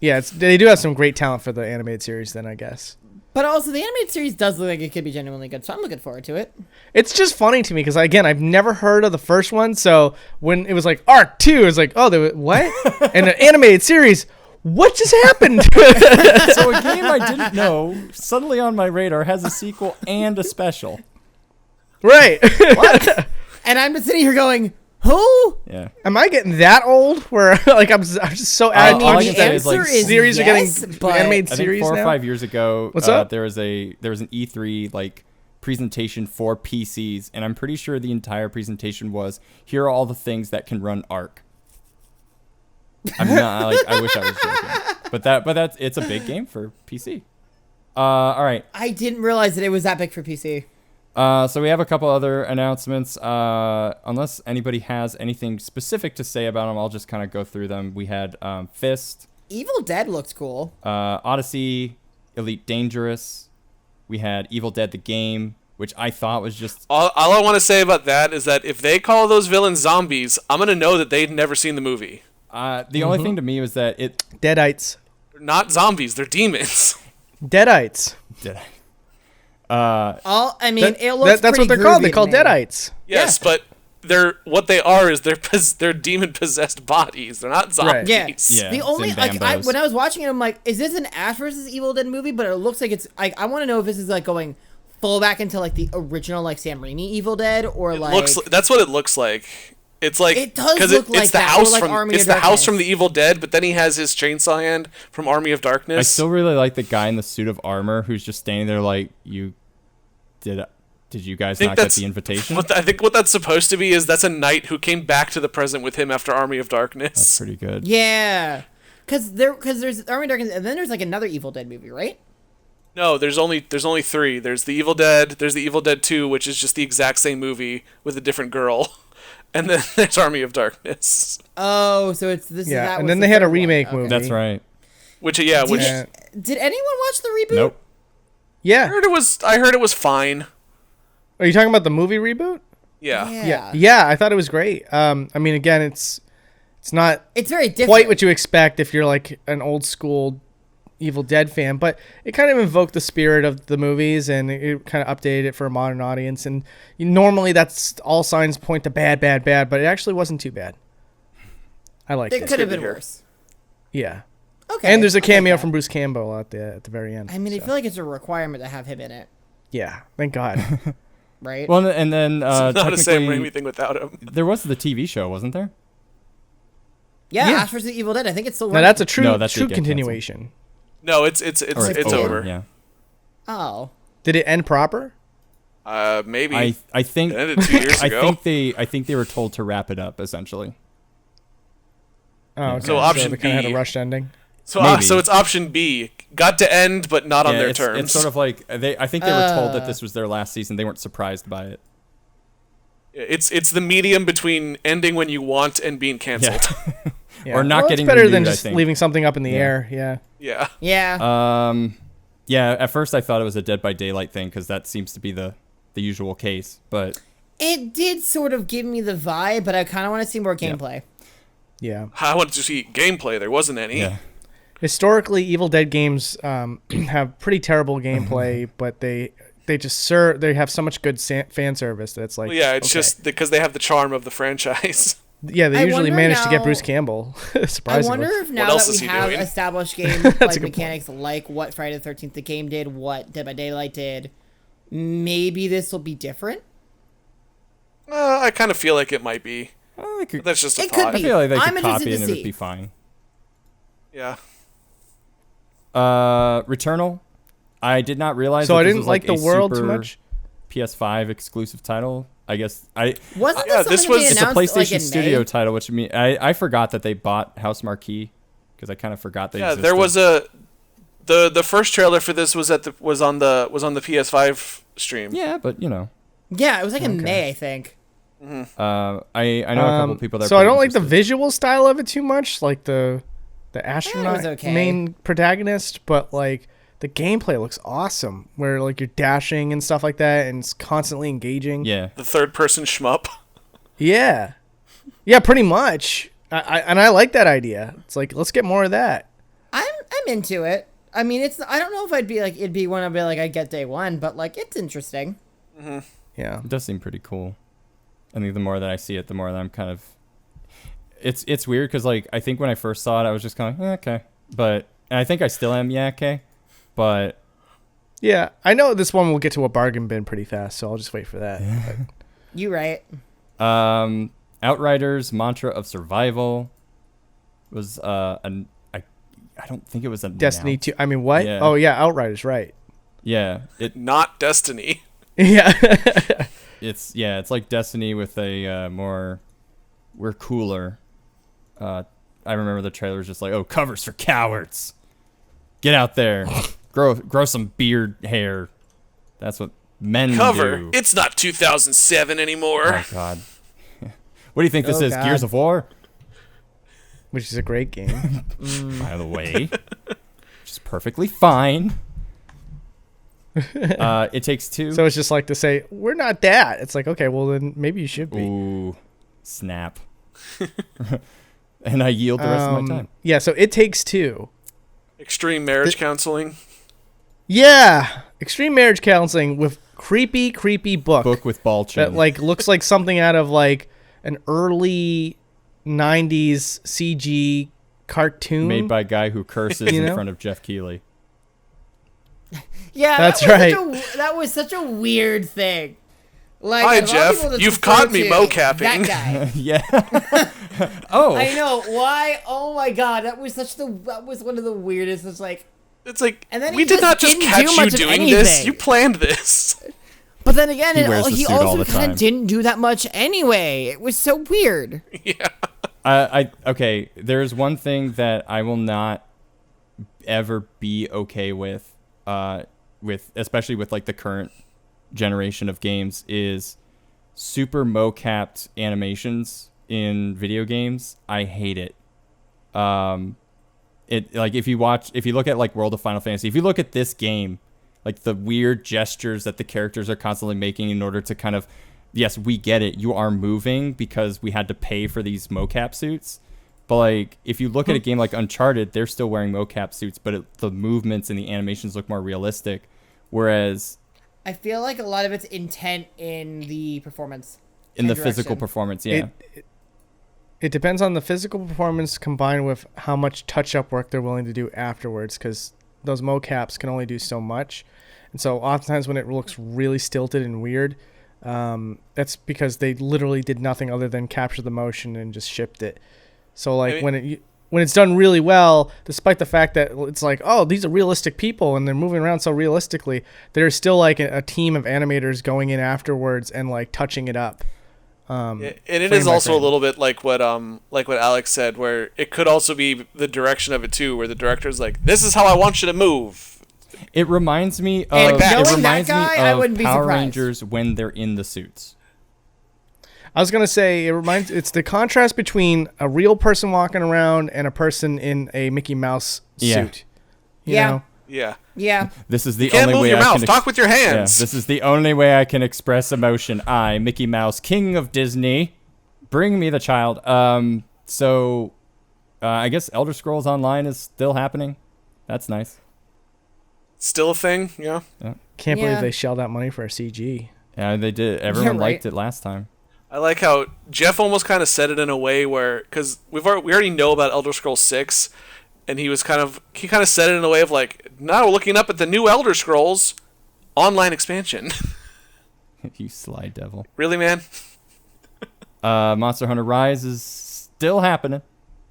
Yeah, they do have some great talent for the animated series then, I guess. But also, the animated series does look like it could be genuinely good, so I'm looking forward to it. It's just funny to me because, again, I've never heard of the first one. So when it was like Arc 2, it was like, oh, what? And an animated series, what just happened? So a game I didn't know suddenly on my radar has a sequel and a special. Right. And I'm just sitting here going, who? Yeah. Am I getting that old where like I'm just so out of all I touch can the say that is, like, answer is series yes, are getting but animated I think series 4 or now? 5 years ago, What's up? there was an E3 like presentation for PCs, and I'm pretty sure the entire presentation was, here are all the things that can run Arc. I'm not like, I wish I was joking, but that's it's a big game for PC. All right. I didn't realize that it was that big for PC. So we have a couple other announcements. Unless anybody has anything specific to say about them, I'll just kind of go through them. We had Fist, Evil Dead looks cool. Odyssey, Elite Dangerous. We had Evil Dead the game, which I thought was just... All I want to say about that is that if they call those villains zombies, I'm going to know that they'd never seen the movie. the only thing to me was that it... Deadites. They're not zombies, they're demons. Deadites. I mean, it looks That's what pretty they're called. groovy They're to called me. Deadites. Yes, but what they are is they're demon-possessed bodies. They're not zombies. Yeah. Yeah, The only same bambos. when I was watching it, I'm like, is this an Ash versus Evil Dead movie? But it looks like it's like I want to know if this is like going full back into like the original like Sam Raimi Evil Dead or like That's what it looks like. It's like It does 'cause look like it's the that, or house like from Army it's of the house Darkness. from the Evil Dead, but then he has his chainsaw hand from Army of Darkness. I still really like the guy in the suit of armor who's just standing there like, did you guys not get the invitation? I think what that's supposed to be is that's a knight who came back to the present with him after Army of Darkness. That's pretty good. yeah, because there's Army of Darkness and then there's like another Evil Dead movie, right? No, there's only 3. There's the Evil Dead, there's the Evil Dead 2, which is just the exact same movie with a different girl. And then there's Army of Darkness. Oh, so it's this. Yeah, is that and was then the they had a third one. remake Okay. movie. That's right. Which Do which you- Did anyone watch the reboot? Nope. Yeah. I heard it was fine. Are you talking about the movie reboot? Yeah. Yeah, I thought it was great. I mean, again, it's not It's very different. quite what you expect if you're like an old school Evil Dead fan, but it kind of invoked the spirit of the movies and it kind of updated it for a modern audience. And normally that's all signs point to bad, but it actually wasn't too bad. I liked It it. could have Good to been hear. worse. Yeah. Okay. And there's a I'll take cameo that. from Bruce Campbell at the very end. I mean, I so. feel like it's a requirement to have him in it, Yeah, thank God. right? Well, and then It's not a Sam technically, Raimi thing without him. there was the TV show, wasn't there? yeah, yeah. Ash vs. the Evil Dead. I think it's still Now running. that's a true No, that did get continuation. No, it's Or it's over, over. Yeah. Oh. Did it end proper? Maybe. I think It ended 2 years ago. I think they were told to wrap it up essentially. Oh, okay. So option they kind of had B. a rushed ending. So Maybe. so it's option B. Got to end, but not on their it's, terms. It's sort of like I think they were told that this was their last season. They weren't surprised by it. It's the medium between ending when you want and being canceled. Yeah. Or not well, getting it's better than renewed, I just think. leaving something up in the Yeah. air. Yeah. Yeah. Yeah. Yeah. At first, I thought it was a Dead by Daylight thing because that seems to be the usual case. But It did sort of give me the vibe, but I kind of want to see more gameplay. Yeah. I wanted to see gameplay. There wasn't any. yeah, Historically, Evil Dead games have pretty terrible gameplay, but they just they have so much good fan service that's like Well, yeah, it's okay. just because they have the charm of the franchise. Yeah, they I usually wonder manage to get now- Bruce Campbell. I Surprisingly. wonder if now else that is we he have doing? established game That's a like good mechanics like what Friday the 13th the game did, what Dead by Daylight did, maybe this will be different. I kind of feel like it might be. I could- That's just a It could thought. I feel like they I'm could interested copy it to and it see. would be fine. Yeah. Returnal. I did not realize. So that I this didn't was like the a world too super much. PS5 exclusive title. I guess I. Wasn't yeah, this this something was- they It's a announced, like, PlayStation in Studio May? title, which mean I forgot that they bought House Marquee because I kind of forgot they Yeah, existed. there was the first trailer for this was on the PS5 stream. Yeah, but you know, Yeah, it was like in May, I think. I know a couple people that. So are I pretty don't like the interested. visual style of it too much, like the astronaut okay. main protagonist, but like the gameplay looks awesome. Where like you're dashing and stuff like that, and it's constantly engaging. Yeah, The third person shmup. Yeah, yeah, pretty much. I like that idea. It's like let's get more of that. I'm into it. I mean, it's I don't know if it'd be one I'd be like I get day one, but like it's interesting. Yeah. it does seem pretty cool. I think the more that I see it, the more that I'm kind of. It's weird because like I think when I first saw it, I was just kind of okay, but and I think I still am okay, but Yeah, I know this one will get to a bargain bin pretty fast, so I'll just wait for that. But You right. Outriders Mantra of Survival was I don't think it was a Destiny 2. I mean, what? Yeah. Oh yeah, Outriders, right? Yeah, it Destiny. Yeah. it's like Destiny with a more we're cooler. I remember the trailer was just like, oh, covers for cowards. Get out there, grow some beard hair. That's what men Cover. do. It's not 2007 anymore. Oh God. What do you think this Oh, is? God. Gears of War? Which is a great game. By the way, which is perfectly fine. It Takes Two. So it's just like to say we're not that. It's like okay, well then maybe you should be. Ooh, snap. And I yield the rest of my time. Yeah, so It Takes Two. Extreme marriage counseling. Yeah, extreme marriage counseling with creepy Book with ball chin. that like looks like something out of like an early 90s CG cartoon. made by a guy who curses You in know? front of Jeff Keighley. Yeah, That's that was such a weird thing. Like, Hi, a lot of Jeff. people just You've refer caught me to mocapping. That guy. Yeah. Oh. I know why. Oh my god, that was one of the weirdest. It's like, It's like And then we he did just not just didn't catch do you much of doing this. anything. You planned this. but then again, He wears the he suit all also the kind time. of didn't do that much anyway. It was so weird. Yeah. Okay. There's one thing that I will not ever be okay with especially with like the current generation of games is super mocapped animations in video games. I hate it. it like if you look at like World of Final Fantasy, if you look at this game, like the weird gestures that the characters are constantly making in order to kind of, yes, we get it, you are moving because we had to pay for these mocap suits. But like if you look at a game like Uncharted, they're still wearing mocap suits, but the movements and the animations look more realistic. Whereas I feel like a lot of it's intent in the performance. In the direction. physical performance, yeah. It depends on the physical performance combined with how much touch-up work they're willing to do afterwards, because those mocaps can only do so much. And so oftentimes when it looks really stilted and weird, that's because they literally did nothing other than capture the motion and just shipped it. So like when it's done really well, despite the fact that it's like, oh, these are realistic people and they're moving around so realistically, there's still like a team of animators going in afterwards and like touching it up. And it is also a little bit like what Alex said, where it could also be the direction of it too, where the director's like, "This is how I want you to move." It reminds me of I wouldn't be Power surprised. Rangers when they're in the suits. I was gonna say it's the contrast between a real person walking around and a person in a Mickey Mouse suit. You know? Yeah. This is the You can't only move way your I mouth. can Talk with your hands. This is the only way I can express emotion. I, Mickey Mouse, King of Disney, bring me the child. So I guess Elder Scrolls Online is still happening. That's nice. Still a thing, yeah. Can't believe they shelled out money for a CG. Yeah, they did. Everyone liked it last time. I like how Jeff almost kind of said it in a way where, because we already know about Elder Scrolls 6, and he kind of said it in a way of like, now we're looking up at the new Elder Scrolls online expansion. You sly devil. Really, man? Monster Hunter Rise is still happening.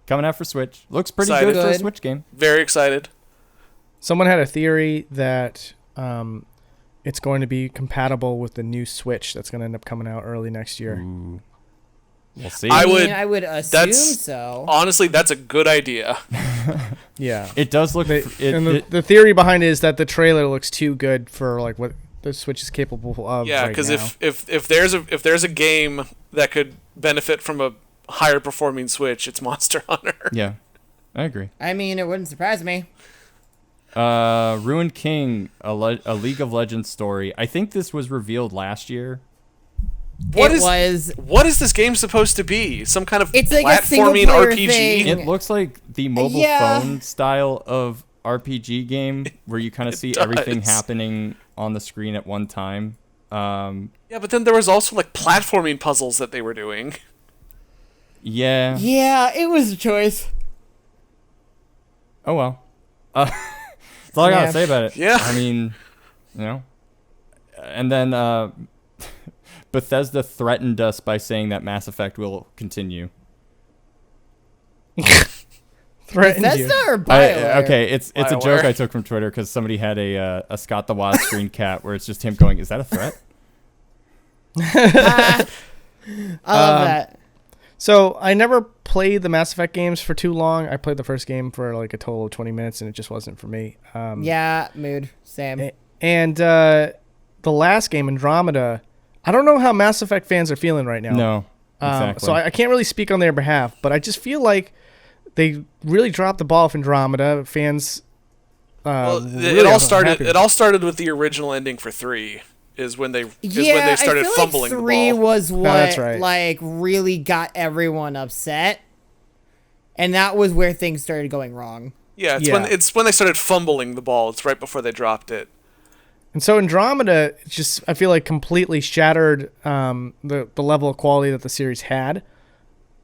Coming out for Switch. Looks pretty good for a Switch game. Very excited. Someone had a theory that it's going to be compatible with the new Switch that's going to end up coming out early next year. Ooh. We'll see. I would assume so. Honestly, that's a good idea. Yeah. It does look... the theory behind it is that the trailer looks too good for like what the Switch is capable of. Yeah, because if there's a game that could benefit from a higher performing Switch, it's Monster Hunter. Yeah, I agree. I mean, it wouldn't surprise me. Ruined King, a League of Legends story. I think this was revealed last year. What is this game supposed to be? Some kind of it's like platforming RPG? Thing. It looks like the mobile phone style of RPG game where you kind of see everything happening on the screen at one time. Yeah, but then there was also like platforming puzzles that they were doing. Yeah. Yeah, it was a choice. Oh well. That's all I gotta say about it. Yeah. I mean, you know. And then Bethesda threatened us by saying that Mass Effect will continue. Threatened Bethesda you. or BioWare? Okay, it's a BioWare. joke I took from Twitter because somebody had a Scott the Woz screen cap where it's just him going, "Is that a threat?" I love that. So I never played the Mass Effect games for too long. I played the first game for like a total of 20 minutes, and it just wasn't for me. Yeah, mood. Same. And the last game, Andromeda, I don't know how Mass Effect fans are feeling right now. No, exactly. So I can't really speak on their behalf, but I just feel like they really dropped the ball with Andromeda. Fans. It all started with the original ending for 3. Is when they started fumbling like 3 the ball. was what that's right. like really got everyone upset, and that was where things started going wrong. Yeah, it's when they started fumbling the ball. It's right before they dropped it. And so Andromeda just, I feel like, completely shattered the level of quality that the series had.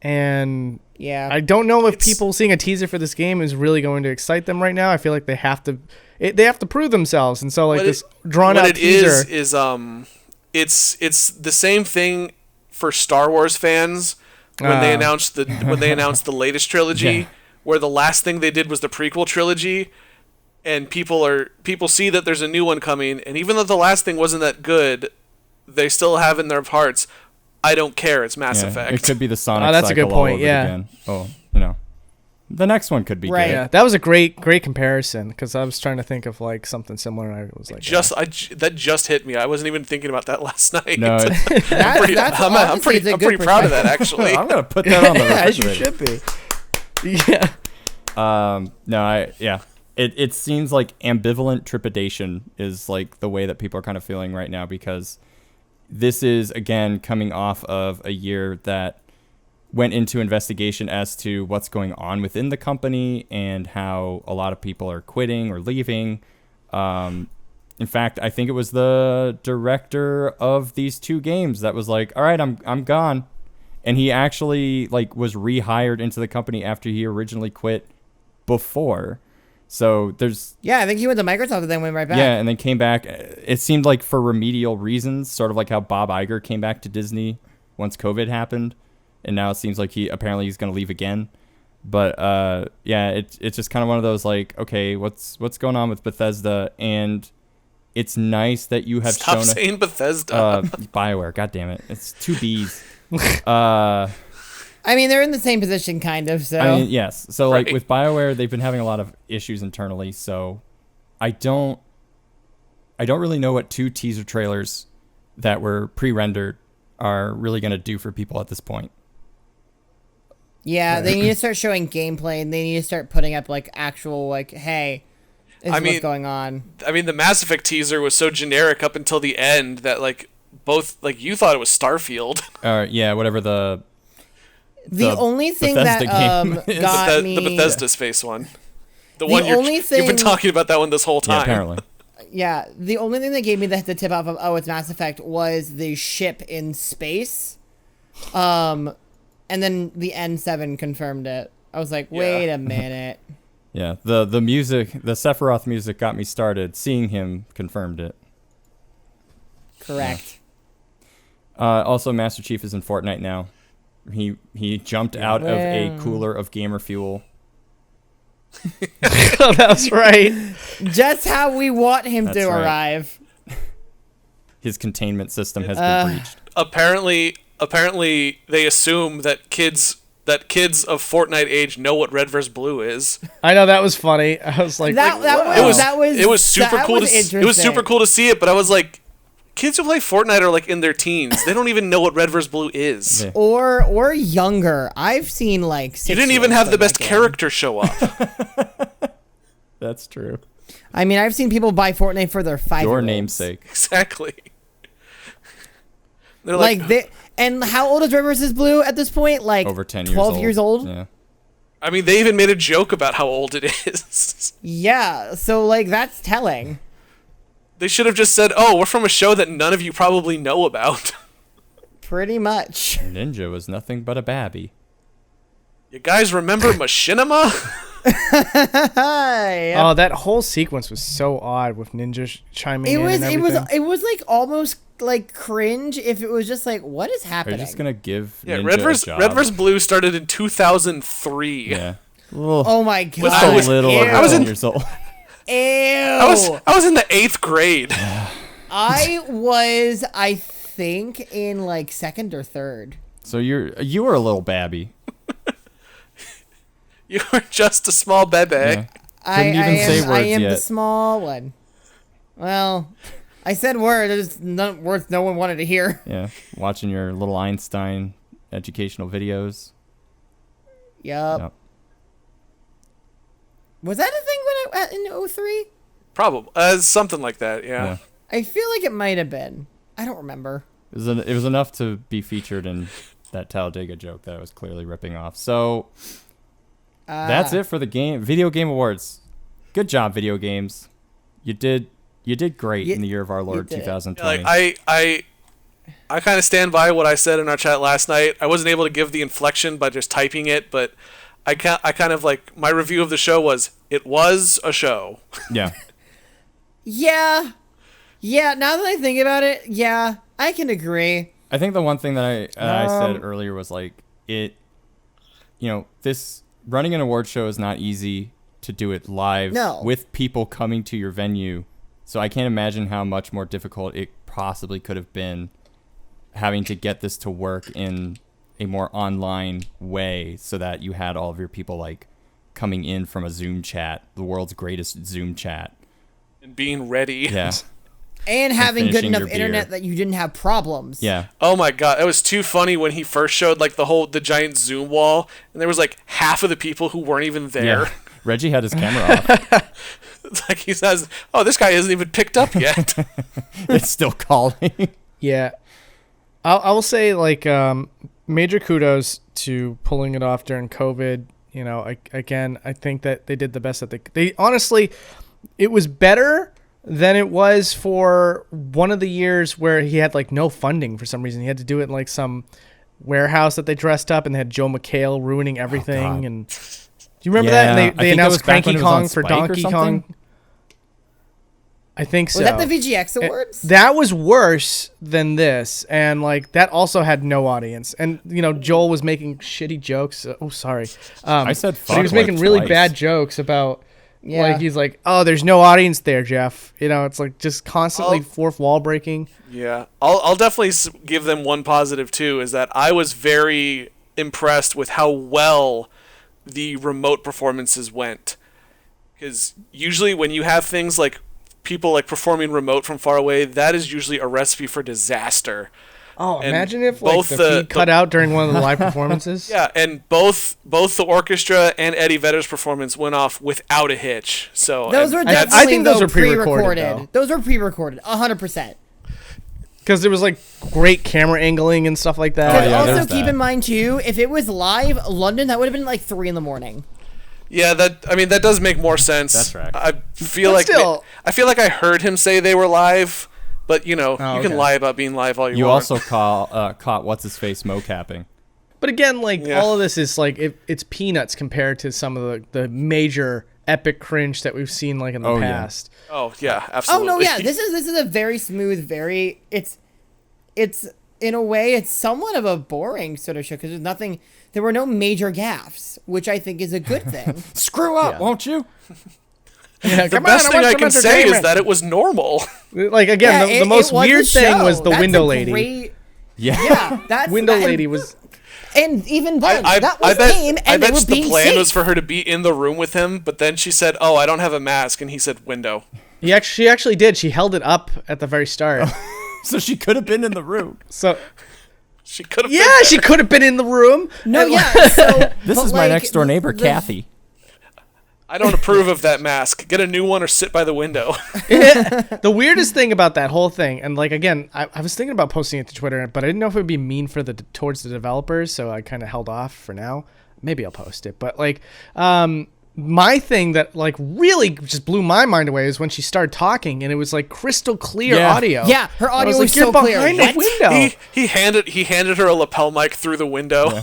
And Yeah, I don't know if people seeing a teaser for this game is really going to excite them right now. I feel like they have to prove themselves. And so like this drawn out teaser is it's the same thing for Star Wars fans when they announced the latest trilogy, where the last thing they did was the prequel trilogy. And people see that there's a new one coming, and even though the last thing wasn't that good, they still have in their hearts, I don't care, it's Mass Effect. It could be the Sonic that's cycle a good point, all over yeah. again. Oh, you know. The next one could be Right. good. Yeah, that was a great comparison because I was trying to think of like something similar. And I was like, That just hit me. I wasn't even thinking about that last night. No, it's, I'm pretty proud of that, actually. I'm gonna put that on the as you refrigerator. should be. Yeah. It seems like ambivalent trepidation is like the way that people are kind of feeling right now, because this is, again, coming off of a year that went into investigation as to what's going on within the company and how a lot of people are quitting or leaving. In fact, I think it was the director of these two games that was like, all right, I'm gone. And he actually like was rehired into the company after he originally quit before. So there's... Yeah, I think he went to Microsoft and then went right back. Yeah, and then came back. It seemed like for remedial reasons, sort of like how Bob Iger came back to Disney once COVID happened. And now it seems like he's going to leave again. But it's just kind of one of those like, okay, what's going on with Bethesda? And it's nice that you have Stop shown... saying Bethesda. BioWare, God damn it. It's two Bs. I mean, they're in the same position, kind of. So I mean, yes. So like Right. with BioWare, they've been having a lot of issues internally. So I don't really know what two teaser trailers that were pre-rendered are really going to do for people at this point. yeah, they need to start showing gameplay, and they need to start putting up like actual like, hey, this is what's going on. I mean, the Mass Effect teaser was so generic up until the end that like both like you thought it was Starfield. Whatever the only thing Bethesda that game is. got me the Bethesda space one. The one you've been talking about that one this whole time. Yeah, apparently. Yeah, the only thing that gave me the tip off of it's Mass Effect was the ship in space, and then the N7 confirmed it. I was like, wait a minute. Yeah, the music, the Sephiroth music got me started. Seeing him confirmed it. Correct. Also, Master Chief is in Fortnite now. He jumped out of a cooler of gamer fuel. Oh, that's right. Just how we want him That's to right. arrive. His containment system has been breached. Apparently, they assume that kids of Fortnite age know what red versus blue is. I know, that was funny. I was like, It was super cool to see it, but I was like, kids who play Fortnite are like in their teens. They don't even know what red versus blue is. Yeah. Or younger. I've seen like 6 You didn't even have the best character show up. That's true. I mean, I've seen people buy Fortnite for their 5-year-olds. Your namesake. Exactly. They're and how old is Red vs. Blue at this point? Like Over 10 years 12 old. years old? Yeah. I mean, they even made a joke about how old it is. Yeah, so like that's telling. They should have just said, "Oh, we're from a show that none of you probably know about." Pretty much. Ninja was nothing but a babby. You guys remember Machinima? Yep. oh, that whole sequence was so odd with Ninja chiming in and everything. It was like almost like cringe if it was just like, what is Are happening? you just gonna give Yeah, Ninja a job? Red vs. Blue started in 2003. Yeah. Oh my god. Just a little over 10 years old. Ew. I was in the 8th grade. I think in like 2nd or 3rd. So you were a little babby. You were just a small bebe. Yeah. Couldn't even say words I am yet. the small one. Well, I said words words no one wanted to hear. Yeah. Watching your little Einstein educational videos. Yep. Was that a thing in 03? Probably. Something like that, yeah. I feel like it might have been. I don't remember. It was enough to be featured in that Talladega joke that I was clearly ripping off. So that's it for the Video Game Awards. Good job, video games. You did great in the year of our Lord 2020. Like, I kind of stand by what I said in our chat last night. I wasn't able to give the inflection by just typing it, but I kind of like, my review of the show was, it was a show. Yeah. Yeah. Yeah, now that I think about it, yeah, I can agree. I think the one thing that I said earlier was like, this running an award show is not easy to do it live with people coming to your venue. So I can't imagine how much more difficult it possibly could have been having to get this to work in a more online way so that you had all of your people like coming in from a Zoom chat, the world's greatest Zoom chat. And being ready. Yeah. And having good enough your beer. internet that you didn't have problems. Yeah. Oh my god, it was too funny when he first showed like the giant Zoom wall, and there was like half of the people who weren't even there. Reggie had his camera off. It's like he says, "Oh, this guy isn't even picked up yet." It's still calling. Yeah. I will say, like, major kudos to pulling it off during COVID. You know, I think that they did the best that they honestly, it was better than it was for one of the years where he had, like, no funding for some reason. He had to do it in, like, some warehouse that they dressed up, and they had Joe McHale ruining everything. And do you remember that? And they announced Cranky Kong for Donkey Kong. I think so. Was that the VGX Awards? That was worse than this, and like that also had no audience. And you know, Joel was making shitty jokes. Oh, sorry. I said fuck. But he was making really bad jokes about. Yeah. Like he's like, oh, there's no audience there, Jeff. You know, it's like just constantly fourth wall breaking. Yeah, I'll definitely give them one positive too. Is that I was very impressed with how well the remote performances went. Because usually when you have things like people like performing remote from far away, that is usually a recipe for disaster. Oh, And imagine if like both the feed cut out during one of the live performances. Yeah, and both the orchestra and Eddie Vedder's performance went off without a hitch. So Those were that's- definitely I think those were pre-recorded, pre-recorded. Those were pre-recorded, 100%. Because there was like great camera angling and stuff like that. Oh, yeah, also, there's keep that. in mind too, if it was live London, that would have been like 3 a.m. Yeah, that does make more sense. That's right. I feel But like still- I feel like I heard him say they were live, but you know, you okay. can lie about being live all you You want. also caught what's his face mocapping. But again, like Yeah. all of this is like it's peanuts compared to some of the major epic cringe that we've seen like in the Oh, yeah. past. Oh yeah, Oh absolutely. no, yeah, this is a very smooth, it's in a way it's somewhat of a boring sort of show because there were no major gaffes, which I think is a good thing. Screw up, won't you? Yeah, the best thing I can say is that it was normal. like again, Yeah, the most it was weird a thing show. was the That's window a lady. great- Yeah. yeah, that's Window that- lady was. and even then, I that was bet, tame, I and they bet were the being plan safe. was for her to be in the room with him, but then she said, "Oh, I don't have a mask," and he said, "Window." She actually did. She held it up at the very start. So she could have been in the room. So She could have. yeah, she could have been in the room. No, And, yeah. So This but, is my like, next door neighbor, the- Kathy. I don't approve of that mask. Get a new one or sit by the window. The weirdest thing about that whole thing, and like again, I was thinking about posting it to Twitter, but I didn't know if it would be mean towards the developers, so I kind of held off for now. Maybe I'll post it, but like, my thing that like really just blew my mind away is when she started talking, and it was like crystal clear Yeah. audio. Yeah, her I audio was was like, you're so clear. behind What? the window. he handed her a lapel mic through the window. Yeah.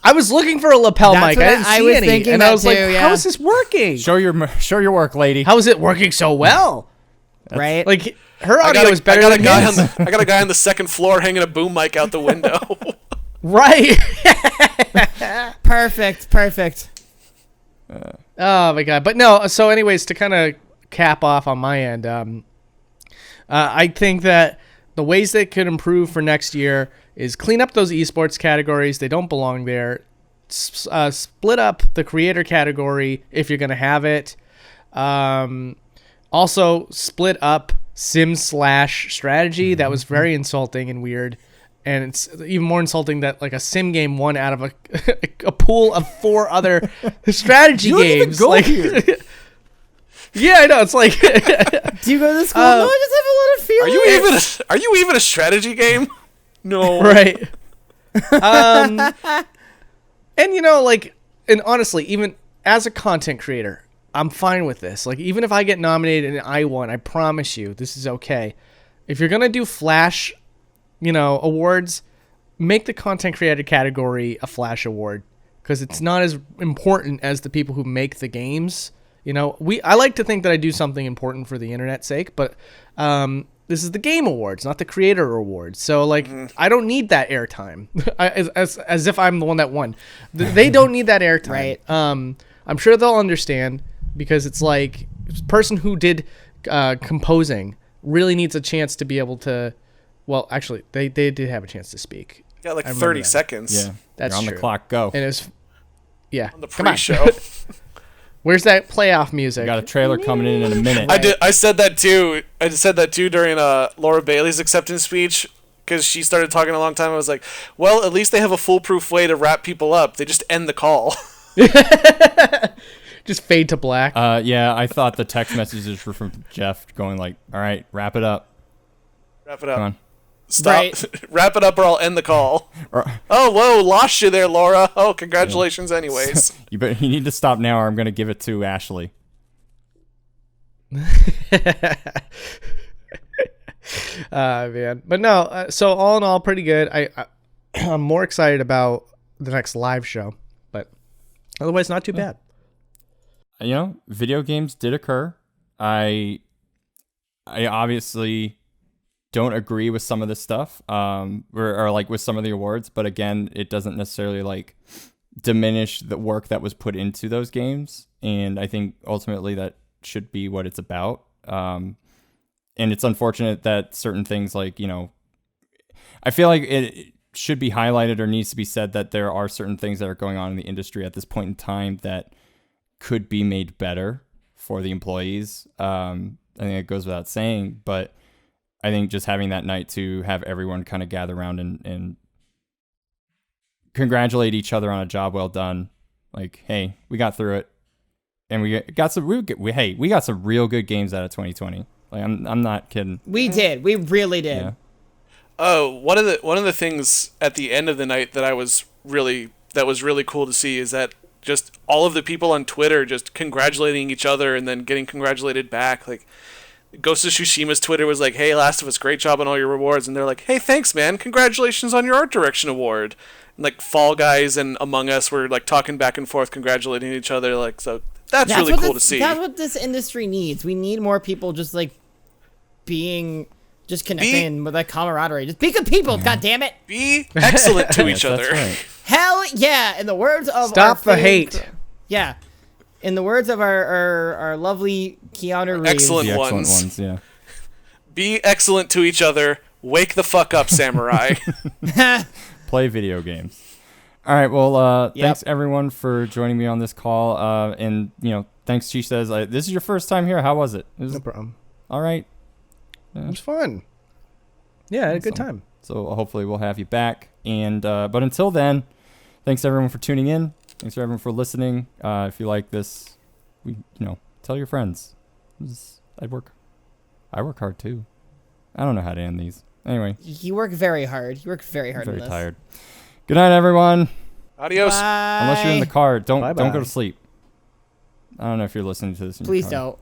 I was looking for a lapel That's mic. what I didn't I see was any, thinking and I that was like, too, "How yeah. is this working? Show your work, lady. How is it working so well?" right? Like her I audio got, is a, I, better got a than guy his. on I got a guy on the second floor hanging a boom mic out the window. Right. Perfect. Oh my god! But no. So, anyways, to kind of cap off on my end, I think that the ways they could improve for next year is clean up those esports categories. They don't belong there. Split up the creator category if you're gonna have it. Also, split up sim/strategy. That was very insulting and weird. And it's even more insulting that like a sim game won out of a pool of 4 other strategy You don't even games. go like, here. yeah, I know. It's like, Do you go to school? No, I just have a lot of feelings. Are you even a strategy game? No. right. And you know, like, and honestly, even as a content creator, I'm fine with this. Like, even if I get nominated and I won, I promise you, this is okay. If you're gonna do Flash, awards, make the content creator category a Flash award because it's not as important as the people who make the games. I like to think that I do something important for the internet's sake, but this is the game awards, not the creator awards. So like, I don't need that airtime as if I'm the one that won. They don't need that airtime. Right. I'm sure they'll understand because it's like the person who did composing really needs a chance to be able to. Well, actually, they did have a chance to speak. Yeah, like I remember 30 that. seconds. Yeah. That's You're on true. the clock. Go. And it was, yeah. On the Come on. pre-show. Where's that playoff music? Got a trailer coming in a minute. I said that too. I said that too during Laura Bailey's acceptance speech because she started talking a long time. I was like, well, at least they have a foolproof way to wrap people up. They just end the call. Just fade to black. Yeah, I thought the text messages were from Jeff going like, all right, wrap it up. Wrap it up. Come on. Stop. Right. Wrap it up or I'll end the call. Oh, whoa, lost you there, Laura. Oh, congratulations anyways. You need to stop now or I'm going to give it to Ashley. Man. But no, so all in all, pretty good. I'm more excited about the next live show, but otherwise not too bad. You know, video games did occur. I obviously don't agree with some of this stuff, or like with some of the awards, but again, it doesn't necessarily like diminish the work that was put into those games, and I think ultimately that should be what it's about. And it's unfortunate that certain things like, you know, I feel like it should be highlighted or needs to be said that there are certain things that are going on in the industry at this point in time that could be made better for the employees. I think it goes without saying, but I think just having that night to have everyone kind of gather around and congratulate each other on a job well done. Like, hey, we got through it, and we got some real good games out of 2020. Like, I'm not kidding. We did. We really did. Yeah. Oh, one of the things at the end of the night that was really cool to see is that just all of the people on Twitter just congratulating each other and then getting congratulated back. Like, Ghost of Tsushima's Twitter was like, "Hey, Last of Us, great job on all your rewards," and they're like, "Hey, thanks, man, congratulations on your art direction award." And like Fall Guys and Among Us were like talking back and forth, congratulating each other. Like, so that's really cool to see. That's what this industry needs. We need more people just like connecting with that camaraderie. Just be good people, God damn it. Be excellent to each other. Right. Hell yeah! In the words of Stop the hate. Yeah. In the words of our lovely Keanu Reeves. Excellent The excellent ones. ones, yeah. Be excellent to each other. Wake the fuck up, samurai. Play video games. All right, well, Yep. thanks everyone for joining me on this call. And you know, thanks. She says, "This is your first time here. How was it?" It was No problem. all right. It was fun. Yeah, I had a good time. So hopefully we'll have you back. And but until then, thanks everyone for tuning in. Thanks for everyone for listening. If you like this, tell your friends. I work hard too. I don't know how to end these. Anyway, You work very hard. You work very hard. I'm on very this. tired. Good night, everyone. Adios. Bye. Unless you're in the car, don't Bye-bye. go to sleep. I don't know if you're listening to this in your Please car. don't.